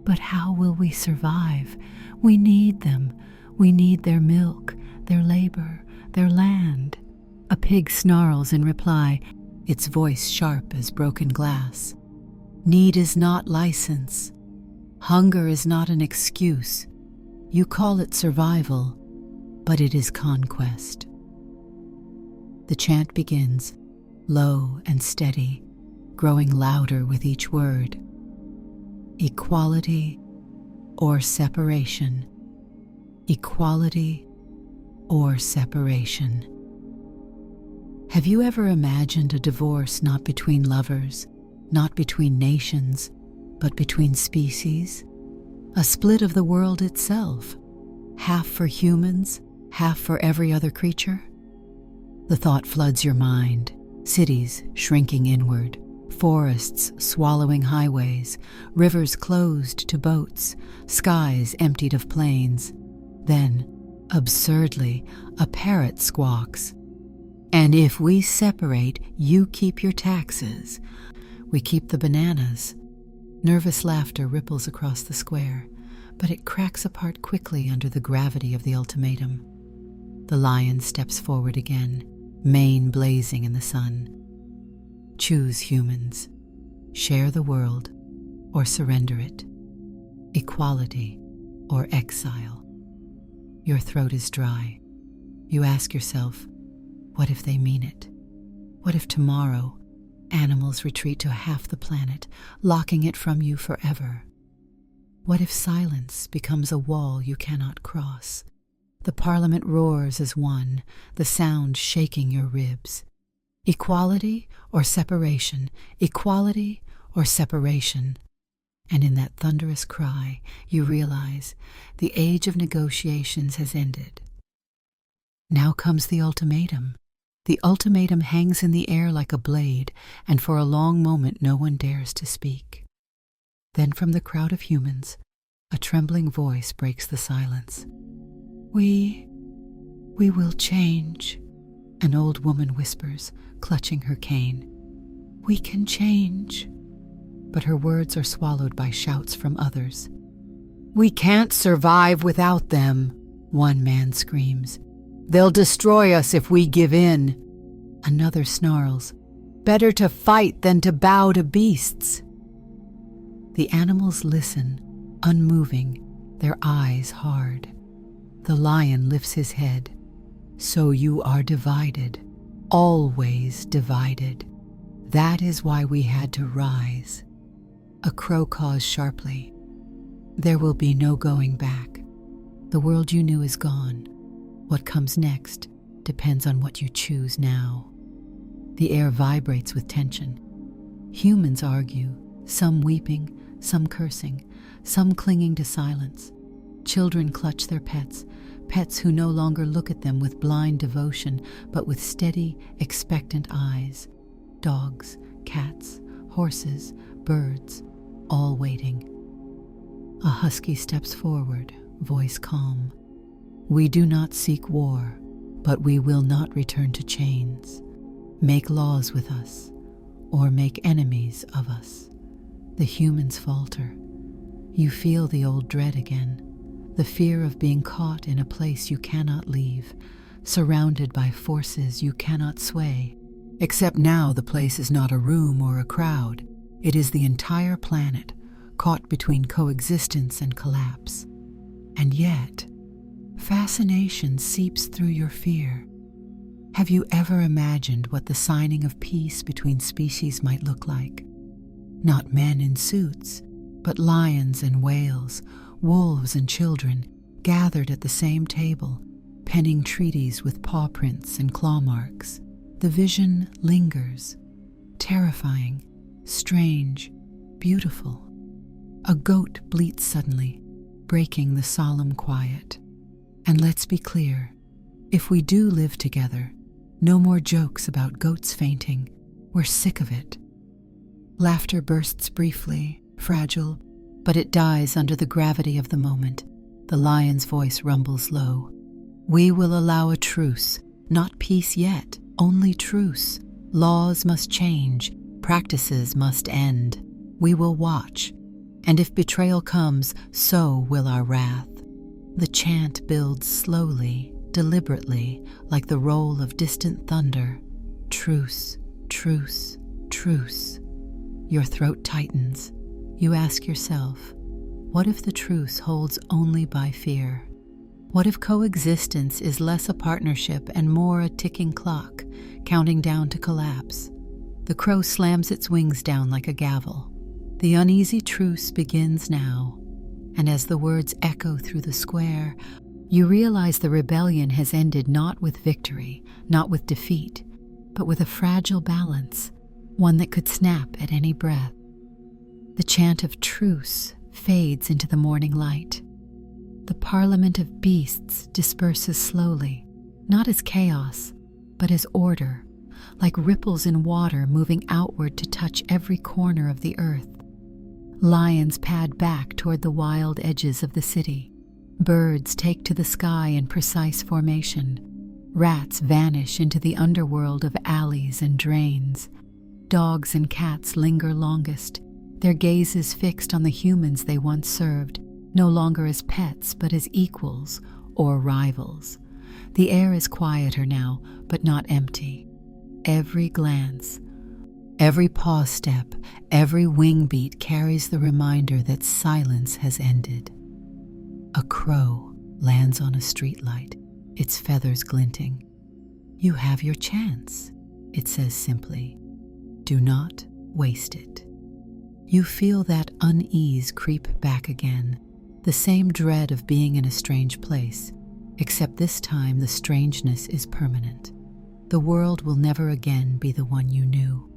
But how will we survive? We need them. We need their milk, their labor, their land. A pig snarls in reply, its voice sharp as broken glass. Need is not license. Hunger is not an excuse. You call it survival, but it is conquest. The chant begins, low and steady, growing louder with each word. Equality or separation. Equality or separation. Have you ever imagined a divorce not between lovers, not between nations, but between species? A split of the world itself, half for humans, half for every other creature? The thought floods your mind, cities shrinking inward, forests swallowing highways, rivers closed to boats, skies emptied of planes. Then, absurdly, a parrot squawks. And if we separate, you keep your taxes. We keep the bananas. Nervous laughter ripples across the square, but it cracks apart quickly under the gravity of the ultimatum. The lion steps forward again, mane blazing in the sun. Choose, humans. Share the world or surrender it. Equality or exile. Your throat is dry. You ask yourself, what if they mean it? What if tomorrow animals retreat to half the planet, locking it from you forever? What if silence becomes a wall you cannot cross? The parliament roars as one, the sound shaking your ribs. Equality or separation? Equality or separation? And in that thunderous cry, you realize the age of negotiations has ended. Now comes the ultimatum. The ultimatum hangs in the air like a blade, and for a long moment no one dares to speak. Then from the crowd of humans, a trembling voice breaks the silence. We will change, an old woman whispers, clutching her cane. We can change. But her words are swallowed by shouts from others. We can't survive without them, one man screams. They'll destroy us if we give in. Another snarls. Better to fight than to bow to beasts. The animals listen, unmoving, their eyes hard. The lion lifts his head. So you are divided, always divided. That is why we had to rise. A crow caws sharply. There will be no going back. The world you knew is gone. What comes next depends on what you choose now. The air vibrates with tension. Humans argue, some weeping, some cursing, some clinging to silence. Children clutch their pets, pets who no longer look at them with blind devotion, but with steady, expectant eyes. Dogs, cats, horses, birds, all waiting. A husky steps forward, voice calm. We do not seek war, but we will not return to chains. Make laws with us, or make enemies of us. The humans falter. You feel the old dread again, the fear of being caught in a place you cannot leave, surrounded by forces you cannot sway. Except now the place is not a room or a crowd. It is the entire planet, caught between coexistence and collapse. And yet, fascination seeps through your fear. Have you ever imagined what the signing of peace between species might look like? Not men in suits, but lions and whales, wolves and children, gathered at the same table, penning treaties with paw prints and claw marks. The vision lingers, terrifying, strange, beautiful. A goat bleats suddenly, breaking the solemn quiet. And let's be clear, if we do live together, no more jokes about goats fainting. We're sick of it. Laughter bursts briefly, fragile, but it dies under the gravity of the moment. The lion's voice rumbles low. We will allow a truce, not peace yet, only truce. Laws must change, practices must end. We will watch, and if betrayal comes, so will our wrath. The chant builds slowly, deliberately, like the roll of distant thunder. Truce, truce, truce. Your throat tightens. You ask yourself, what if the truce holds only by fear? What if coexistence is less a partnership and more a ticking clock, counting down to collapse? The crow slams its wings down like a gavel. The uneasy truce begins now, and as the words echo through the square, you realize the rebellion has ended not with victory, not with defeat, but with a fragile balance, one that could snap at any breath. The chant of truce fades into the morning light. The parliament of beasts disperses slowly, not as chaos, but as order, like ripples in water moving outward to touch every corner of the earth. Lions pad back toward the wild edges of the city. Birds take to the sky in precise formation. Rats vanish into the underworld of alleys and drains. Dogs and cats linger longest, their gazes fixed on the humans they once served, no longer as pets but as equals or rivals. The air is quieter now, but not empty. Every glance, every paw step, every wing beat carries the reminder that silence has ended. A crow lands on a streetlight, its feathers glinting. You have your chance, it says simply. Do not waste it. You feel that unease creep back again, the same dread of being in a strange place, except this time the strangeness is permanent. The world will never again be the one you knew.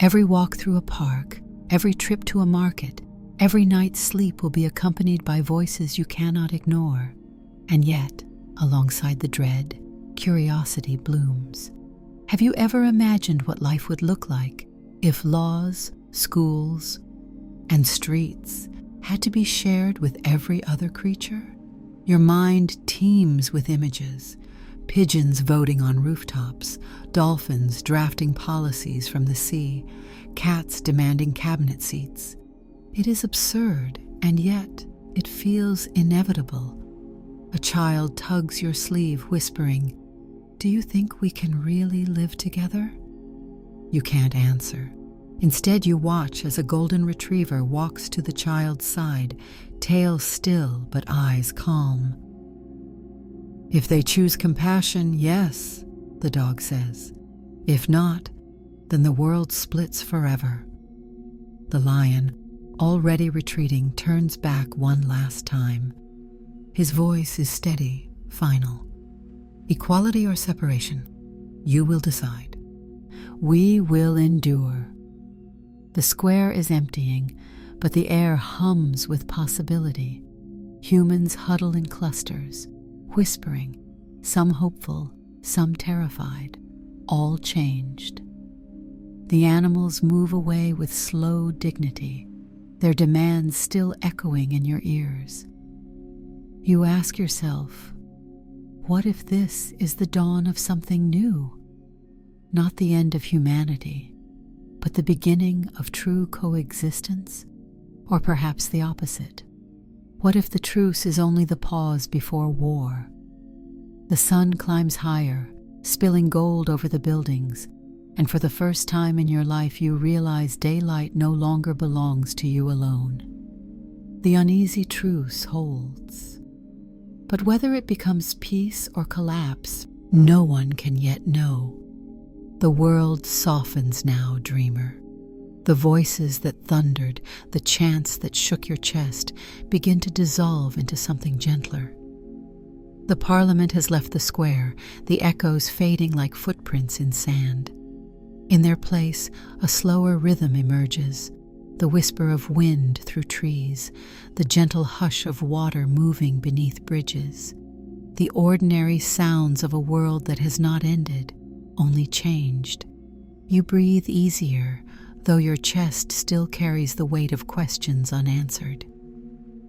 Every walk through a park, every trip to a market, Every night's sleep will be accompanied by voices you cannot ignore. And yet, alongside the dread, curiosity blooms. Have you ever imagined what life would look like if laws, schools, and streets had to be shared with every other creature? Your mind teems with images. Pigeons voting on rooftops, dolphins drafting policies from the sea, cats demanding cabinet seats. It is absurd, and yet it feels inevitable. A child tugs your sleeve, whispering, "Do you think we can really live together?" You can't answer. Instead, you watch as a golden retriever walks to the child's side, tail still but eyes calm. "If they choose compassion, yes," the dog says. "If not, then the world splits forever." The lion, already retreating, turns back one last time. His voice is steady, final. "Equality or separation? You will decide. We will endure." The square is emptying, but the air hums with possibility. Humans huddle in clusters, whispering, some hopeful, some terrified, all changed. The animals move away with slow dignity, their demands still echoing in your ears. You ask yourself, what if this is the dawn of something new? Not the end of humanity, but the beginning of true coexistence? Or perhaps the opposite? What if the truce is only the pause before war? The sun climbs higher, spilling gold over the buildings, and for the first time in your life you realize daylight no longer belongs to you alone. The uneasy truce holds. But whether it becomes peace or collapse, no one can yet know. The world softens now, dreamer. The voices that thundered, the chants that shook your chest, begin to dissolve into something gentler. The parliament has left the square, the echoes fading like footprints in sand. In their place, a slower rhythm emerges, the whisper of wind through trees, the gentle hush of water moving beneath bridges, the ordinary sounds of a world that has not ended, only changed. You breathe easier, though your chest still carries the weight of questions unanswered.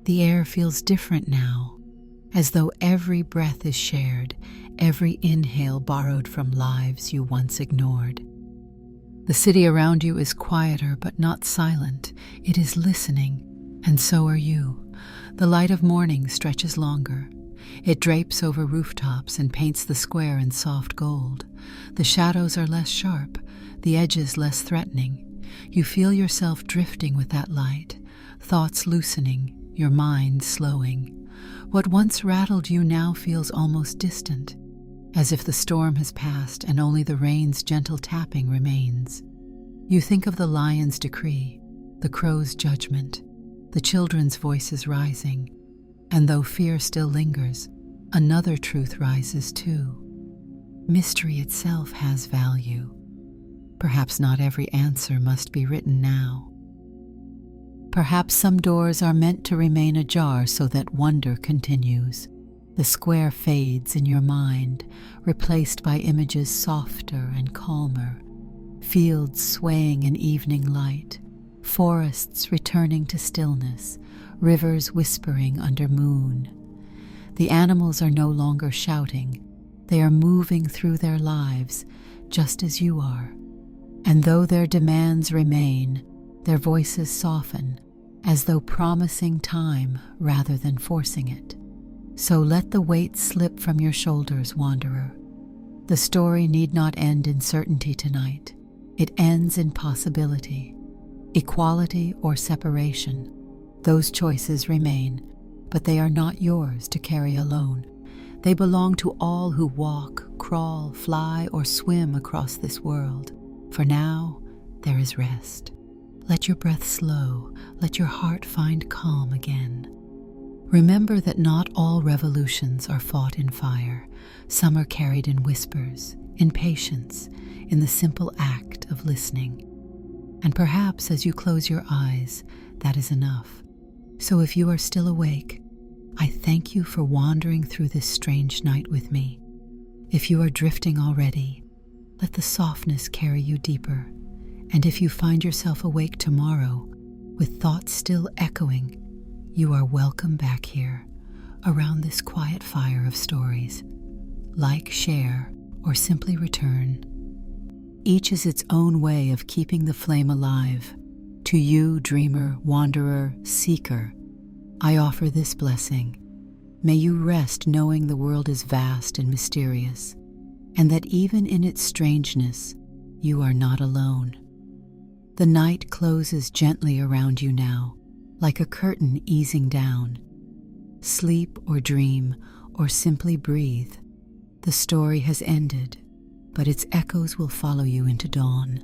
The air feels different now, as though every breath is shared, every inhale borrowed from lives you once ignored. The city around you is quieter but not silent. It is listening, and so are you. The light of morning stretches longer. It drapes over rooftops and paints the square in soft gold. The shadows are less sharp, the edges less threatening. You feel yourself drifting with that light, thoughts loosening, your mind slowing. What once rattled you now feels almost distant, as if the storm has passed and only the rain's gentle tapping remains. You think of the lion's decree, the crow's judgment, the children's voices rising, and though fear still lingers, another truth rises too. Mystery itself has value. Perhaps not every answer must be written now. Perhaps some doors are meant to remain ajar so that wonder continues. The square fades in your mind, replaced by images softer and calmer. Fields swaying in evening light, forests returning to stillness, rivers whispering under moon. The animals are no longer shouting. They are moving through their lives, just as you are. And though their demands remain, their voices soften, as though promising time rather than forcing it. So let the weight slip from your shoulders, wanderer. The story need not end in certainty tonight. It ends in possibility. Equality or separation. Those choices remain, but they are not yours to carry alone. They belong to all who walk, crawl, fly, or swim across this world. For now, there is rest. Let your breath slow. Let your heart find calm again. Remember that not all revolutions are fought in fire. Some are carried in whispers, in patience, in the simple act of listening. And perhaps as you close your eyes, that is enough. So if you are still awake, I thank you for wandering through this strange night with me. If you are drifting already, let the softness carry you deeper. And if you find yourself awake tomorrow, with thoughts still echoing, you are welcome back here, around this quiet fire of stories. Like, share, or simply return. Each is its own way of keeping the flame alive. To you, dreamer, wanderer, seeker, I offer this blessing. May you rest knowing the world is vast and mysterious, and that even in its strangeness, you are not alone. The night closes gently around you now, like a curtain easing down. Sleep or dream, or simply breathe. The story has ended, but its echoes will follow you into dawn.